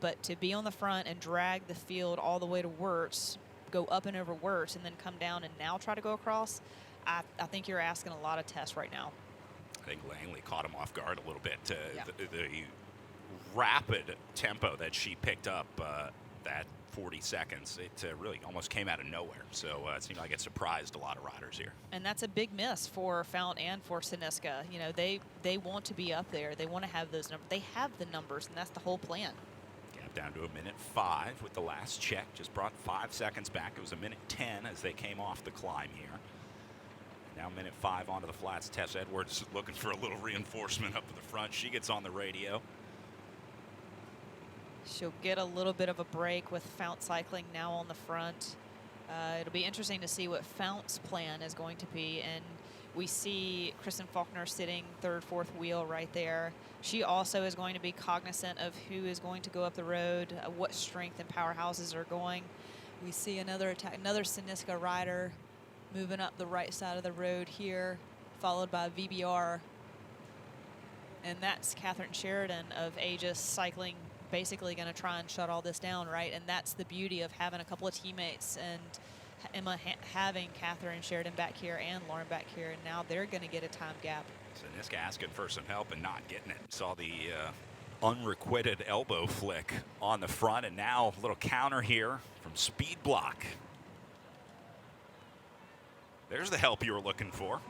But to be on the front and drag the field all the way to Wartz, go up and over Wartz, and then come down and now try to go across, I think you're asking a lot of tests right now. I think Langley caught him off guard a little bit. Yeah. The rapid tempo that she picked up, that 40 seconds, it really almost came out of nowhere. So it seemed like it surprised a lot of riders here. And that's a big miss for Fount and for Siniska. You know, they want to be up there. They want to have those numbers. They have the numbers, and that's the whole plan. Gap down to 1:05 with the last check. Just brought 5 seconds back. It was 1:10 as they came off the climb here. Now 1:05 onto the flats. Tess Edwards looking for a little reinforcement up at the front. She gets on the radio. She'll get a little bit of a break with Fount cycling now on the front. It'll be interesting to see what Fount's plan is going to be. And we see Kristen Faulkner sitting third, fourth wheel right there. She also is going to be cognizant of who is going to go up the road, what strength and powerhouses are going. We see another attack, another Siniska rider moving up the right side of the road here, followed by VBR. And that's Catherine Sheridan of Aegis cycling, basically going to try and shut all this down, right? And that's the beauty of having a couple of teammates and Emma having Catherine Sheridan back here and Lauren back here, and now they're going to get a time gap. Siniska asking for some help and not getting it. Saw the unrequited elbow flick on the front, and now a little counter here from Speed Block. There's the help you were looking for.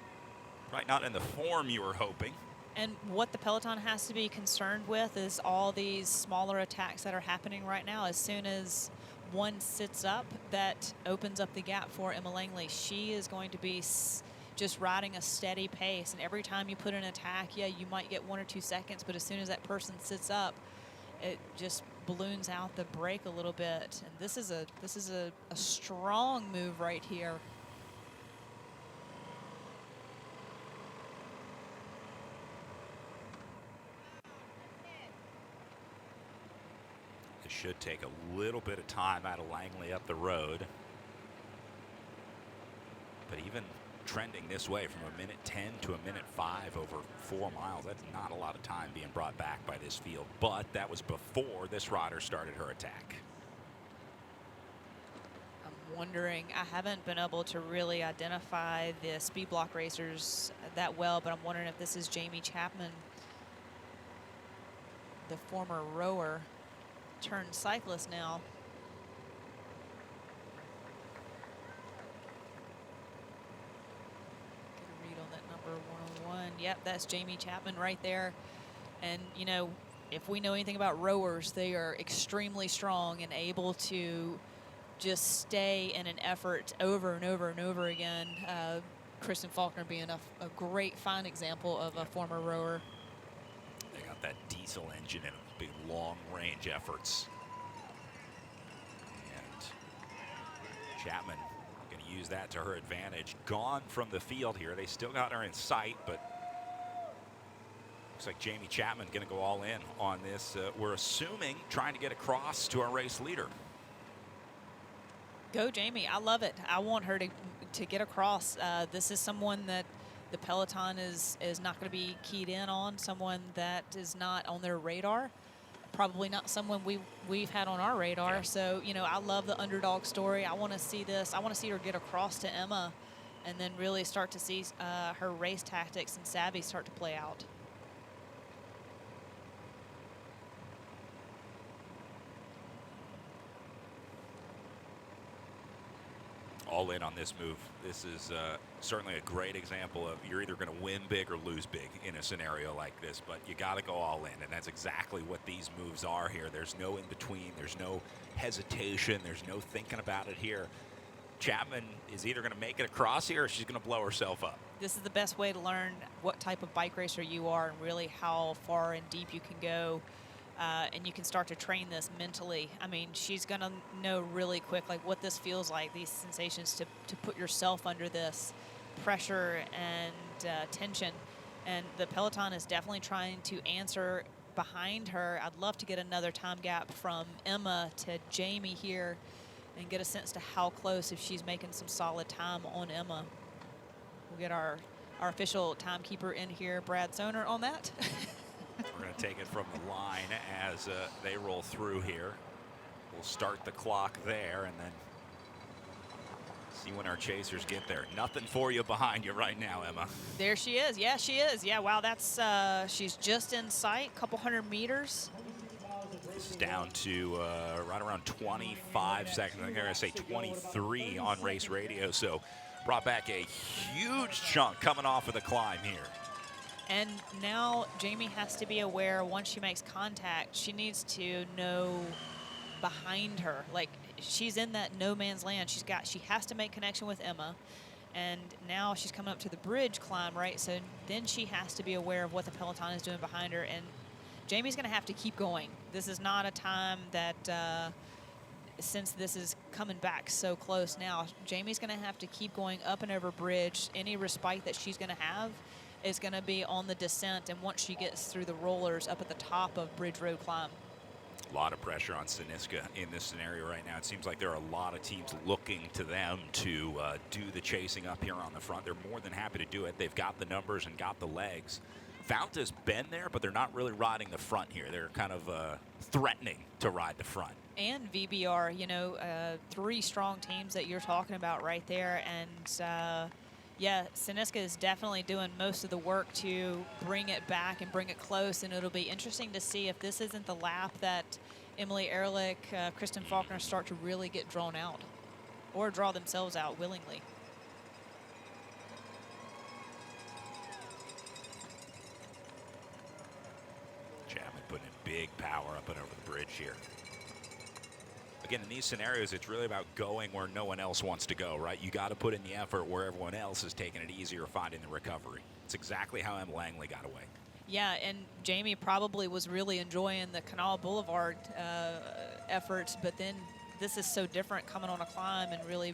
Right, not in the form you were hoping. And what the Peloton has to be concerned with is all these smaller attacks that are happening right now. As soon as one sits up, that opens up the gap for Emma Langley. She is going to be just riding a steady pace, and every time you put an attack, yeah, you might get 1 or 2 seconds, but as soon as that person sits up, it just balloons out the brake a little bit. And this is a strong move right here. Should take a little bit of time out of Langley up the road. But even trending this way from 1:10 to 1:05 over 4 miles, that's not a lot of time being brought back by this field. But that was before this rider started her attack. I'm wondering, I haven't been able to really identify the Speed Block racers that well, but I'm wondering if this is Jamie Chapman, the former rower turned cyclist now. Get a read on that number 101. Yep, that's Jamie Chapman right there. And you know, if we know anything about rowers, they are extremely strong and able to just stay in an effort over and over and over again. Kristen Faulkner being a great fine example of a former rower. They got that diesel engine in big long-range efforts. And Chapman going to use that to her advantage. Gone from the field here. They still got her in sight, but looks like Jamie Chapman going to go all in on this. We're assuming trying to get across to our race leader. Go Jamie, I love it. I want her to get across. This is someone that the Peloton is not going to be keyed in on, someone that is not on their radar. Probably not someone we've had on our radar. Yeah. So, you know, I love the underdog story. I want to see this. I want to see her get across to Emma and then really start to see her race tactics and savvy start to play out. All in on this move. This is certainly a great example of you're either going to win big or lose big in a scenario like this, but you got to go all in, and that's exactly what these moves are here. There's no in between. There's no hesitation. There's no thinking about it here. Chapman is either going to make it across here or she's going to blow herself up. This is the best way to learn what type of bike racer you are and really how far and deep you can go. And you can start to train this mentally. I mean, she's going to know really quick like what this feels like, these sensations to put yourself under this pressure and tension. And the Peloton is definitely trying to answer behind her. I'd love to get another time gap from Emma to Jamie here and get a sense to how close, if she's making some solid time on Emma. We'll get our our official timekeeper in here, Brad Zoner, on that. We're going to take it from the line as they roll through here. We'll start the clock there and then see when our chasers get there. Nothing for you behind you right now, Emma. There she is. Yeah, she is. Yeah, wow, that's she's just in sight, couple hundred meters. This is down to right around 25 seconds. I'm going to say 23 on race radio. So brought back a huge chunk coming off of the climb here. And now Jamie has to be aware once she makes contact, she needs to know behind her. Like, she's in that no man's land. She has to make connection with Emma. And now she's coming up to the bridge climb, right? So then she has to be aware of what the Peloton is doing behind her. And Jamie's going to have to keep going. This is not a time that, since this is coming back so close now, Jamie's going to have to keep going up and over bridge. Any respite that she's going to have is going to be on the descent, and once she gets through the rollers up at the top of Bridge Road climb. A lot of pressure on Siniska in this scenario right now. It seems like there are a lot of teams looking to them to do the chasing up here on the front. They're more than happy to do it. They've got the numbers and got the legs. Founta's been there, but they're not really riding the front here. They're kind of threatening to ride the front. And VBR, you know, 3 strong teams that you're talking about right there. And yeah, Siniska is definitely doing most of the work to bring it back and bring it close. And it'll be interesting to see if this isn't the lap that Emily Ehrlich, Kristen Faulkner start to really get drawn out or draw themselves out willingly. Chapman putting in big power up and over the bridge here. Again, in these scenarios, it's really about going where no one else wants to go, right? You got to put in the effort where everyone else is taking it easy or finding the recovery. It's exactly how Emma Langley got away. Yeah, and Jamie probably was really enjoying the Canal Boulevard efforts, but then this is so different coming on a climb, and really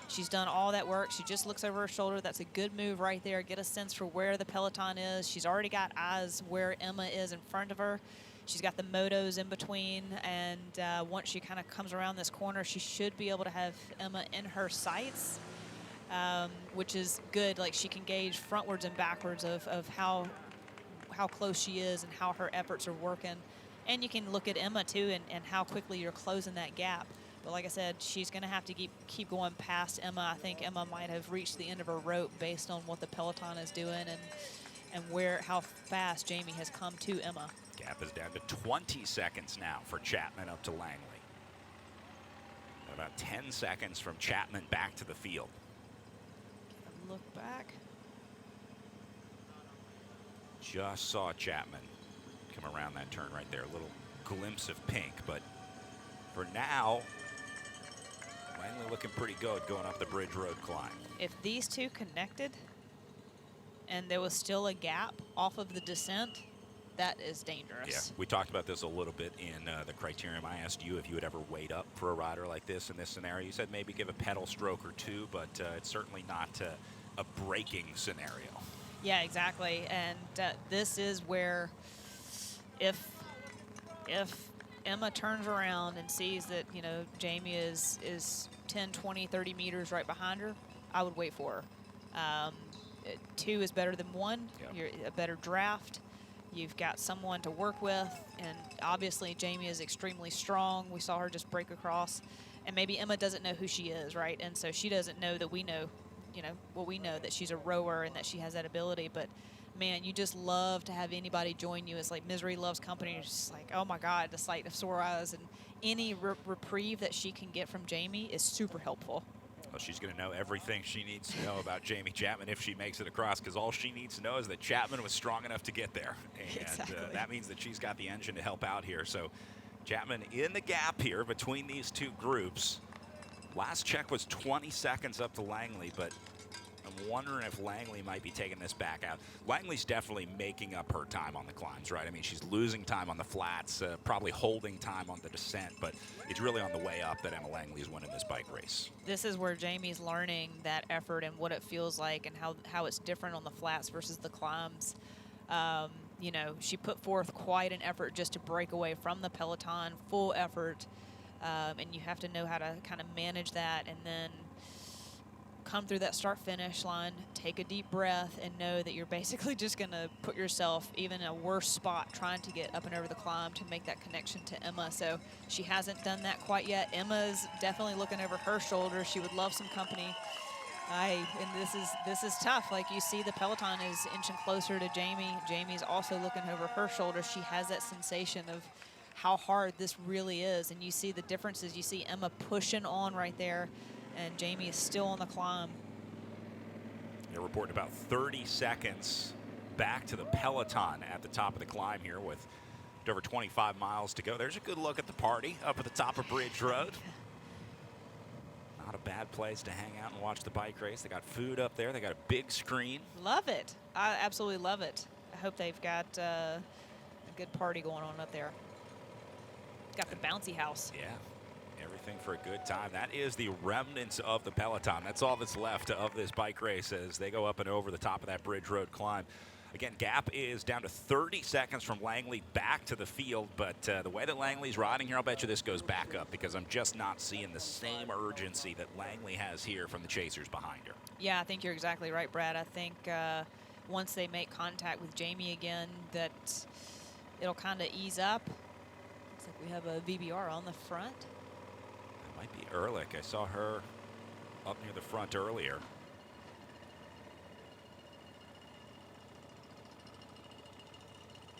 she's done all that work. She just looks over her shoulder. That's a good move right there. Get a sense for where the Peloton is. She's already got eyes where Emma is in front of her. She's got the motos in between, and once she kind of comes around this corner, she should be able to have Emma in her sights, which is good. Like, she can gauge frontwards and backwards of how close she is and how her efforts are working. And you can look at Emma, too, and how quickly you're closing that gap. But like I said, she's going to have to keep going past Emma. I think Emma might have reached the end of her rope based on what the Peloton is doing and how fast Jamie has come to Emma. Gap is down to 20 seconds now for Chapman up to Langley. About 10 seconds from Chapman back to the field. Look back. Just saw Chapman come around that turn right there. A little glimpse of pink, but for now, Langley looking pretty good going up the Bridge Road climb. If these two connected and there was still a gap off of the descent, that is dangerous. Yeah, we talked about this a little bit in the criterium. I asked you if you would ever wait up for a rider like this in this scenario. You said maybe give a pedal stroke or two, but it's certainly not a braking scenario. Yeah, exactly. And this is where if Emma turns around and sees that, you know, Jamie is 10, 20, 30 meters right behind her, I would wait for her. 2 is better than 1. Yep. You're a better draft. You've got someone to work with, and obviously Jamie is extremely strong. We saw her just break across, and maybe Emma doesn't know who she is, right? And so she doesn't know that we know, you know, well, we know that she's a rower and that she has that ability, but man, you just love to have anybody join you. It's like misery loves company. It's just like, oh my God, the sight of sore eyes, and any reprieve that she can get from Jamie is super helpful. Well, she's going to know everything she needs to know about Jamie Chapman if she makes it across, because all she needs to know is that Chapman was strong enough to get there. And exactly. That means that she's got the engine to help out here. So Chapman in the gap here between these two groups. Last check was 20 seconds up to Langley, but I'm wondering if Langley might be taking this back out. Langley's definitely making up her time on the climbs, right? I mean, she's losing time on the flats, probably holding time on the descent, but it's really on the way up that Emma Langley is winning this bike race. This is where Jamie's learning that effort and what it feels like and how it's different on the flats versus the climbs. You know, she put forth quite an effort just to break away from the Peloton, full effort, and you have to know how to kind of manage that and then come through that start-finish line, take a deep breath, and know that you're basically just going to put yourself even in a worse spot trying to get up and over the climb to make that connection to Emma. So she hasn't done that quite yet. Emma's definitely looking over her shoulder. She would love some company. And this is tough. Like, you see the Peloton is inching closer to Jamie. Jamie's also looking over her shoulder. She has that sensation of how hard this really is. And you see the differences. You see Emma pushing on right there, and Jamie is still on the climb. They're reporting about 30 seconds back to the Peloton at the top of the climb here with over 25 miles to go. There's a good look at the party up at the top of Bridge Road. Not a bad place to hang out and watch the bike race. They got food up there. They got a big screen. Love it. I absolutely love it. I hope they've got a good party going on up there. Got the bouncy house. Yeah. Everything for a good time. That is the remnants of the Peloton. That's all that's left of this bike race as they go up and over the top of that Bridge Road climb. Again, gap is down to 30 seconds from Langley back to the field, but the way that Langley's riding here, I'll bet you this goes back up because I'm just not seeing the same urgency that Langley has here from the chasers behind her. Yeah, I think you're exactly right, Brad. I think once they make contact with Jamie again, that it'll kind of ease up. Looks like we have a VBR on the front. Might be Ehrlich. I saw her up near the front earlier.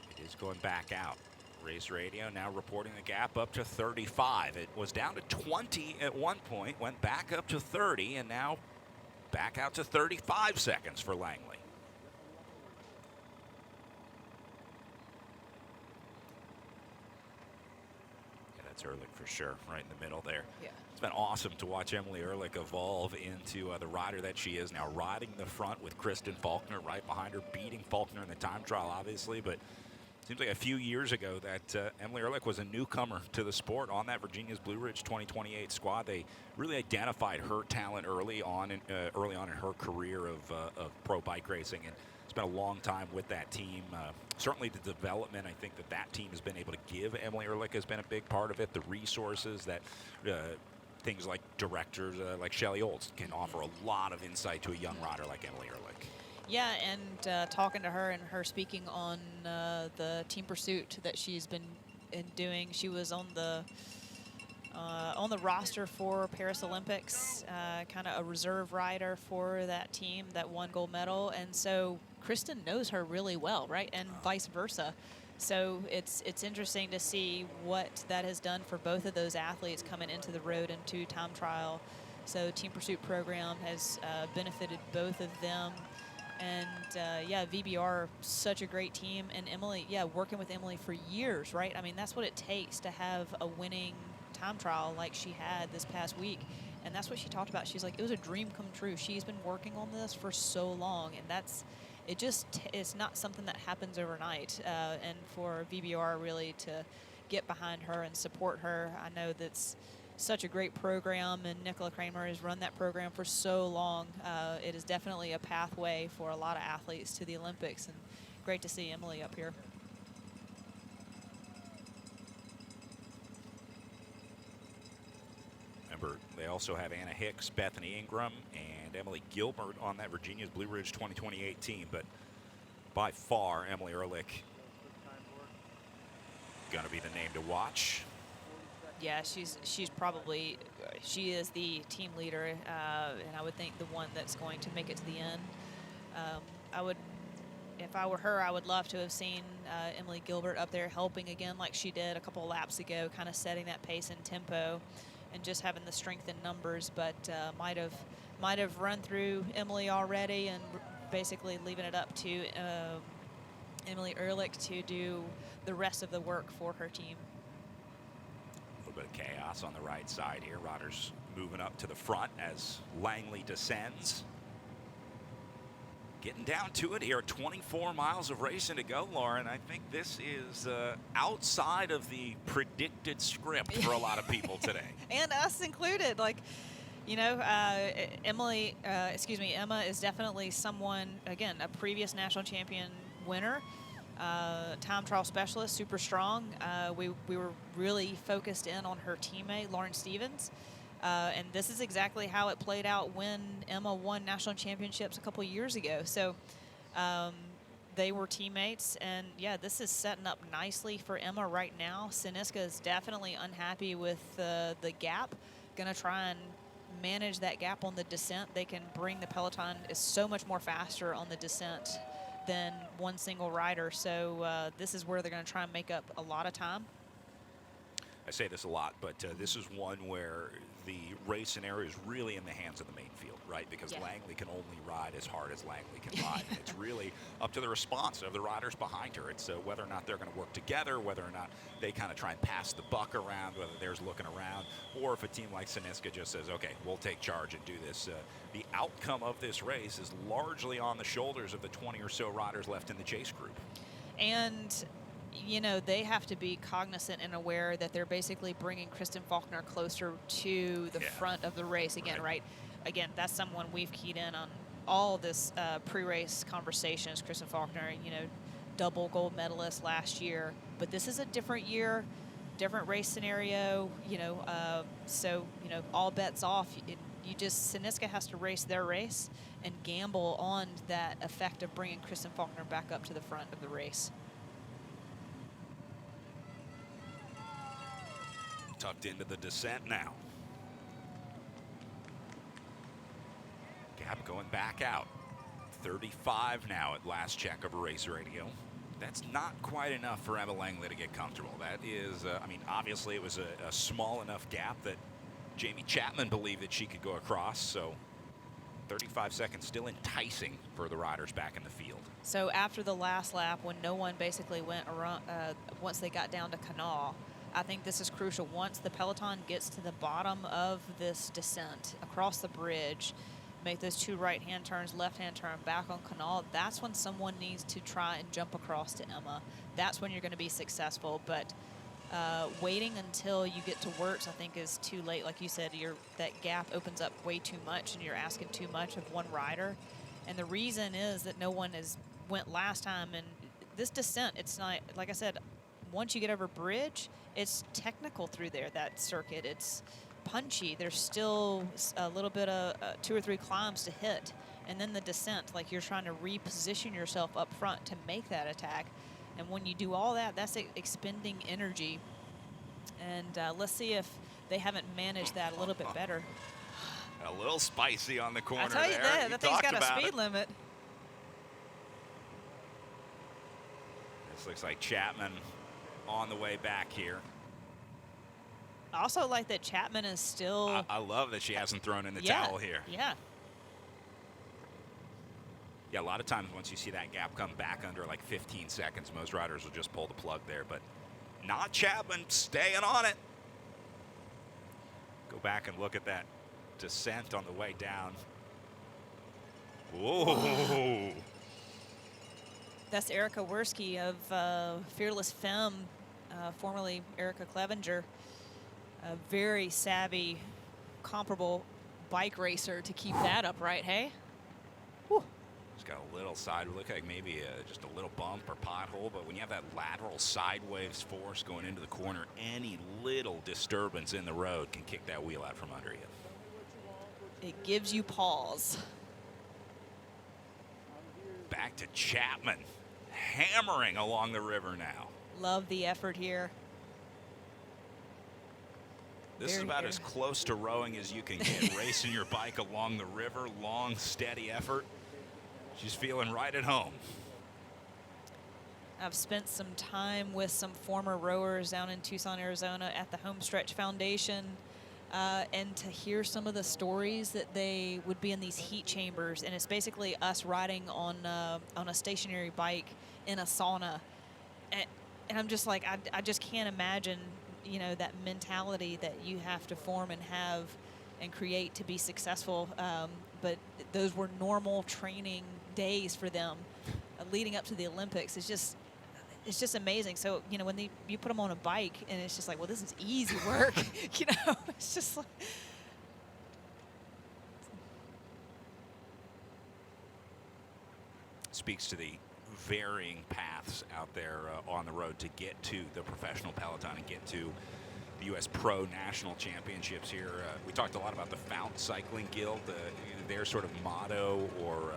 It is going back out. Race Radio now reporting the gap up to 35. It was down to 20 at one point, went back up to 30, and now back out to 35 seconds for Langley. Ehrlich for sure, right in the middle there. Yeah. It's been awesome to watch Emily Ehrlich evolve into the rider that she is now, riding the front with Kristen Faulkner right behind her, beating Faulkner in the time trial, obviously, but it seems like a few years ago that Emily Ehrlich was a newcomer to the sport on that Virginia's Blue Ridge 2028 squad. They really identified her talent early on in her career of pro bike racing, and spent a long time with that team. Certainly the development, I think that team has been able to give Emily Ehrlich has been a big part of it. The resources that things like directors like Shelley Olds can offer a lot of insight to a young rider like Emily Ehrlich. Yeah, and talking to her and her speaking on the team pursuit that she's been doing. She was on the roster for Paris Olympics, kind of a reserve rider for that team that won gold medal, and so Kristen knows her really well, right? And vice versa. So it's interesting to see what that has done for both of those athletes coming into the road into time trial. So Team Pursuit program has benefited both of them. And yeah, VBR, such a great team. And Emily, yeah, working with Emily for years, right? I mean, that's what it takes to have a winning time trial like she had this past week. And that's what she talked about. She's like, it was a dream come true. She's been working on this for so long, and it's not something that happens overnight. And for VBR really to get behind her and support her, I know that's such a great program, and Nicola Kramer has run that program for so long. It is definitely a pathway for a lot of athletes to the Olympics, and great to see Emily up here. Remember, they also have Anna Hicks, Bethany Ingram, and Emily Gilbert on that Virginia's Blue Ridge 2028 team. But by far, Emily Ehrlich going to be the name to watch. Yeah, she is the team leader, and I would think the one that's going to make it to the end. If I were her, I would love to have seen Emily Gilbert up there helping again like she did a couple of laps ago, kind of setting that pace and tempo, and just having the strength in numbers. But might have run through Emily already, and basically leaving it up to Emily Ehrlich to do the rest of the work for her team. A little bit of chaos on the right side here. Riders moving up to the front as Langley descends. Getting down to it here, 24 miles of racing to go, Lauren. I think this is outside of the predicted script for a lot of people today. And us included. Like, you know, Emma is definitely someone, again, a previous national champion winner, time trial specialist, super strong. We were really focused in on her teammate, Lauren Stevens. And this is exactly how it played out when Emma won national championships a couple years ago. So they were teammates, and yeah, this is setting up nicely for Emma right now. Siniska is definitely unhappy with the gap. Gonna try and manage that gap on the descent. They can bring the Peloton is so much more faster on the descent than one single rider. So this is where they're gonna try and make up a lot of time. I say this a lot, but this is one where the race scenario is really in the hands of the main field, right? Because Langley can only ride as hard as Langley can ride. And it's really up to the response of the riders behind her. It's whether or not they're going to work together, whether or not they kind of try and pass the buck around, whether there's looking around, or if a team like Siniska just says, okay, we'll take charge and do this. The outcome of this race is largely on the shoulders of the 20 or so riders left in the chase group. And you know, they have to be cognizant and aware that they're basically bringing Kristen Faulkner closer to the front of the race again, right? Again, that's someone we've keyed in on all this pre-race conversations. Kristen Faulkner, you know, double gold medalist last year, but this is a different year, different race scenario, you know, so, you know, all bets off. Siniska has to race their race and gamble on that effect of bringing Kristen Faulkner back up to the front of the race. Tucked into the descent now. Gap going back out. 35 now at last check of Race Radio. That's not quite enough for Emma Langley to get comfortable. That is, I mean, obviously it was a small enough gap that Jamie Chapman believed that she could go across, so 35 seconds still enticing for the riders back in the field. So after the last lap, when no one basically went around, once they got down to Canal, I think this is crucial. Once the Peloton gets to the bottom of this descent across the bridge, make those two right-hand turns, left-hand turn, back on Canal, that's when someone needs to try and jump across to Emma. That's when you're going to be successful. But waiting until you get to Wartz, I think, is too late. Like you said, that gap opens up way too much, and you're asking too much of one rider. And the reason is that no one went last time. And this descent, it's not, like I said, once you get over bridge, it's technical through there, that circuit. It's punchy. There's still a little bit of 2 or 3 climbs to hit. And then the descent, like you're trying to reposition yourself up front to make that attack. And when you do all that, that's expending energy. And let's see if they haven't managed that a little bit better. A little spicy on the corner I tell you there. that thing's got a speed limit. This looks like Chapman on the way back here. I also like that Chapman is still... I love that she hasn't thrown in the towel here. Yeah. Yeah, a lot of times once you see that gap come back under like 15 seconds, most riders will just pull the plug there, but not Chapman, staying on it. Go back and look at that descent on the way down. Whoa. That's Erica Werski of Fearless Femme, formerly Erica Clevenger. A very savvy, comparable bike racer to keep that upright, hey? Whew. It's got a little side, look like maybe just a little bump or pothole, but when you have that lateral sideways force going into the corner, any little disturbance in the road can kick that wheel out from under you. It gives you pause. Back to Chapman, hammering along the river now. Love the effort here. This is about as close to rowing as you can get, racing your bike along the river, long, steady effort. She's feeling right at home. I've spent some time with some former rowers down in Tucson, Arizona at the Homestretch Foundation, and to hear some of the stories that they would be in these heat chambers, and it's basically us riding on a stationary bike in a sauna. And I'm just like, I just can't imagine, you know, that mentality that you have to form and have and create to be successful. But those were normal training days for them leading up to the Olympics. It's just amazing. So, you know, when you put them on a bike and it's just like, well, this is easy work, you know, it's just like. Speaks to the varying paths out there on the road to get to the professional peloton and get to the U.S. Pro National Championships here. We talked a lot about the Fount Cycling Guild. Their sort of motto or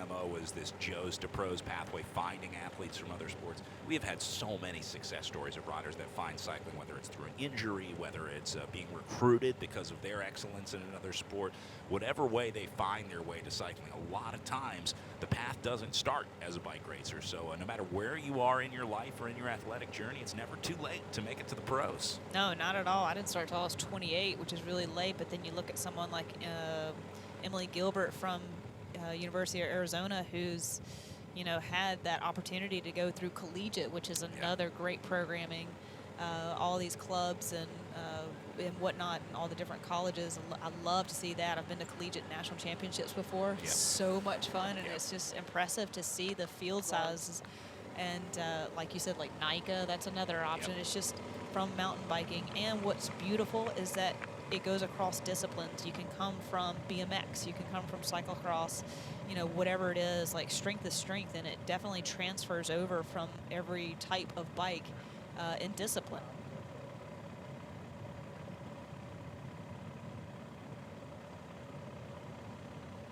MO is this Joe's to Pros pathway, finding athletes from other sports. We have had so many success stories of riders that find cycling, whether it's through an injury, whether it's being recruited because of their excellence in another sport. Whatever way they find their way to cycling, a lot of times the path doesn't start as a bike racer. So no matter where you are in your life or in your athletic journey, it's never too late to make it to the pros. No, not at all. I didn't start until I was 28, which is really late. But then you look at someone like Emily Gilbert from University of Arizona, who's, you know, had that opportunity to go through collegiate, which is another great programming. All these clubs and whatnot, and all the different colleges. I love to see that. I've been to collegiate national championships before. Yep. So much fun, and it's just impressive to see the field sizes. And like you said, like NICA, that's another option. It's just from mountain biking. And what's beautiful is that it goes across disciplines. You can come from BMX, you can come from cyclocross, you know, whatever it is, like strength is strength, and it definitely transfers over from every type of bike in discipline.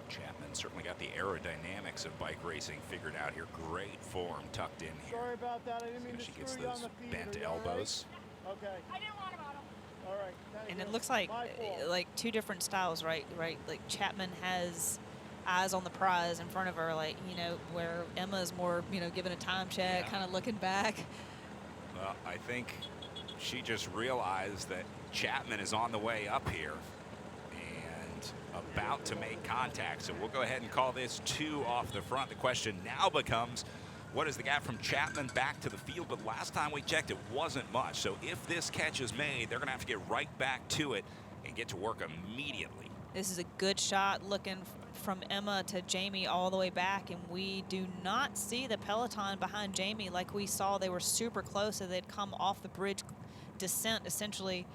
Chapman certainly got the aerodynamics of bike racing figured out here. Great form tucked in here. Sorry about that. I didn't mean to She gets screw you on those the feet. bent Are you elbows. all right? Okay. I didn't want to bottom. All right. And it looks like two different styles, right? Like Chapman has eyes on the prize in front of her, like, you know, where Emma's more, you know, giving a time check, kind of looking back. Well, I think she just realized that Chapman is on the way up here and about to make contact. So we'll go ahead and call this 2 off the front. The question now becomes, what is the gap from Chapman back to the field? But last time we checked, it wasn't much. So if this catch is made, they're going to have to get right back to it and get to work immediately. This is a good shot looking from Emma to Jamie all the way back, and we do not see the Peloton behind Jamie like we saw. They were super close, so they'd come off the bridge descent essentially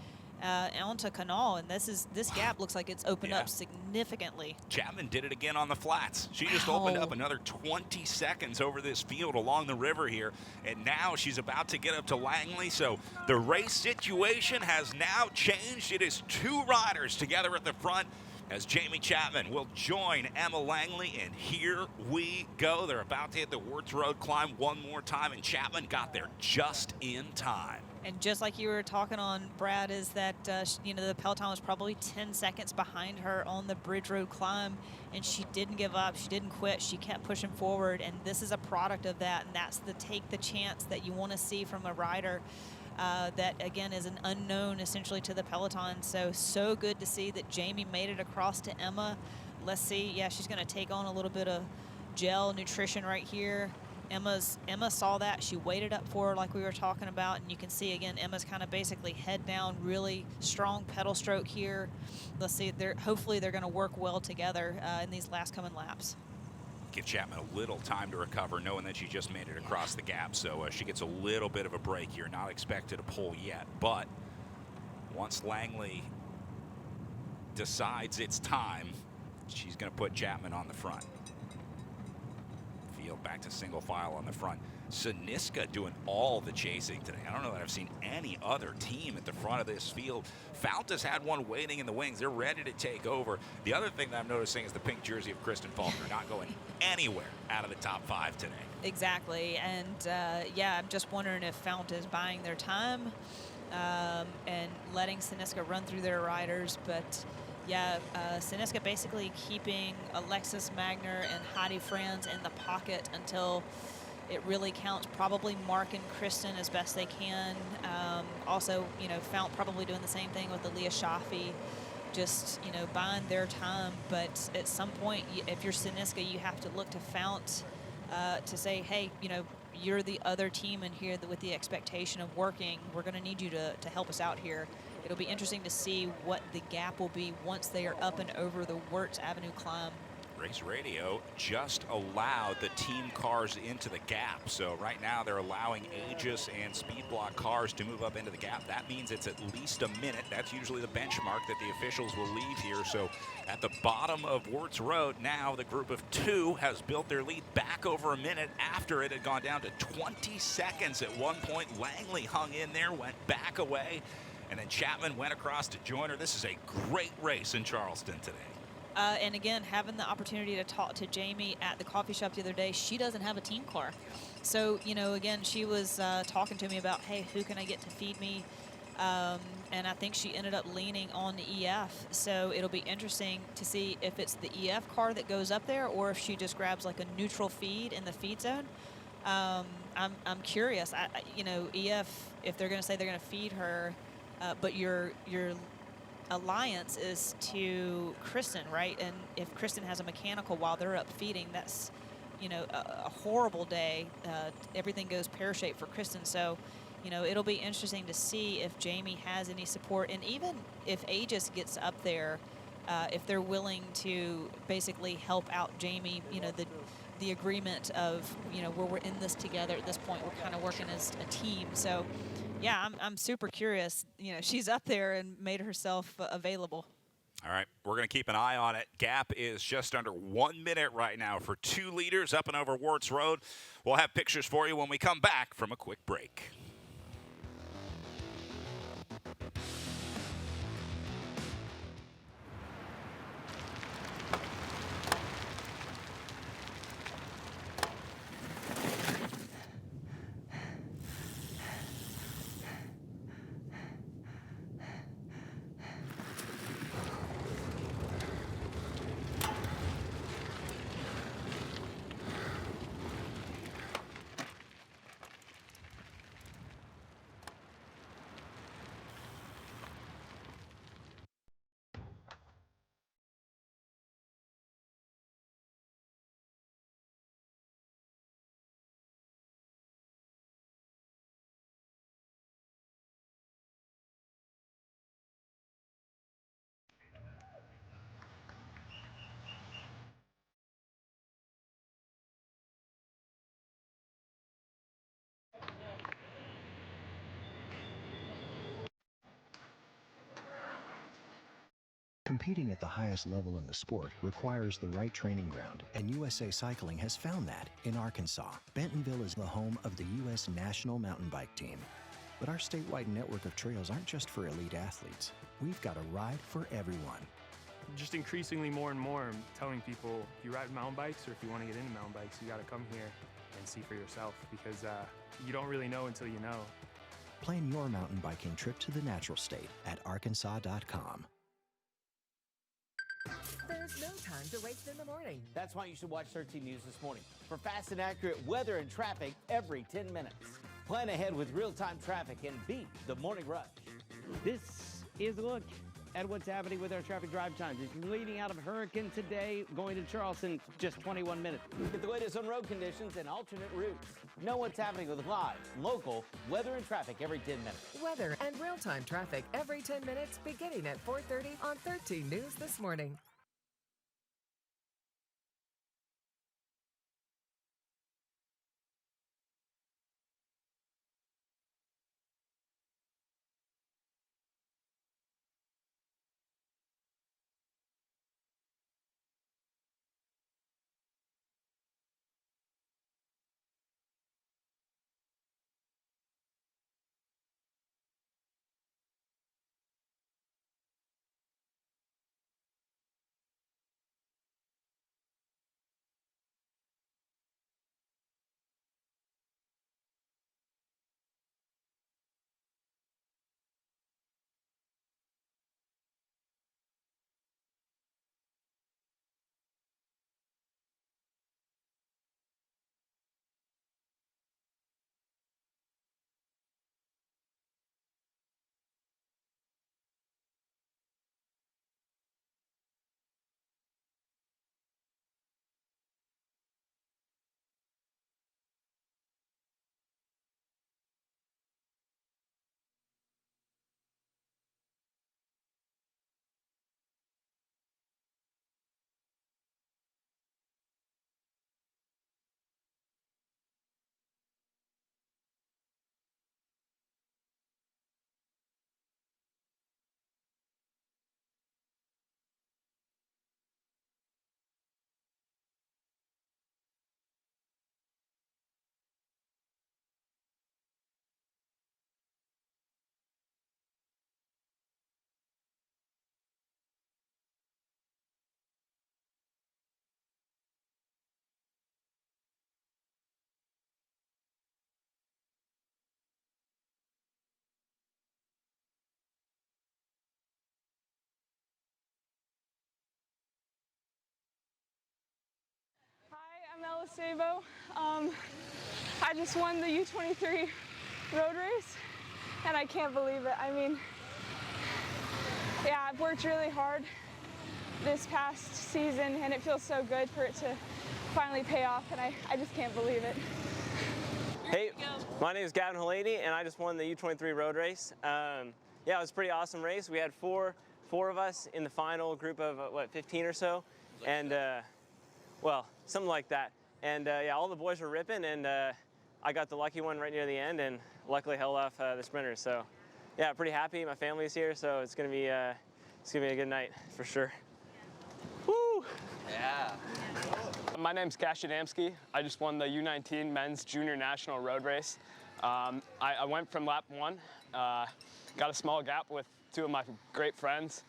onto Canal, and this gap looks like it's opened up significantly. Chapman did it again on the flats. She just opened up another 20 seconds over this field along the river here, and now she's about to get up to Langley. So the race situation has now changed. It is 2 riders together at the front as Jamie Chapman will join Emma Langley, and here we go. They're about to hit the Wartz Road climb one more time, and Chapman got there just in time. And just like you were talking on, Brad, is that, you know, the Peloton was probably 10 seconds behind her on the Bridge Road climb, and she didn't give up. She didn't quit. She kept pushing forward, and this is a product of that, and that's the take the chance that you want to see from a rider that, again, is an unknown essentially to the Peloton. So good to see that Jamie made it across to Emma. Let's see. Yeah, she's going to take on a little bit of gel nutrition right here. Emma saw that. She waited up for her like we were talking about, and you can see again Emma's kind of basically head down, really strong pedal stroke here. Let's see, hopefully they're going to work well together in these last coming laps. Give Chapman a little time to recover, knowing that she just made it across the gap, so she gets a little bit of a break here. Not expected to pull yet, but once Langley decides it's time, she's going to put Chapman on the front. Back to single file on the front. Siniska doing all the chasing today. I don't know that I've seen any other team at the front of this field. Fount has had one waiting in the wings. They're ready to take over. The other thing that I'm noticing is the pink jersey of Kristen Faulkner not going anywhere out of the top 5 today. Exactly, and yeah, I'm just wondering if Fount is buying their time and letting Siniska run through their riders, but yeah, Siniska basically keeping Alexis Magner and Heidi Franz in the pocket until it really counts, probably marking Kristen as best they can. Also, you know, Fount probably doing the same thing with Aaliyah Shafi, just, you know, buying their time. But at some point, if you're Siniska, you have to look to Fount to say, hey, you know, you're the other team in here with the expectation of working. We're going to need you to help us out here. It'll be interesting to see what the gap will be once they are up and over the Wartz Avenue climb. Race Radio just allowed the team cars into the gap. So right now they're allowing Aegis and Speedblock cars to move up into the gap. That means it's at least a minute. That's usually the benchmark that the officials will leave here. So at the bottom of Wartz Road now, the group of 2 has built their lead back over a minute after it had gone down to 20 seconds. At one point, Langley hung in there, went back away. And then Chapman went across to join her. This is a great race in Charleston today. And again, having the opportunity to talk to Jamie at the coffee shop the other day, she doesn't have a team car. So, you know, again, she was talking to me about, hey, who can I get to feed me? And I think she ended up leaning on the EF. So it'll be interesting to see if it's the EF car that goes up there or if she just grabs like a neutral feed in the feed zone. I'm curious. You know, EF, if they're going to say they're going to feed her, but your alliance is to Kristen, right? And if Kristen has a mechanical while they're up feeding, that's, you know, a horrible day. Everything goes pear-shaped for Kristen. So, you know, it'll be interesting to see if Jamie has any support, and even if Aegis gets up there, if they're willing to basically help out Jamie. You know, the agreement of, you know, where we're in this together at this point, we're kind of working as a team. So, yeah, I'm super curious. You know, she's up there and made herself available. All right, we're going to keep an eye on it. Gap is just under 1 minute right now for 2 leaders up and over Wartz Road. We'll have pictures for you when we come back from a quick break. Competing at the highest level in the sport requires the right training ground, and USA Cycling has found that in Arkansas. Bentonville is the home of the U.S. National Mountain Bike Team. But our statewide network of trails aren't just for elite athletes. We've got a ride for everyone. Just increasingly more and more, I'm telling people, if you ride mountain bikes or if you want to get into mountain bikes, you got to come here and see for yourself, because you don't really know until you know. Plan your mountain biking trip to the natural state at arkansas.com. There's no time to waste in the morning. That's why you should watch 13 News this morning for fast and accurate weather and traffic every 10 minutes. Plan ahead with real-time traffic and beat the morning rush. This is a look at what's happening with our traffic drive times. If you're leading out of Hurricane today, going to Charleston, just 21 minutes. Get the latest on road conditions and alternate routes. Know what's happening with live, local, weather and traffic every 10 minutes. Weather and real-time traffic every 10 minutes beginning at 4:30 on 13 News This Morning. Isabella Sabo. I just won the U23 road race, and I can't believe it. I mean, yeah, I've worked really hard this past season, and it feels so good for it to finally pay off, and I just can't believe it. Hey, my name is Gavin Halady, and I just won the U23 road race. Yeah, it was a pretty awesome race. We had four of us in the final group of, 15 or so, and, well, something like that. And, yeah, all the boys were ripping, and I got the lucky one right near the end, and luckily held off the sprinters. So, yeah, pretty happy. My family's here, so it's gonna be a good night for sure. Woo! Yeah. My name's Cash Adamski. I just won the U19 Men's Junior National Road Race. I went from lap 1, got a small gap with 2 of my great friends.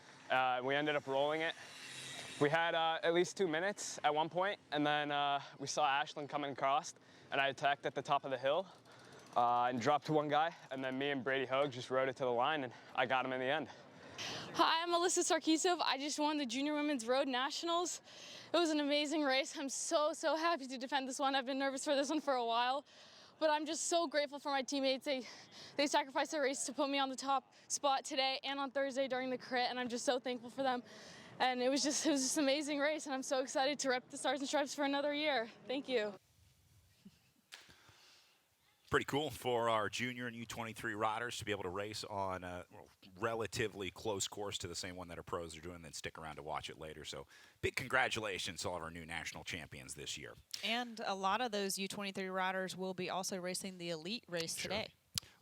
We ended up rolling it. We had at least 2 minutes at one point, and then we saw Ashlyn coming across, and I attacked at the top of the hill and dropped to one guy, and then me and Brady Hogue just rode it to the line, and I got him in the end. Hi, I'm Alyssa Sarkisov. I just won the Junior Women's Road Nationals. It was an amazing race. I'm so happy to defend this one. I've been nervous for this one for a while, but I'm just so grateful for my teammates. They sacrificed their race to put me on the top spot today and on Thursday during the crit, and I'm just so thankful for them. And it was just an amazing race, and I'm so excited to rep the Stars and Stripes for another year. Thank you. Pretty cool for our junior and U23 riders to be able to race on a relatively close course to the same one that our pros are doing, then stick around to watch it later. So big congratulations to all of our new national champions this year. And a lot of those U23 riders will be also racing the elite race today.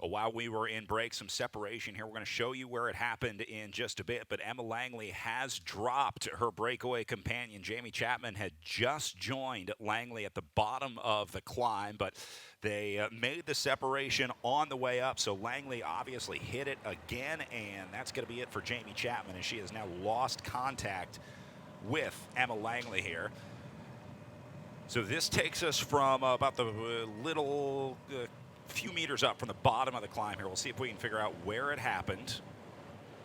Well, while we were in break, some separation here. We're going to show you where it happened in just a bit, but Emma Langley has dropped her breakaway companion. Jamie Chapman had just joined Langley at the bottom of the climb, but they made the separation on the way up, so Langley obviously hit it again, and that's going to be it for Jamie Chapman, and she has now lost contact with Emma Langley here. So this takes us from about the little few meters up from the bottom of the climb here. We'll see if we can figure out where it happened.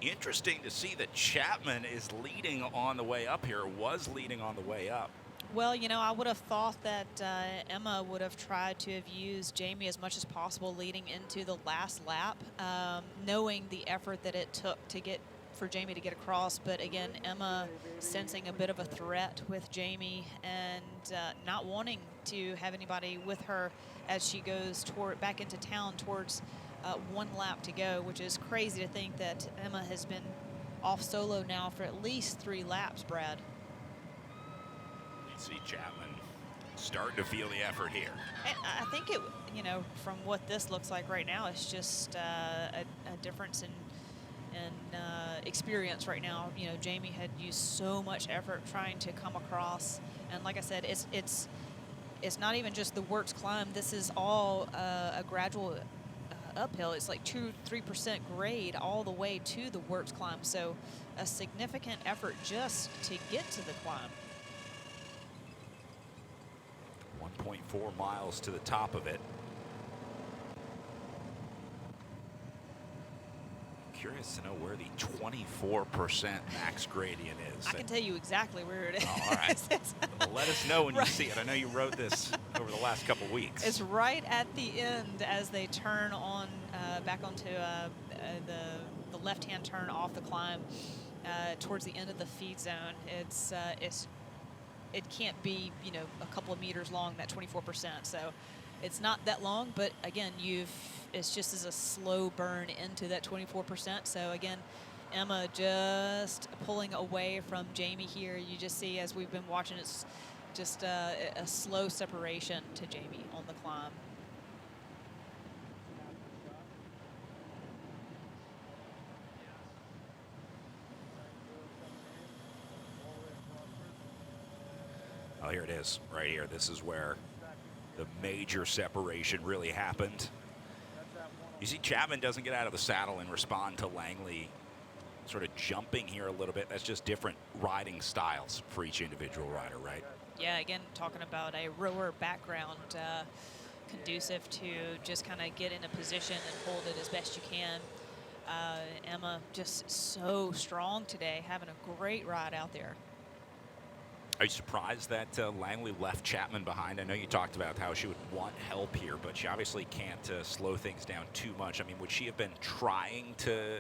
Interesting to see that Chapman is leading on the way up here, was leading on the way up. Well, you know, I would have thought that Emma would have tried to have used Jamie as much as possible leading into the last lap, knowing the effort that it took to get for Jamie to get across. But again, Emma sensing a bit of a threat with Jamie and not wanting to have anybody with her as she goes back into town towards 1 lap to go, which is crazy to think that Emma has been off solo now for at least 3 laps, Brad. You see Chapman starting to feel the effort here. And I think it, you know, from what this looks like right now, it's just a difference in experience right now. You know, Jamie had used so much effort trying to come across, and like I said, it's not even just the Wartz climb. This is all a gradual uphill. It's like 2-3% grade all the way to the Wartz climb. So a significant effort just to get to the climb. 1.4 miles to the top of it. Curious to know where the 24% max gradient is. I can tell you exactly where it is. Oh, all right. Well, let us know when you see it. I know you rode this over the last couple weeks. It's right at the end as they turn on back onto the left-hand turn off the climb towards the end of the feed zone. It can't be, you know, a couple of meters long, that 24%. So it's not that long, but again, it's just as a slow burn into that 24%. So again, Emma just pulling away from Jamie here. You just see, as we've been watching, it's just a slow separation to Jamie on the climb. Oh, here it is, right here. This is where the major separation really happened. You see Chapman doesn't get out of the saddle and respond to Langley sort of jumping here a little bit. That's just different riding styles for each individual rider, right? Yeah, again, talking about a rower background, conducive to just kind of get in a position and hold it as best you can. Emma just so strong today, having a great ride out there. Are you surprised that Langley left Chapman behind? I know you talked about how she would want help here, but she obviously can't slow things down too much. I mean, would she have been trying to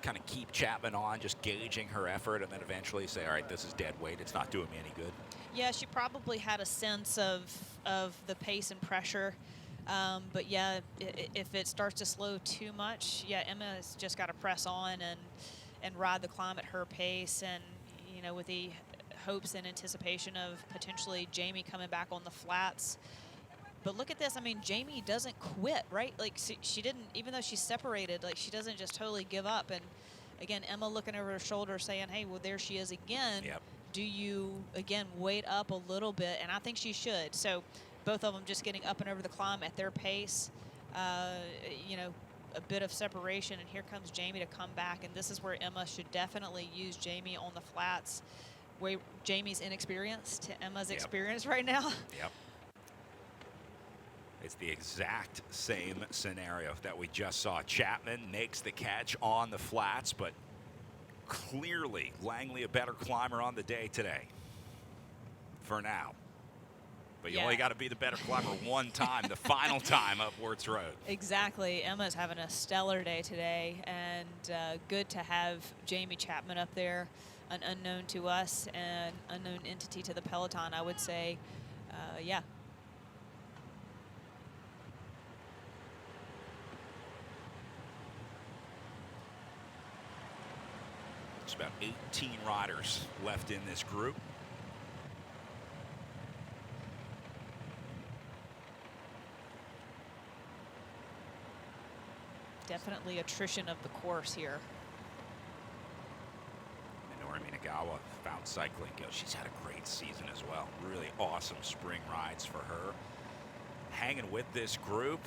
kind of keep Chapman on, just gauging her effort, and then eventually say, all right, this is dead weight, it's not doing me any good? Yeah, she probably had a sense of the pace and pressure. But yeah, if it starts to slow too much, yeah, Emma's just got to press on and ride the climb at her pace, and you know, with the hopes and anticipation of potentially Jamie coming back on the flats. But look at this. I mean, Jamie doesn't quit, right? Like she didn't, even though she's separated, like she doesn't just totally give up. And again, Emma looking over her shoulder saying, hey, well, there she is again. Yep. Do you, again, wait up a little bit? And I think she should. So both of them just getting up and over the climb at their pace. You know, a bit of separation. And here comes Jamie to come back. And this is where Emma should definitely use Jamie on the flats, where Jamie's inexperience to Emma's experience right now. Yep. It's the exact same scenario that we just saw. Chapman makes the catch on the flats, but clearly Langley a better climber on the day today. For now. But you only got to be the better climber one time, the final time up Wartz Road. Exactly. Emma's having a stellar day today, and good to have Jamie Chapman up there, an unknown to us and unknown entity to the Peloton, I would say. Yeah. There's about 18 riders left in this group. Definitely attrition of the course here. Minoru Minagawa found cycling go. She's had a great season as well. Really awesome spring rides for her. Hanging with this group.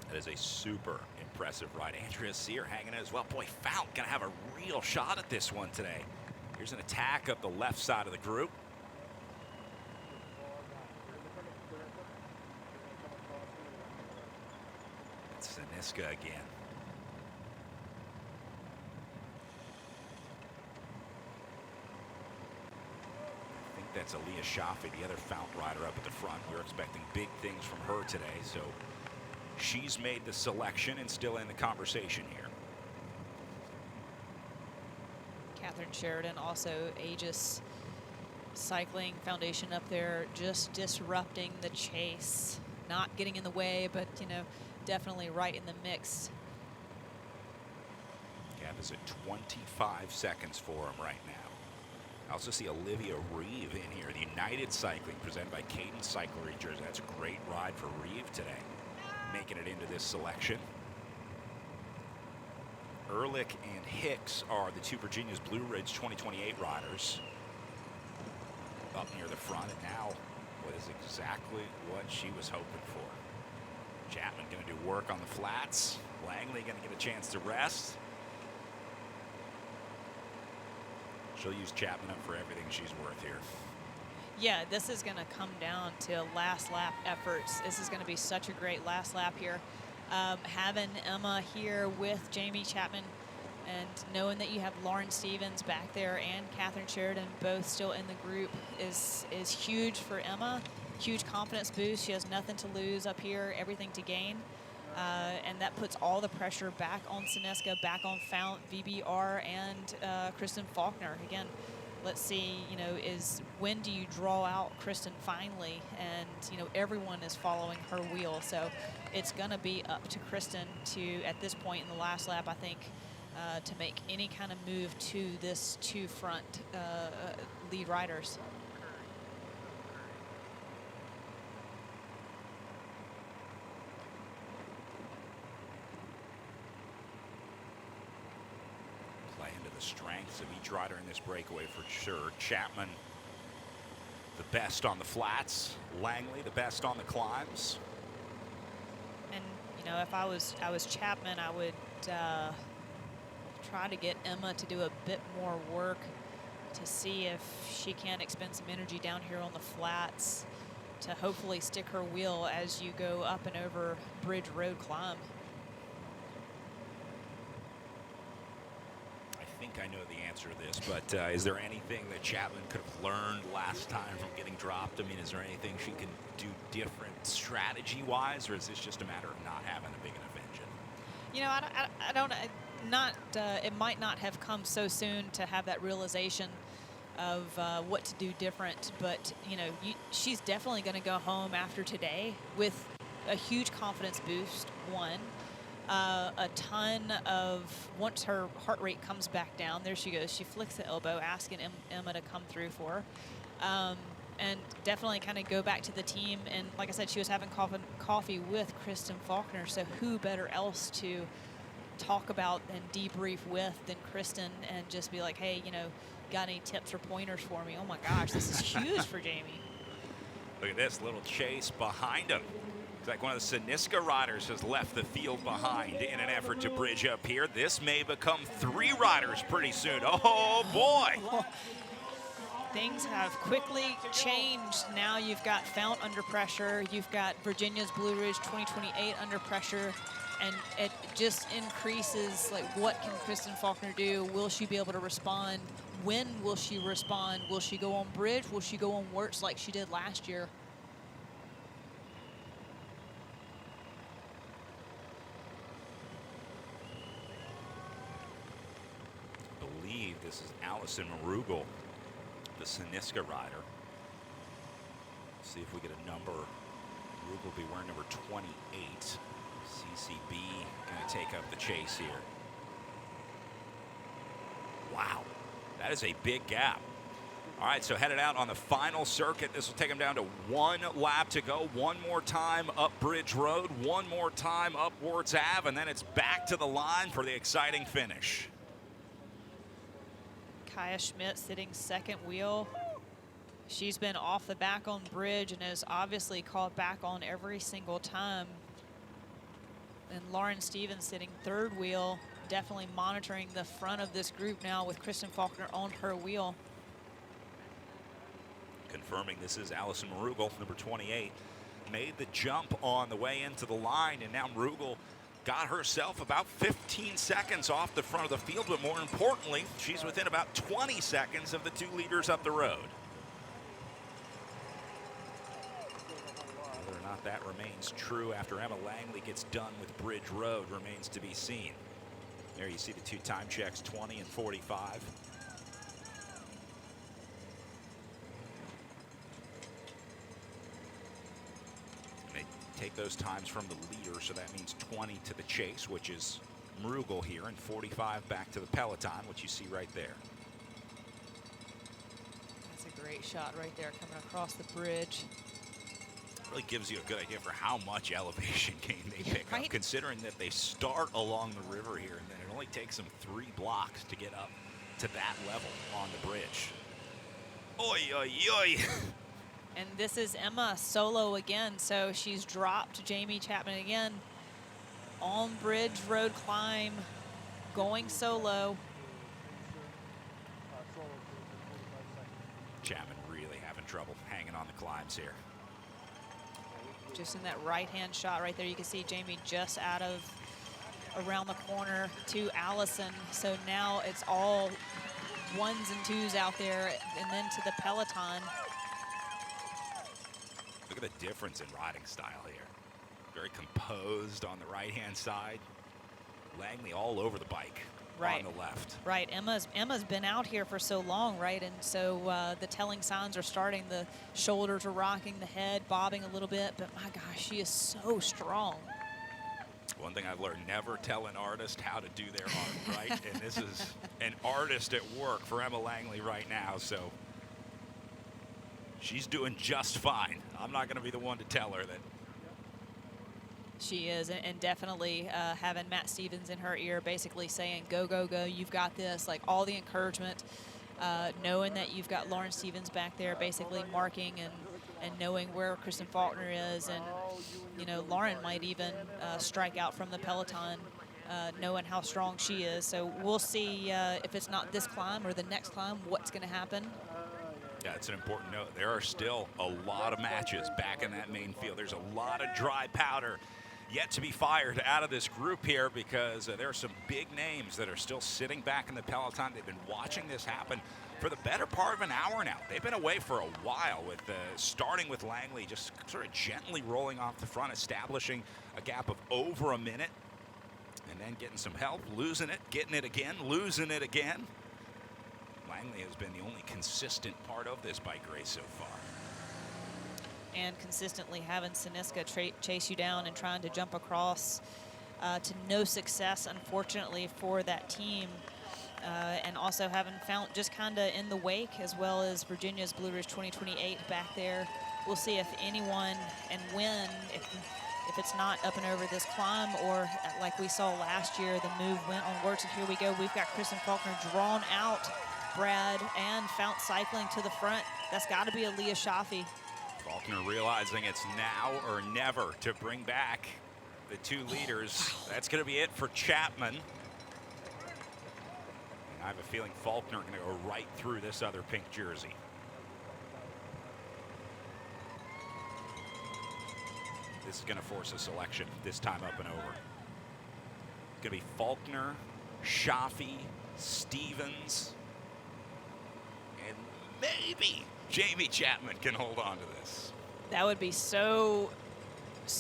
That is a super impressive ride. Andrea Sear hanging in as well. Boy, Fount gonna have a real shot at this one today. Here's an attack up the left side of the group. It's Siniska again. I think that's Aaliyah Shafi, the other Fount rider up at the front. We're expecting big things from her today, so she's made the selection and still in the conversation here. Catherine Sheridan, also Aegis Cycling Foundation up there, just disrupting the chase. Not getting in the way, but, you know, definitely right in the mix. Gap is at 25 seconds for him right now. I also see Olivia Reeve in here. The United Cycling presented by Cadence Cycle Jersey. That's a great ride for Reeve today, making it into this selection. Ehrlich and Hicks are the two Virginia's Blue Ridge 2028 riders. Up near the front, and now what is exactly what she was hoping for. Chapman going to do work on the flats. Langley going to get a chance to rest. She'll use Chapman up for everything she's worth here. Yeah, this is going to come down to last lap efforts. This is going to be such a great last lap here. Having Emma here with Jamie Chapman and knowing that you have Lauren Stevens back there and Catherine Sheridan both still in the group is huge for Emma. Huge confidence boost. She has nothing to lose up here, everything to gain. And that puts all the pressure back on Siniska, back on Fount, VBR, and Kristen Faulkner. Again, let's see, you know, when do you draw out Kristen finally? And, you know, everyone is following her wheel. So it's going to be up to Kristen to, at this point in the last lap, I think, to make any kind of move to this two front lead riders. Play into the strengths of each rider in this breakaway for sure. Chapman, the best on the flats. Langley, the best on the climbs. And, you know, if I was Chapman, I would try to get Emma to do a bit more work to see if she can expend some energy down here on the flats to hopefully stick her wheel as you go up and over Bridge Road climb. I think I know the answer to this, but is there anything that Chapman could have learned last time from getting dropped? I mean, is there anything she can do different strategy-wise, or is this just a matter of not having a big enough engine? You know, I don't, it might not have come so soon to have that realization of what to do different, but, you know, she's definitely going to go home after today with a huge confidence boost, one. A ton of, once her heart rate comes back down, there she goes. She flicks the elbow, asking Emma to come through for her. And definitely kind of go back to the team. And like I said, she was having coffee with Kristen Faulkner, so who better else to talk about and debrief with than Kristen, and just be like, hey, you know, got any tips or pointers for me? Oh my gosh, this is huge for Jamie. Look at this little chase behind him. It's like one of the Siniska riders has left the field behind in an effort to bridge up here. This may become 3 riders pretty soon. Oh, boy. Things have quickly changed. Now you've got Fount under pressure. You've got Virginia's Blue Ridge 2028 under pressure. And it just increases, like, what can Kristen Faulkner do? Will she be able to respond? When will she respond? Will she go on bridge? Will she go on Wartz like she did last year? This is Allison Marugel, the Siniska rider. See if we get a number. Marugel will be wearing number 28. CCB going to take up the chase here. Wow, that is a big gap. All right, so headed out on the final circuit. This will take them down to 1 lap to go. One more time up Bridge Road, one more time up Wartz Ave, and then it's back to the line for the exciting finish. Kaya Schmidt sitting second wheel. She's been off the back on bridge and has obviously caught back on every single time. And Lauren Stevens sitting third wheel, definitely monitoring the front of this group now with Kristen Faulkner on her wheel. Confirming this is Allison Marugel, number 28. Made the jump on the way into the line, and now Marugel got herself about 15 seconds off the front of the field, but more importantly, she's within about 20 seconds of the 2 leaders up the road. Whether or not that remains true after Emma Langley gets done with Bridge Road remains to be seen. There you see the 2 time checks, 20 and 45. Take those times from the leader, so that means 20 to the chase, which is Marugel here, and 45 back to the Peloton, which you see right there. That's a great shot right there coming across the bridge. Really gives you a good idea for how much elevation gain they pick up, considering that they start along the river here, and then it only takes them 3 blocks to get up to that level on the bridge. Oi, oi, oi. And this is Emma solo again, so she's dropped Jamie Chapman again on Bridge Road climb, going solo. Chapman really having trouble hanging on the climbs here. Just in that right-hand shot right there, you can see Jamie just out of around the corner to Allison. So now it's all 1s and 2s out there, and then to the Peloton. Look at the difference in riding style here. Very composed on the right-hand side. Langley all over the bike on the left. Right, Emma's been out here for so long, right? And so the telling signs are starting. The shoulders are rocking, the head bobbing a little bit, but my gosh, she is so strong. One thing I've learned, never tell an artist how to do their art, right? And this is an artist at work for Emma Langley right now, so she's doing just fine. I'm not going to be the one to tell her that. She is, and definitely having Matt Stevens in her ear basically saying, go, go, go, you've got this, like all the encouragement, knowing that you've got Lauren Stevens back there basically marking and knowing where Kristen Faulkner is. And, you know, Lauren might even strike out from the Peloton, knowing how strong she is. So we'll see if it's not this climb or the next climb, what's going to happen. Yeah, it's an important note. There are still a lot of matches back in that main field. There's a lot of dry powder yet to be fired out of this group here, because there are some big names that are still sitting back in the Peloton. They've been watching this happen for the better part of an hour now. They've been away for a while, with starting with Langley just sort of gently rolling off the front, establishing a gap of over a minute, and then getting some help, losing it, getting it again, losing it again. Langley has been the only consistent part of this bike race so far. And consistently having Siniska chase you down and trying to jump across to no success, unfortunately, for that team. And also having found just kind of in the wake, as well as Virginia's Blue Ridge 2028 back there. We'll see if anyone and when, if it's not up and over this climb, or like we saw last year, the move went on Wartz. And here we go. We've got Kristen Faulkner drawn out, Brad, and Fount cycling to the front. That's got to be Aaliyah Shafi. Faulkner realizing it's now or never to bring back the two leaders. That's going to be it for Chapman. And I have a feeling Faulkner going to go right through this other pink jersey. This is going to force a selection, this time up and over. Going to be Faulkner, Shafi, Stevens, and maybe Jamie Chapman can hold on to this. That would be so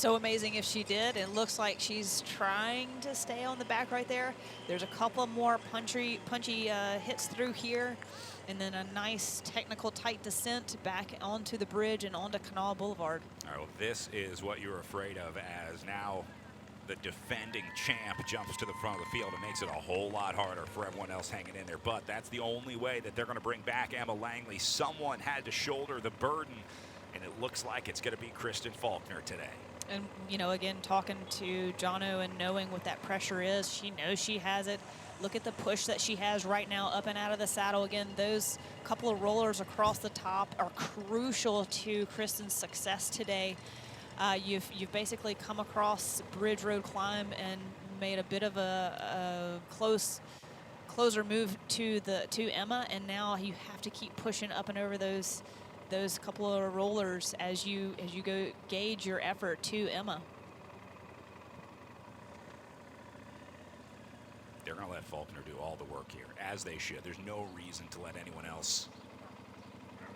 amazing if she did. It looks like she's trying to stay on the back right there. There's a couple more punchy hits through here, and then a nice technical tight descent back onto the bridge and onto Canal Boulevard. All right, well, this is what you're afraid of, as now the defending champ jumps to the front of the field and makes it a whole lot harder for everyone else hanging in there. But that's the only way that they're going to bring back Emma Langley. Someone had to shoulder the burden, and it looks like it's going to be Kristen Faulkner today. And, you know, again, talking to Jono and knowing what that pressure is, she knows she has it. Look at the push that she has right now up and out of the saddle. Again, those couple of rollers across the top are crucial to Kristen's success today. You've basically come across Bridge Road climb and made a bit of a closer move to Emma, and now you have to keep pushing up and over those couple of rollers as you go gauge your effort to Emma. They're going to let Faulkner do all the work here, as they should. There's no reason to let anyone else,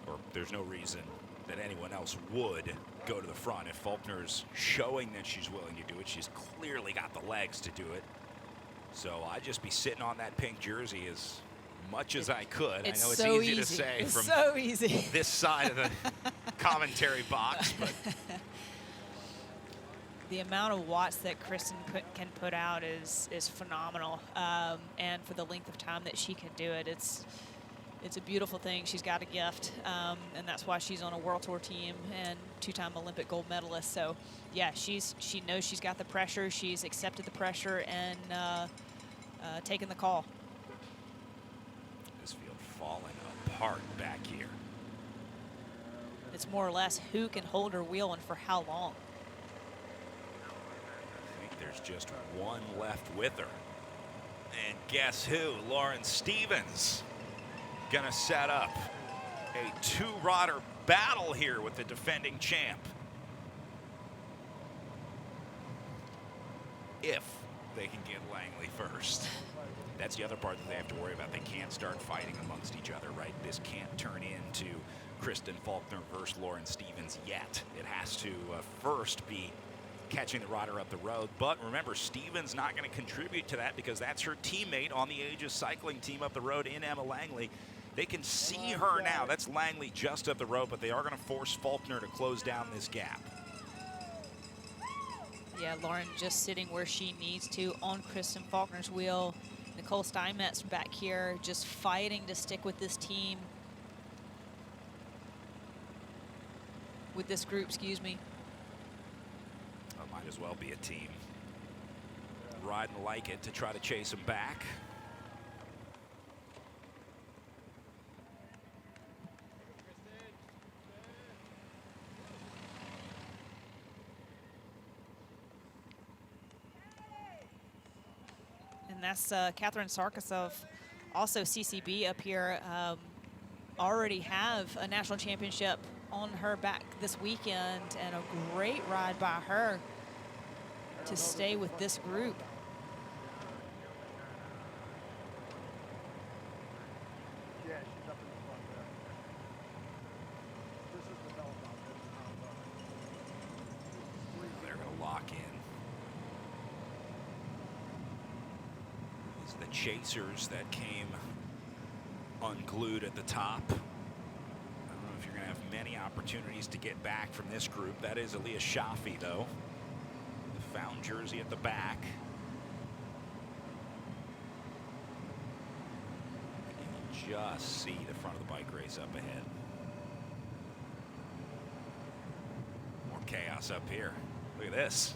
or there's no reason that anyone else would go to the front. If Faulkner's showing that she's willing to do it, she's clearly got the legs to do it. So I'd just be sitting on that pink jersey as much as I could. I know it's so easy to say from so easy. This side of the commentary box, but the amount of watts that Kristen can put out is phenomenal, and for the length of time that she can do it, it's a beautiful thing. She's got a gift, and that's why she's on a World Tour team and two-time Olympic gold medalist. So, yeah, she knows she's got the pressure. She's accepted the pressure and taken the call. This field falling apart back here. It's more or less who can hold her wheel and for how long. I think there's just one left with her. And guess who? Lauren Stevens gonna set up a two-rodder battle here with the defending champ. If they can get Langley first. That's the other part that they have to worry about. They can't start fighting amongst each other, right? This can't turn into Kristen Faulkner versus Lauren Stevens yet. It has to first be catching the rodder up the road. But remember, Stevens not going to contribute to that because that's her teammate on the Aegis cycling team up the road in Emma Langley. They can see her now. That's Langley just up the road, but they are going to force Faulkner to close down this gap. Yeah, Lauren just sitting where she needs to on Kristen Faulkner's wheel. Nicole Steinmetz back here just fighting to stick with this team. With this group, excuse me. Oh, might as well be a team. Riding like it to try to chase him back. And that's Catherine Sarkisov, also CCB up here, already have a national championship on her back this weekend, and a great ride by her. to stay with this group. Yeah, she's up in the front there. This is the Peloton. They're going to lock in. These are the chasers that came unglued at the top. I don't know if you're going to have many opportunities to get back from this group. That is Aliyah Shafi, though. The found jersey at the back. You can just see the front of the bike race up ahead. More chaos up here. Look at this.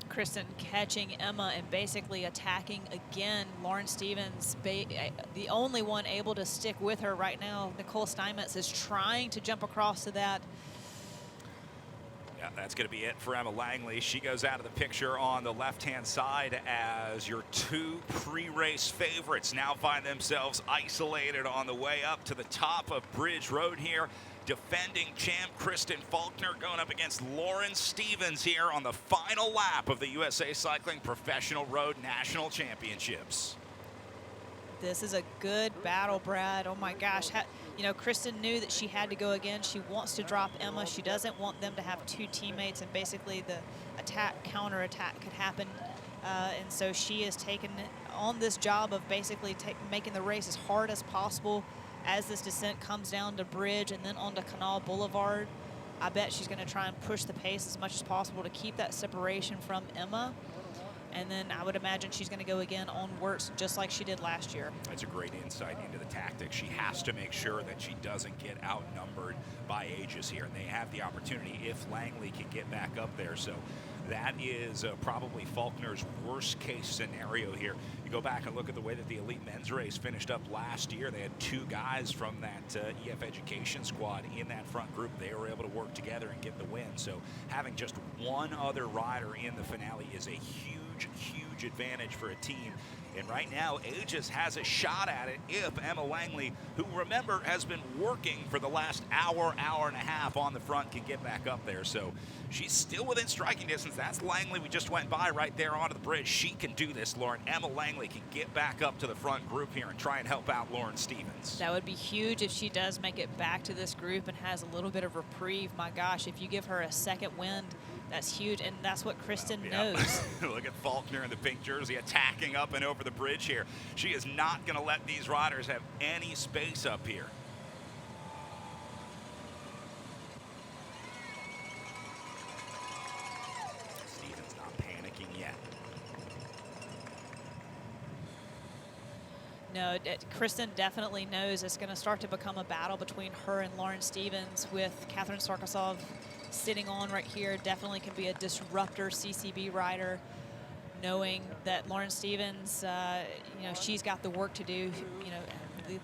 Kristen catching Emma and basically attacking again. Lauren Stevens, the only one able to stick with her right now. Nicole Steinmetz is trying to jump across to that. Yeah, that's going to be it for Emma Langley. She goes out of the picture on the left-hand side as your two pre-race favorites now find themselves isolated on the way up to the top of Bridge Road here. Defending champ Kristen Faulkner going up against Lauren Stevens here on the final lap of the USA Cycling Professional Road National Championships. This is a good battle, Brad. Oh my gosh. You know, Kristen knew that she had to go again. She wants to drop Emma. She doesn't want them to have two teammates, and basically the counterattack could happen. And so she has taken on this job of basically making the race as hard as possible as this descent comes down to Bridge and then onto Canal Boulevard. I bet she's going to try and push the pace as much as possible to keep that separation from Emma. And then I would imagine she's going to go again on Wartz just like she did last year. That's a great insight into the tactics. She has to make sure that she doesn't get outnumbered by ages here. And they have the opportunity if Langley can get back up there. So that is probably Faulkner's worst case scenario here. You go back and look at the way that the elite men's race finished up last year. They had two guys from that EF Education squad in that front group. They were able to work together and get the win. So having just one other rider in the finale is a huge advantage for a team. And right now, Aegis has a shot at it if Emma Langley, who, remember, has been working for the last hour and a half on the front, can get back up there. So she's still within striking distance. That's Langley we just went by right there onto the bridge. She can do this, Lauren. Emma Langley can get back up to the front group here and try and help out Lauren Stevens. That would be huge if she does make it back to this group and has a little bit of reprieve. My gosh, if you give her a second wind, that's huge, and that's what Kristen knows. Look at Faulkner in the pink jersey attacking up and over the bridge here. She is not going to let these riders have any space up here. Stevens not panicking yet. No, Kristen definitely knows it's going to start to become a battle between her and Lauren Stevens, with Catherine Sarkisov sitting on right here. Definitely can be a disruptor CCB rider, knowing that Lauren Stevens, you know, she's got the work to do. You know,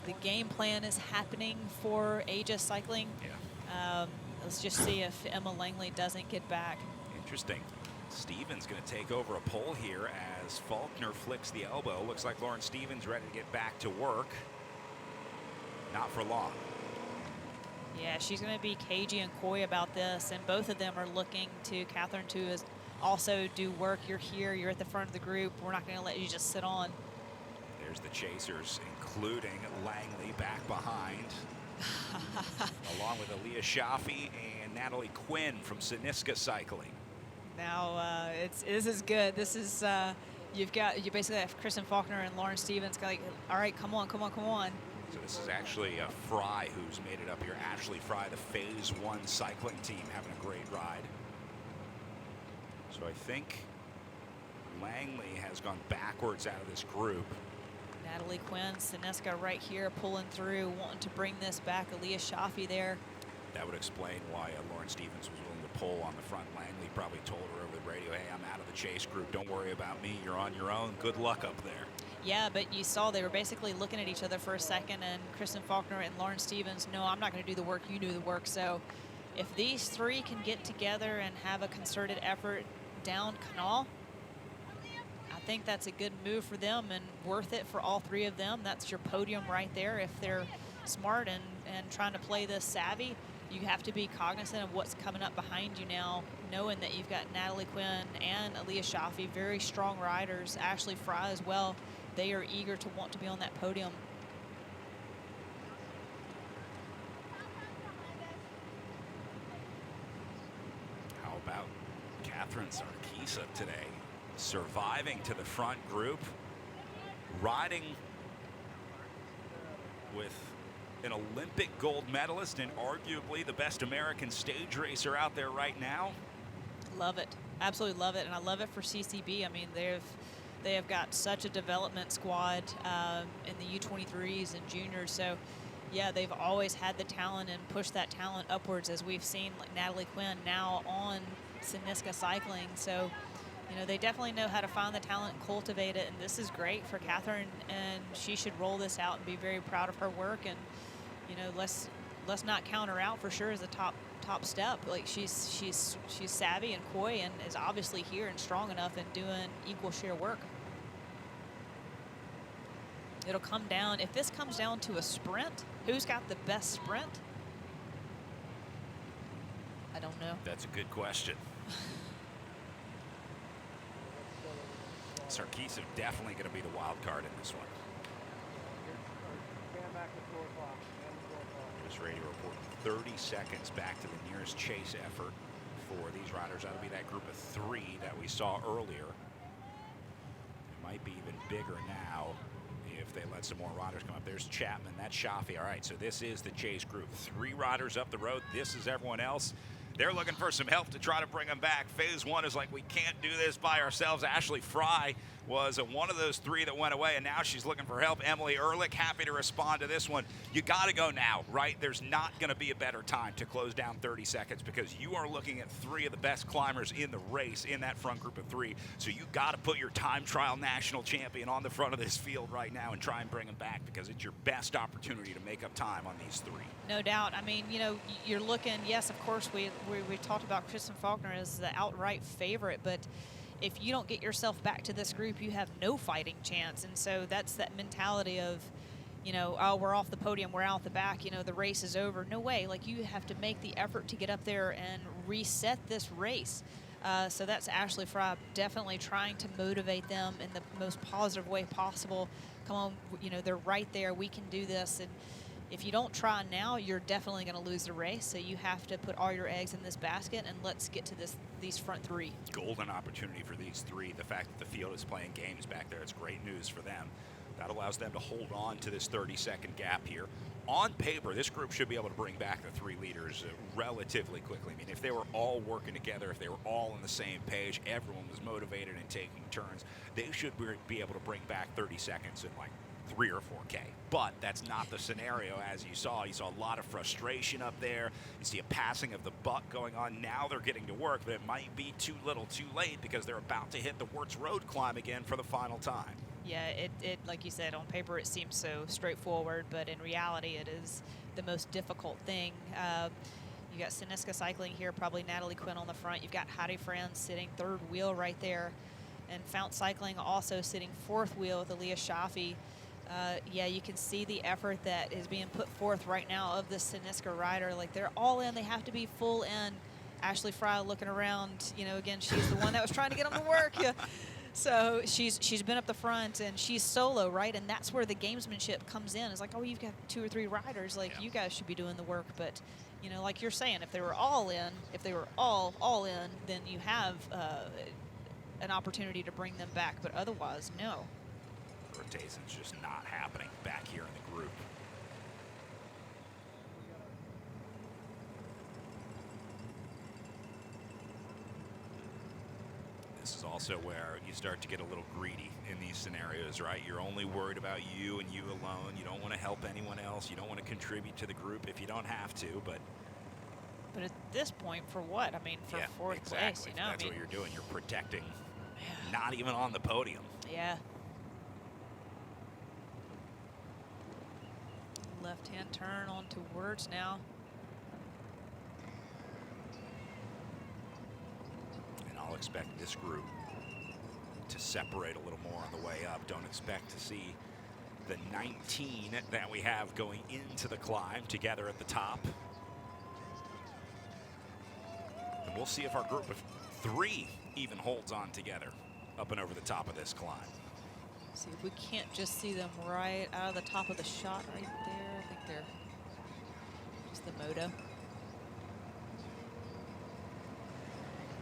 the game plan is happening for Aegis Cycling. Yeah. Let's just see if Emma Langley doesn't get back. Interesting. Stevens going to take over a pole here as Faulkner flicks the elbow. Looks like Lauren Stevens ready to get back to work. Not for long. Yeah, she's going to be cagey and coy about this, and both of them are looking to Catherine to also do work. You're here, you're at the front of the group. We're not going to let you just sit on. There's the chasers, including Langley back behind, along with Aliyah Shafi and Natalie Quinn from Siniska Cycling. Now this is good. This is you basically have Kristen Faulkner and Lauren Stevens. Like, all right, come on. So this is actually Fry who's made it up here. Ashley Fry, the Phase 1 cycling team, having a great ride. So I think Langley has gone backwards out of this group. Natalie Quinn, Siniska right here pulling through, wanting to bring this back. Aliyah Shafi there. That would explain why Lauren Stevens was willing to pull on the front. Langley probably told her over the radio, hey, I'm out of the chase group. Don't worry about me. You're on your own. Good luck up there. Yeah, but you saw they were basically looking at each other for a second, and Kristen Faulkner and Lauren Stevens, no, I'm not going to do the work, you do the work. So if these three can get together and have a concerted effort down Canal, I think that's a good move for them and worth it for all three of them. That's your podium right there if they're smart and trying to play this savvy. you have to be cognizant of what's coming up behind you now, knowing that you've got Natalie Quinn and Aaliyah Shafi, very strong riders, Ashley Fry as well. They are eager to want to be on that podium. How about Catherine Sarkisian today, surviving to the front group, riding with an Olympic gold medalist and arguably the best American stage racer out there right now. Love it, absolutely love it, and I love it for CCB. I mean, they have got such a development squad in the U23s and juniors. So, yeah, they've always had the talent and pushed that talent upwards, as we've seen like Natalie Quinn now on Synisca Cycling. So, you know, they definitely know how to find the talent and cultivate it, and this is great for Catherine, and she should roll this out and be very proud of her work. And, you know, let's not count her out for sure as a top step. Like she's savvy and coy and is obviously here and strong enough and doing equal share work. It'll come down, if this comes down to a sprint, who's got the best sprint? I don't know. That's a good question. Sarkisian definitely going to be the wild card in this one. This radio report 30 seconds back to the nearest chase effort for these riders. That'll be that group of 3 that we saw earlier. It might be even bigger now if they let some more riders come up. There's Chapman, that's Shafi. All right, so this is the chase group. 3 riders up the road. This is everyone else. They're looking for some help to try to bring them back. Phase 1 is like, we can't do this by ourselves. Ashley Fry was one of those 3 that went away, and now she's looking for help. Emily Ehrlich, happy to respond to this one. You got to go now, right? There's not going to be a better time to close down 30 seconds because you are looking at 3 of the best climbers in the race in that front group of 3. So you got to put your time trial national champion on the front of this field right now and try and bring him back because it's your best opportunity to make up time on these 3. No doubt. I mean, you know, you're looking, yes, of course, we talked about Kristen Faulkner as the outright favorite, but if you don't get yourself back to this group, you have no fighting chance. And so that's that mentality of, you know, oh, we're off the podium, we're out the back, you know, the race is over. No way. Like, you have to make the effort to get up there and reset this race. So that's Ashley Fry definitely trying to motivate them in the most positive way possible. Come on, you know, they're right there. We can do this. And if you don't try now, you're definitely going to lose the race. So you have to put all your eggs in this basket, and let's get to these front 3. Golden opportunity for these 3. The fact that the field is playing games back there, it's great news for them. That allows them to hold on to this 30-second gap here. On paper, this group should be able to bring back the 3 leaders relatively quickly. I mean, if they were all working together, if they were all on the same page, everyone was motivated and taking turns, they should be able to bring back 30 seconds in like 3 or 4K. But that's not the scenario, as you saw. You saw a lot of frustration up there. You see a passing of the buck going on. Now they're getting to work, but it might be too little too late because they're about to hit the Wartz Road climb again for the final time. Yeah, it like you said, on paper it seems so straightforward, but in reality it is the most difficult thing. You got Synisca Cycling here, probably Natalie Quinn on the front. You've got Heidi Franz sitting 3rd wheel right there, and Fount Cycling also sitting 4th wheel with Aaliyah Shafi. Yeah, you can see the effort that is being put forth right now of the Synisca rider. Like, they're all in. They have to be full in. Ashley Fry looking around. You know, again, she's the one that was trying to get them to work. Yeah. So she's been up the front, and she's solo, right? And that's where the gamesmanship comes in. It's like, oh, you've got 2 or 3 riders. Like, you guys should be doing the work. But, you know, like you're saying, if they were all in, if they were all in, then you have an opportunity to bring them back. But otherwise, no. Rotation's just not happening back here in the group. This is also where you start to get a little greedy in these scenarios, right? You're only worried about you and you alone. You don't want to help anyone else. You don't want to contribute to the group if you don't have to, but at this point, for what? I mean, for 4th place, you know? That's what you're doing. You're protecting, not even on the podium. Yeah. Left-hand turn onto Wartz now. And I'll expect this group to separate a little more on the way up. Don't expect to see the 19 that we have going into the climb together at the top. And we'll see if our group of 3 even holds on together up and over the top of this climb. See if we can't just see them right out of the top of the shot right there. I think they're just the moto.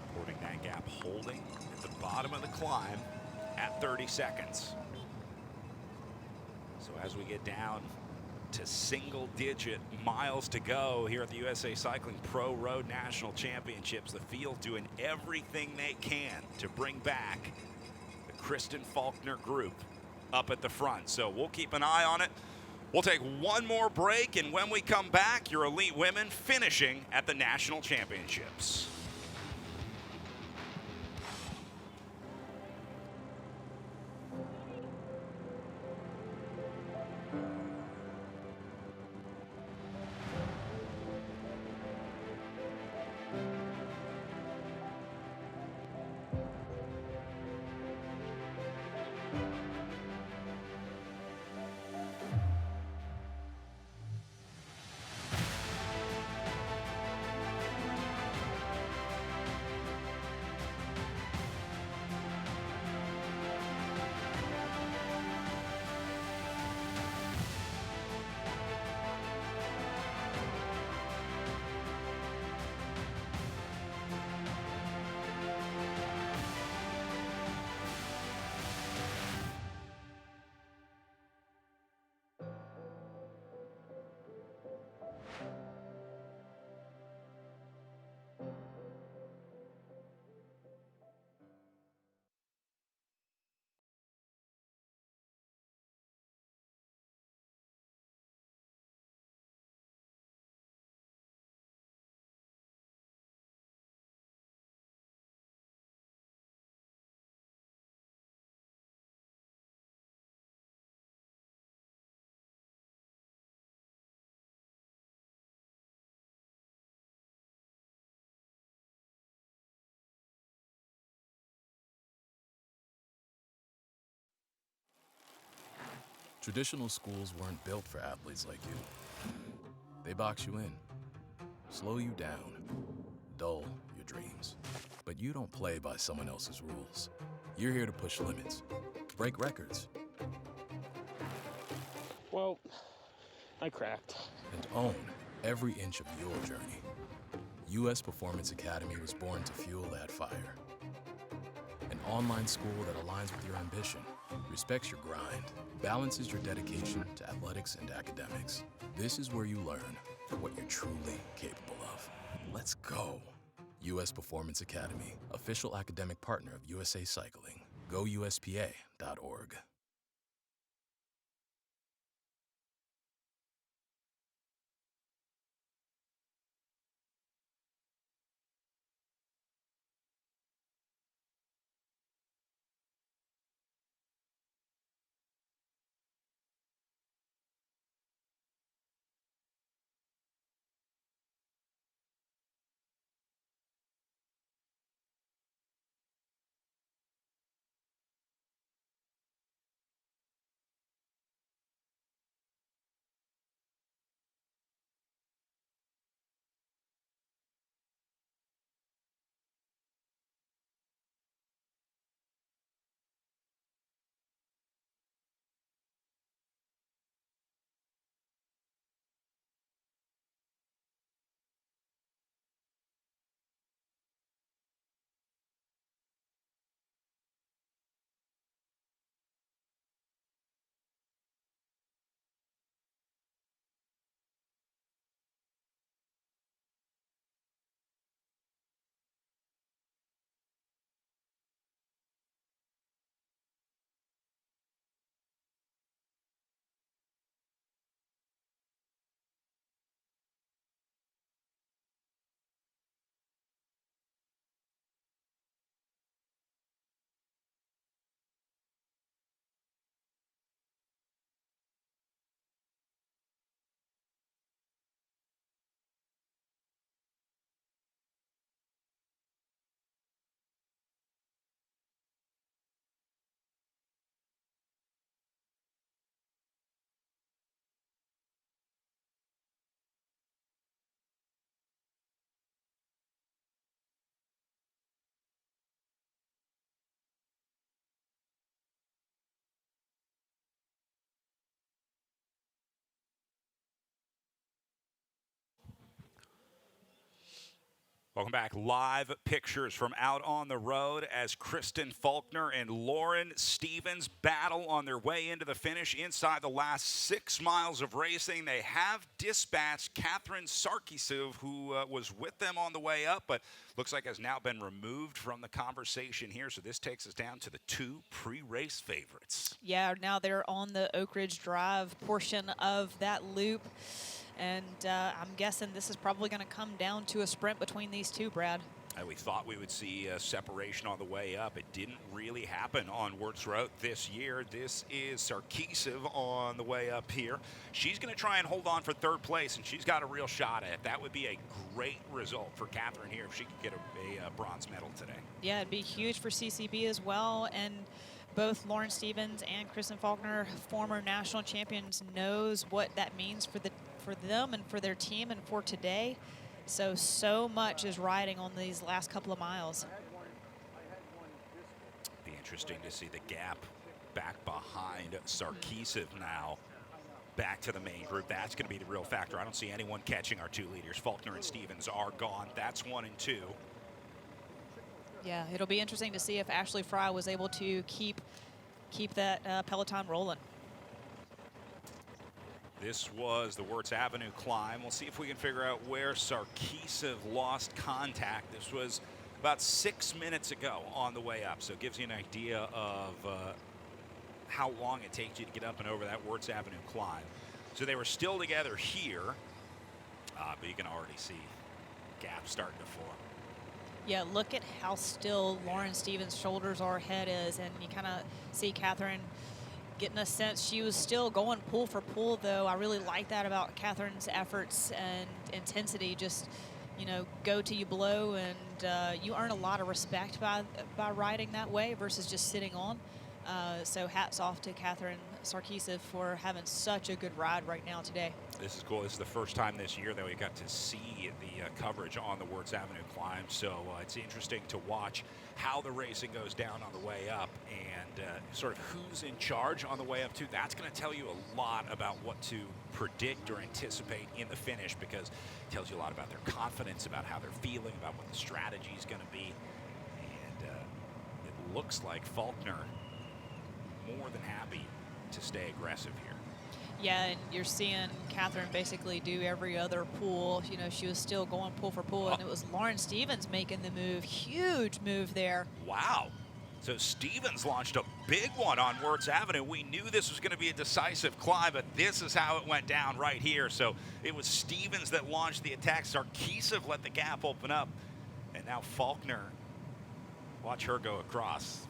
Reporting that gap holding at the bottom of the climb at 30 seconds. So as we get down to single-digit miles to go here at the USA Cycling Pro Road National Championships, the field doing everything they can to bring back the Kristen Faulkner group up at the front. So we'll keep an eye on it. We'll take one more break, and when we come back, your elite women finishing at the National Championships. Traditional schools weren't built for athletes like you. They box you in, slow you down, dull your dreams. But you don't play by someone else's rules. You're here to push limits, break records, Well, I cracked. and own every inch of your journey. US Performance Academy was born to fuel that fire. An online school that aligns with your ambition, respects your grind, balances your dedication to athletics and academics. This is where you learn what you're truly capable of. Let's go. US Performance Academy, official academic partner of USA Cycling. GoUSPA.org. Welcome back. Live pictures from out on the road as Kristen Faulkner and Lauren Stevens battle on their way into the finish inside the last 6 miles of racing. They have dispatched Catherine Sarkisiv, who was with them on the way up, but looks like has now been removed from the conversation here. So this takes us down to the 2 pre-race favorites. Yeah, now they're on the Oak Ridge Drive portion of that loop. And I'm guessing this is probably going to come down to a sprint between these two, Brad. We thought we would see a separation on the way up. It didn't really happen on Wartz Road this year. This is Sarkisiv on the way up here. She's going to try and hold on for 3rd place, and she's got a real shot at it. That would be a great result for Catherine here if she could get a bronze medal today. Yeah, it'd be huge for CCB as well. And both Lauren Stevens and Kristen Faulkner, former national champions, knows what that means for them and for their team and for today. So much is riding on these last couple of miles. Be interesting to see the gap back behind Sarkisiv now. Back to the main group. That's going to be the real factor. I don't see anyone catching our 2 leaders. Faulkner and Stevens are gone. That's 1 and 2. Yeah, it'll be interesting to see if Ashley Fry was able to keep that Peloton rolling. This was the Wartz Avenue climb. We'll see if we can figure out where Sarkisiv lost contact. This was about 6 minutes ago on the way up, so it gives you an idea of how long it takes you to get up and over that Wartz Avenue climb. So they were still together here, but you can already see gaps starting to form. Yeah, look at how still Lauren Stevens' shoulders are, head is, and you kind of see Catherine getting a sense she was still going pull for pull, though. I really like that about Catherine's efforts and intensity. Just, you know, go till you blow, and you earn a lot of respect by riding that way versus just sitting on. So hats off to Catherine Sarkisiv for having such a good ride right now today. This is cool. This is the first time this year that we got to see the coverage on the Wartz Avenue climb. So it's interesting to watch how the racing goes down on the way up and sort of who's in charge on the way up too. That's going to tell you a lot about what to predict or anticipate in the finish, because it tells you a lot about their confidence, about how they're feeling, about what the strategy is going to be. And it looks like Faulkner more than happy to stay aggressive here. Yeah, and you're seeing Catherine basically do every other pull. You know, she was still going pull for pull, and it was Lauren Stevens making the move. Huge move there. Wow. So Stevens launched a big one on Wartz Avenue. We knew this was going to be a decisive climb, but this is how it went down right here. So it was Stevens that launched the attack. Sarkisiv let the gap open up, and now Faulkner, watch her go across.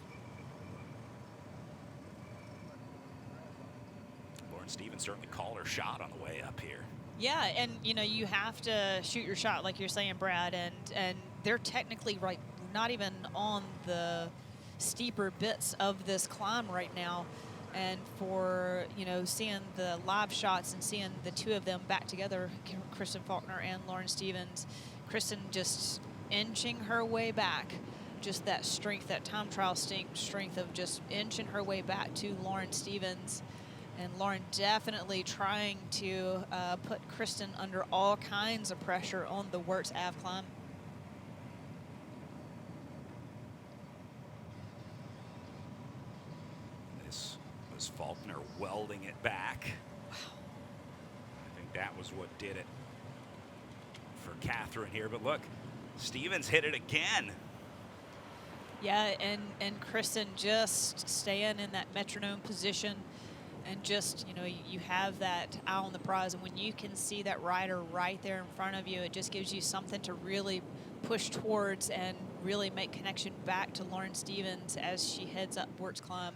Stevens certainly called her shot on the way up here. Yeah, and you know, you have to shoot your shot, like you're saying, Brad, and they're technically right, not even on the steeper bits of this climb right now. And for, you know, seeing the live shots and seeing the 2 of them back together, Kristen Faulkner and Lauren Stevens, Kristen just inching her way back, just that strength, that time trial strength of just inching her way back to Lauren Stevens. And Lauren definitely trying to put Kristen under all kinds of pressure on the Wartz Ave climb. This was Faulkner welding it back. Wow. I think that was what did it for Catherine here. But look, Stevens hit it again. Yeah, and Kristen just staying in that metronome position. And just, you know, you have that eye on the prize, and when you can see that rider right there in front of you, it just gives you something to really push towards and really make connection back to Lauren Stevens as she heads up Wartz climb.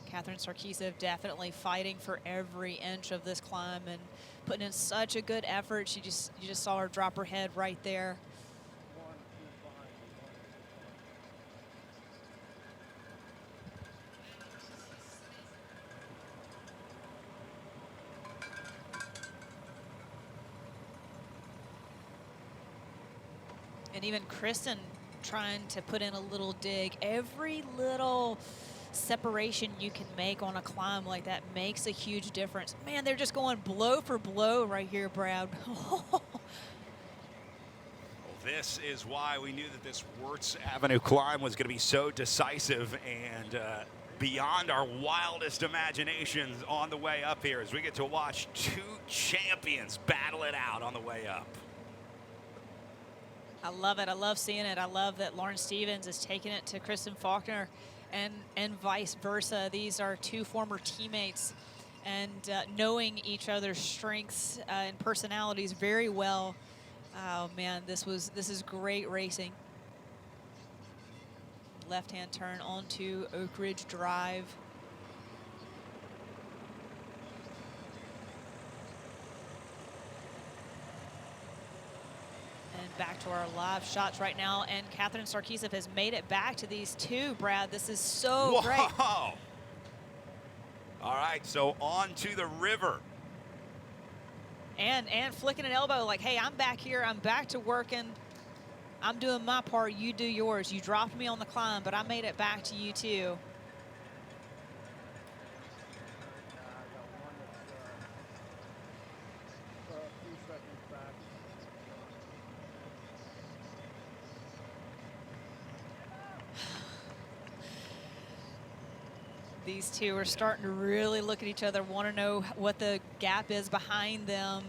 Catherine Sarkisiv definitely fighting for every inch of this climb and putting in such a good effort. You just saw her drop her head right there. And even Kristen trying to put in a little dig. Every little separation you can make on a climb like that makes a huge difference. Man, they're just going blow for blow right here, Brad. This is why we knew that this Wartz Avenue climb was going to be so decisive and beyond our wildest imaginations on the way up here as we get to watch two champions battle it out on the way up. I love it. I love seeing it. I love that Lauren Stevens is taking it to Kristen Faulkner and vice versa. These are two former teammates, and knowing each other's strengths and personalities very well. Oh man, this is great racing. Left-hand turn onto Oak Ridge Drive. And back to our live shots right now, and Catherine Sarkisian has made it back to these two, Brad. This is so great. All right, so on to the river. And flicking an elbow like, hey, I'm back here. I'm back to working. I'm doing my part. You do yours. You dropped me on the climb, but I made it back to you too. These two are starting to really look at each other, want to know what the gap is behind them.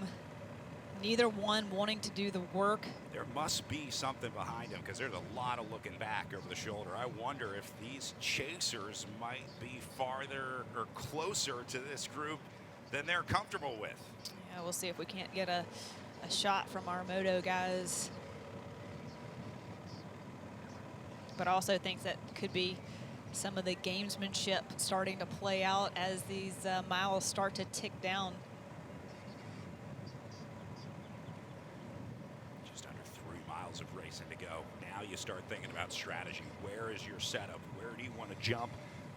Neither one wanting to do the work. There must be something behind them because there's a lot of looking back over the shoulder. I wonder if these chasers might be farther or closer to this group than they're comfortable with. Yeah, we'll see if we can't get a shot from our moto guys. But I also think that could be some of the gamesmanship starting to play out as these miles start to tick down. Just under 3 miles of racing to go. Now you start thinking about strategy. Where is your setup? Where do you want to jump?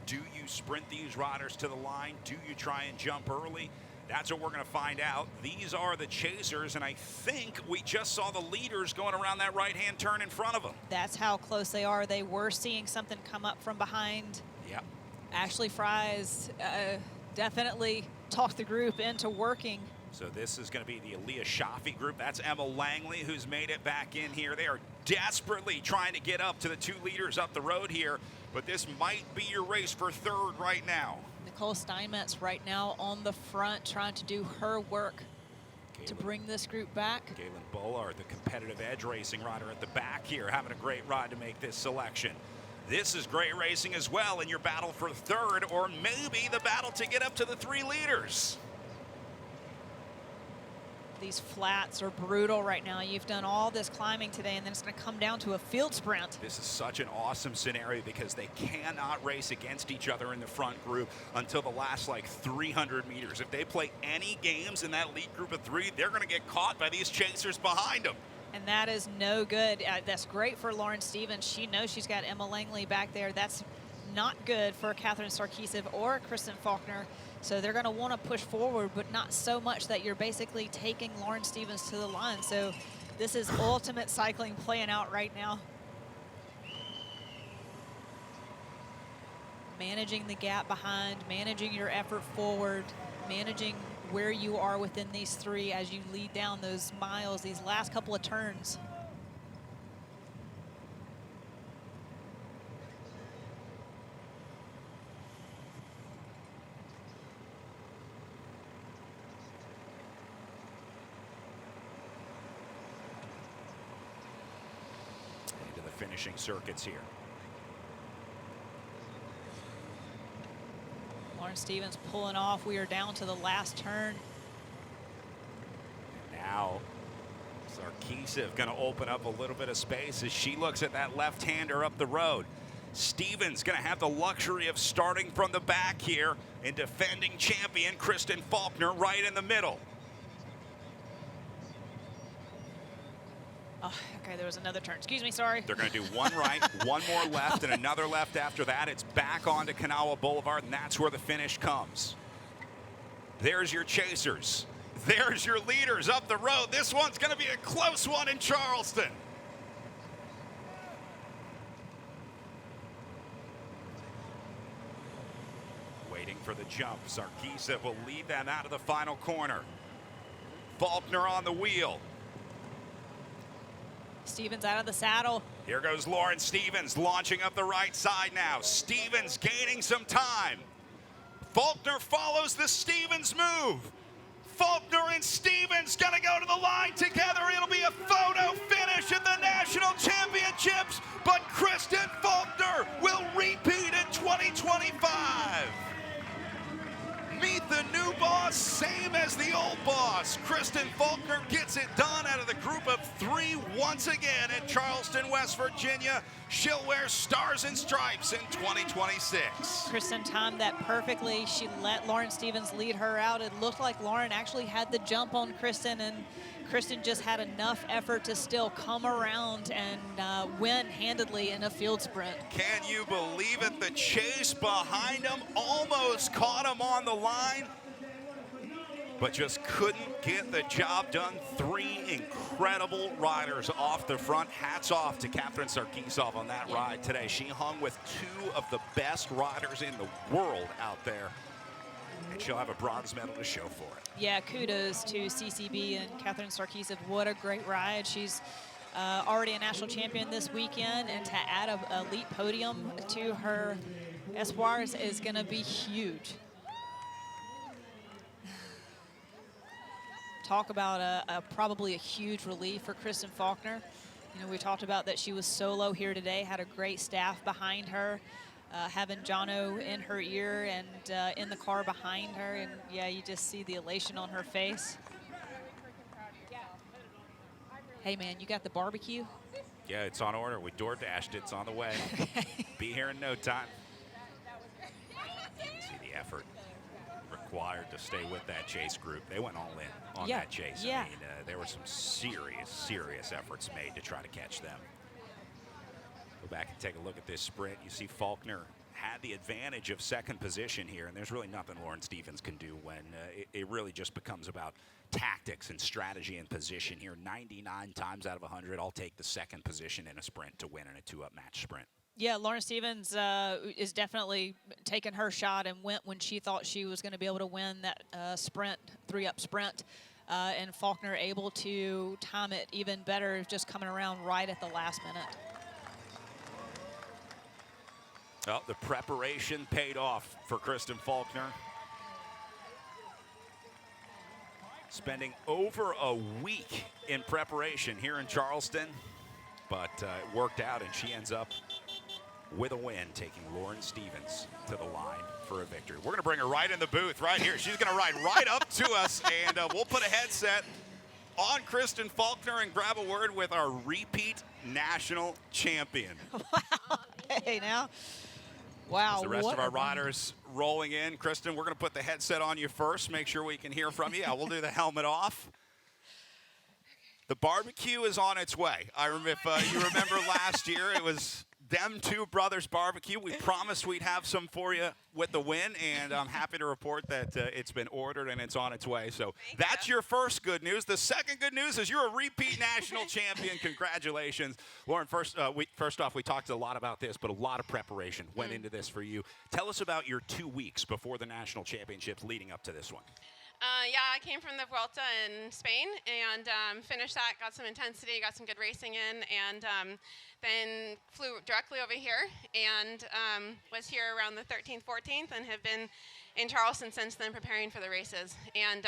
Do you sprint these riders to the line? Do you try and jump early? That's what we're going to find out. These are the chasers, and I think we just saw the leaders going around that right-hand turn in front of them. That's how close they are. They were seeing something come up from behind. Yep. Ashley Fry's definitely talked the group into working. So this is going to be the Aaliyah Shafi group. That's Emma Langley, who's made it back in here. They are desperately trying to get up to the two leaders up the road here, but this might be your race for third right now. Nicole Steinmetz right now on the front trying to do her work to bring this group back. Galen Bullard, the competitive edge racing rider at the back here, having a great ride to make this selection. This is great racing as well in your battle for third, or maybe the battle to get up to the three leaders. These flats are brutal right now. You've done all this climbing today, and then it's going to come down to a field sprint. This is such an awesome scenario because they cannot race against each other in the front group until the last like 300 meters. If they play any games in that lead group of three, they're going to get caught by these chasers behind them. And that is no good. That's great for Lauren Stevens. She knows she's got Emma Langley back there. That's not good for Catherine Sarkisian or Kristen Faulkner. So they're going to want to push forward, but not so much that you're basically taking Lauren Stevens to the line. So this is ultimate cycling playing out right now. Managing the gap behind, managing your effort forward, managing where you are within these three as you lead down those miles, these last couple of turns. Into the finishing circuits here. Lauren Stevens pulling off. We are down to the last turn. Now, Sarkisian going to open up a little bit of space as she looks at that left-hander up the road. Stevens going to have the luxury of starting from the back here, and defending champion Kristen Faulkner right in the middle. Oh, okay, there was another turn. Excuse me, sorry. They're going to do one right, one more left, and another left after that. It's back onto Kanawha Boulevard, and that's where the finish comes. There's your chasers. There's your leaders up the road. This one's going to be a close one in Charleston. waiting for the jump. Sarkisiv will lead them out of the final corner. Faulkner on the wheel. Stevens out of the saddle. Here goes Lauren Stevens launching up the right side now. Stevens gaining some time. Faulkner follows the Stevens move. Faulkner and Stevens gonna go to the line together. It'll be a photo finish at the National Championships, but Kristen Faulkner will repeat in 2025. Meet the new boss, same as the old boss. Kristen Faulkner gets it done out of the group of 3 once again in Charleston, West Virginia. She'll wear stars and stripes in 2026. Kristen timed that perfectly. She let Lauren Stevens lead her out. It looked like Lauren actually had the jump on Kristen, and Kristen just had enough effort to still come around and win handedly in a field sprint. Can you believe it? The chase behind him almost caught him on the line, but just couldn't get the job done. 3 incredible riders off the front. Hats off to Catherine Sarkisiv on that ride today. She hung with 2 of the best riders in the world out there, and she'll have a bronze medal to show for it. Yeah, kudos to CCB and Catherine Sarkisiv. What a great ride. She's already a national champion this weekend, and to add an elite podium to her espoirs is going to be huge. Talk about probably a huge relief for Kristen Faulkner. You know, we talked about that she was solo here today, had a great staff behind her. Having Jono in her ear and in the car behind her, and yeah, you just see the elation on her face. Hey man, you got the barbecue? Yeah, it's on order. We door dashed it. It's on the way. Be here in no time. See the effort required to stay with that chase group. They went all in on that chase. Yeah. I mean, there were some serious efforts made to try to catch them. Go back and take a look at this sprint. You see Faulkner had the advantage of second position here, and there's really nothing Lauren Stevens can do when it really just becomes about tactics and strategy and position here. 99 times out of 100, I'll take the second position in a sprint to win in a 2-up match sprint. Yeah, Lauren Stevens is definitely taking her shot and went when she thought she was going to be able to win that sprint, 3-up sprint. And Faulkner able to time it even better, just coming around right at the last minute. Well, the preparation paid off for Kristen Faulkner. Spending over a week in preparation here in Charleston, but it worked out, and she ends up with a win, taking Lauren Stevens to the line for a victory. We're going to bring her right in the booth right here. She's going to ride right up to us, and we'll put a headset on Kristen Faulkner and grab a word with our repeat national champion. Wow. Hey, now. Wow. As the rest of our riders rolling in. Kristen, we're going to put the headset on you first. Make sure we can hear from you. Yeah, we'll do the helmet off. The barbecue is on its way. If you remember last year, it was them 2 brothers barbecue. We promised we'd have some for you with the win, and I'm happy to report that it's been ordered and it's on its way. So that's your first good news. The second good news is you're a repeat national champion. Congratulations. Lauren, first off, we talked a lot about this, but a lot of preparation went into this for you. Tell us about your 2 weeks before the national championships leading up to this one. Yeah, I came from the Vuelta in Spain and finished that, got some intensity, got some good racing in, and then flew directly over here and was here around the 13th, 14th, and have been in Charleston since then preparing for the races. And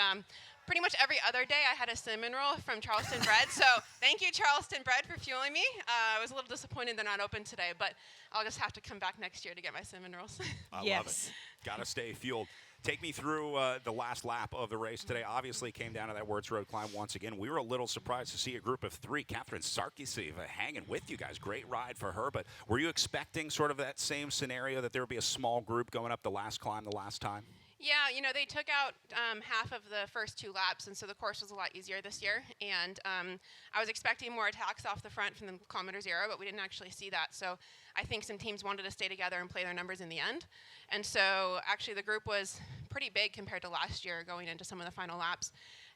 pretty much every other day I had a cinnamon roll from Charleston Bread, so thank you, Charleston Bread, for fueling me. I was a little disappointed they're not open today, but I'll just have to come back next year to get my cinnamon rolls. I love it. Got to stay fueled. Take me through the last lap of the race today. Obviously, it came down to that Wartz Road climb once again. We were a little surprised to see a group of 3, Catherine Sarkisiv, hanging with you guys. Great ride for her, but were you expecting sort of that same scenario, that there would be a small group going up the last climb the last time? Yeah, you know, they took out half of the first 2 laps, and so the course was a lot easier this year. And I was expecting more attacks off the front from the kilometer 0, but we didn't actually see that. So I think some teams wanted to stay together and play their numbers in the end. And so actually the group was pretty big compared to last year going into some of the final laps.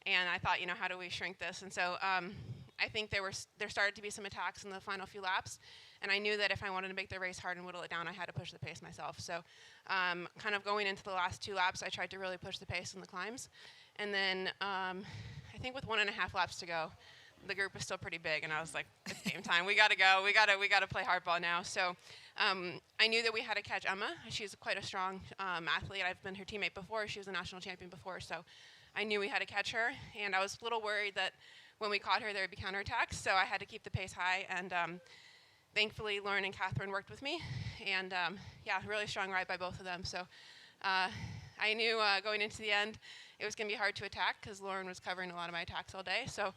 And I thought, you know, how do we shrink this? And so I think there started to be some attacks in the final few laps. And I knew that if I wanted to make the race hard and whittle it down, I had to push the pace myself. So kind of going into the last 2 laps, I tried to really push the pace in the climbs. And then I think with 1.5 laps to go, the group was still pretty big, and I was like, it's game time. We got to go. We got to play hardball now. So I knew that we had to catch Emma. She's quite a strong athlete. I've been her teammate before. She was a national champion before, so I knew we had to catch her. And I was a little worried that when we caught her, there would be counterattacks, so I had to keep the pace high. And thankfully, Lauren and Catherine worked with me. And yeah, really strong ride by both of them. So I knew going into the end, it was going to be hard to attack because Lauren was covering a lot of my attacks all day. So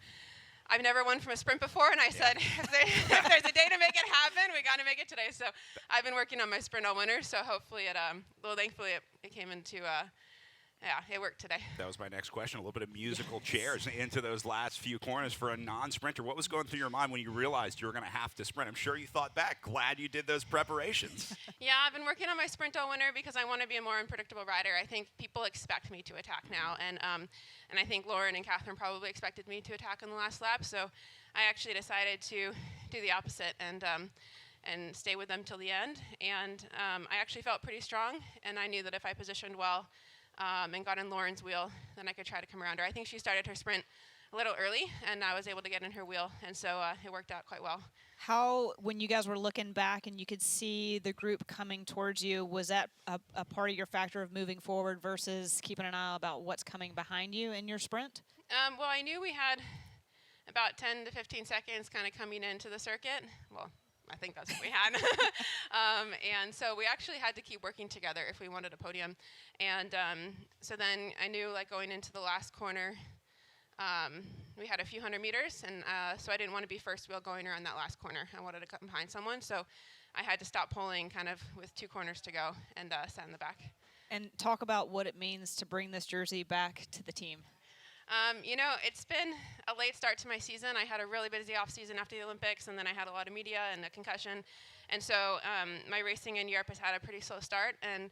I've never won from a sprint before, and I said, if there's a day to make it happen, we got to make it today. So I've been working on my sprint all winter, so hopefully thankfully it came into, it worked today. That was my next question, a little bit of musical chairs into those last few corners for a non-sprinter. What was going through your mind when you realized you were going to have to sprint? I'm sure you thought back. Glad you did those preparations. Yeah, I've been working on my sprint all winter because I want to be a more unpredictable rider. I think people expect me to attack now, and I think Lauren and Catherine probably expected me to attack on the last lap, so I actually decided to do the opposite and stay with them till the end. And I actually felt pretty strong, and I knew that if I positioned well and got in Lauren's wheel, then I could try to come around her. I think she started her sprint a little early, and I was able to get in her wheel, and so it worked out quite well. How, when you guys were looking back and you could see the group coming towards you, was that a part of your factor of moving forward versus keeping an eye about what's coming behind you in your sprint? Well, I knew we had about 10 to 15 seconds kind of coming into the circuit. Well, I think that's what we had. And so we actually had to keep working together if we wanted a podium. And so then I knew, like, going into the last corner, we had a few hundred meters, and so I didn't want to be first wheel going around that last corner. I wanted to come behind someone, so I had to stop pulling kind of with 2 corners to go and sat in the back. And talk about what it means to bring this jersey back to the team. You know, it's been a late start to my season. I had a really busy off season after the Olympics, and then I had a lot of media and a concussion. And so my racing in Europe has had a pretty slow start, and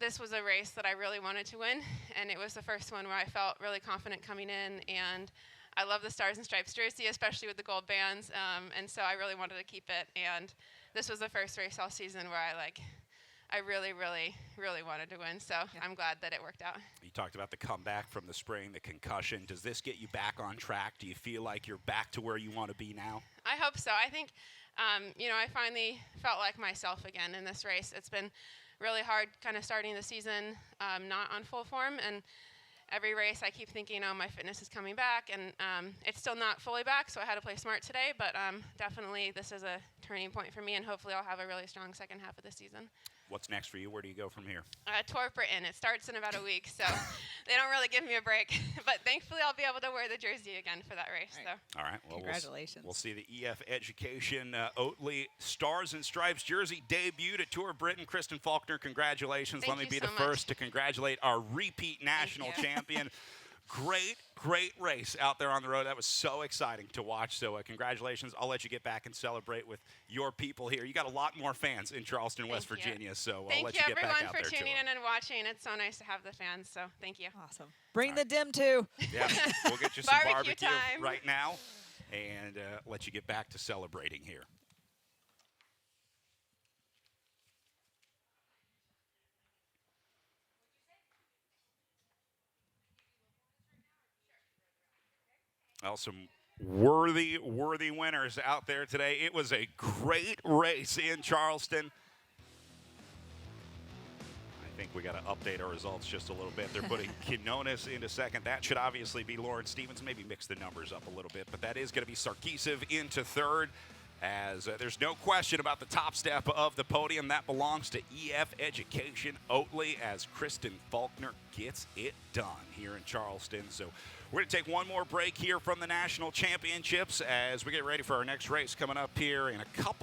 this was a race that I really wanted to win, and it was the first one where I felt really confident coming in, and I love the Stars and Stripes jersey, especially with the gold bands, and so I really wanted to keep it. And this was the first race all season where I really, really, really wanted to win, so I'm glad that it worked out. You talked about the comeback from the spring, the concussion. Does this get you back on track? Do you feel like you're back to where you want to be now? I hope so. I think, you know, I finally felt like myself again in this race. It's been really hard kind of starting the season not on full form, and every race I keep thinking, oh, my fitness is coming back, and it's still not fully back, so I had to play smart today, but definitely this is a turning point for me, and hopefully I'll have a really strong second half of the season. What's next for you? Where do you go from here? Tour of Britain. It starts in about a week, so they don't really give me a break. But thankfully, I'll be able to wear the jersey again for that race. So. All right. Well, congratulations. We'll see the EF Education Oatly Stars and Stripes jersey debuted at Tour of Britain. Kristen Faulkner, congratulations. Thank Let me you be so the first to congratulate our repeat national champion. Great race out there on the road. That was so exciting to watch. So congratulations. I'll let you get back and celebrate with your people here. You got a lot more fans in Charleston, West Virginia. So I'll let you get back out there. Thank you, everyone, for tuning in and watching. It's so nice to have the fans. So thank you. Awesome. Bring the dim, too. Yeah, we'll get you some barbecue time right now and let you get back to celebrating here. Well, some worthy winners out there today. It was a great race in Charleston. I think we got to update our results just a little bit. They're putting Quinones into second. That should obviously be Lauren Stevens. Maybe mix the numbers up a little bit, but that is going to be Sarkisiv into third. As there's no question about the top step of the podium. That belongs to EF Education Oatly as Kristen Faulkner gets it done here in Charleston. So we're going to take one more break here from the National Championships as we get ready for our next race coming up here in a couple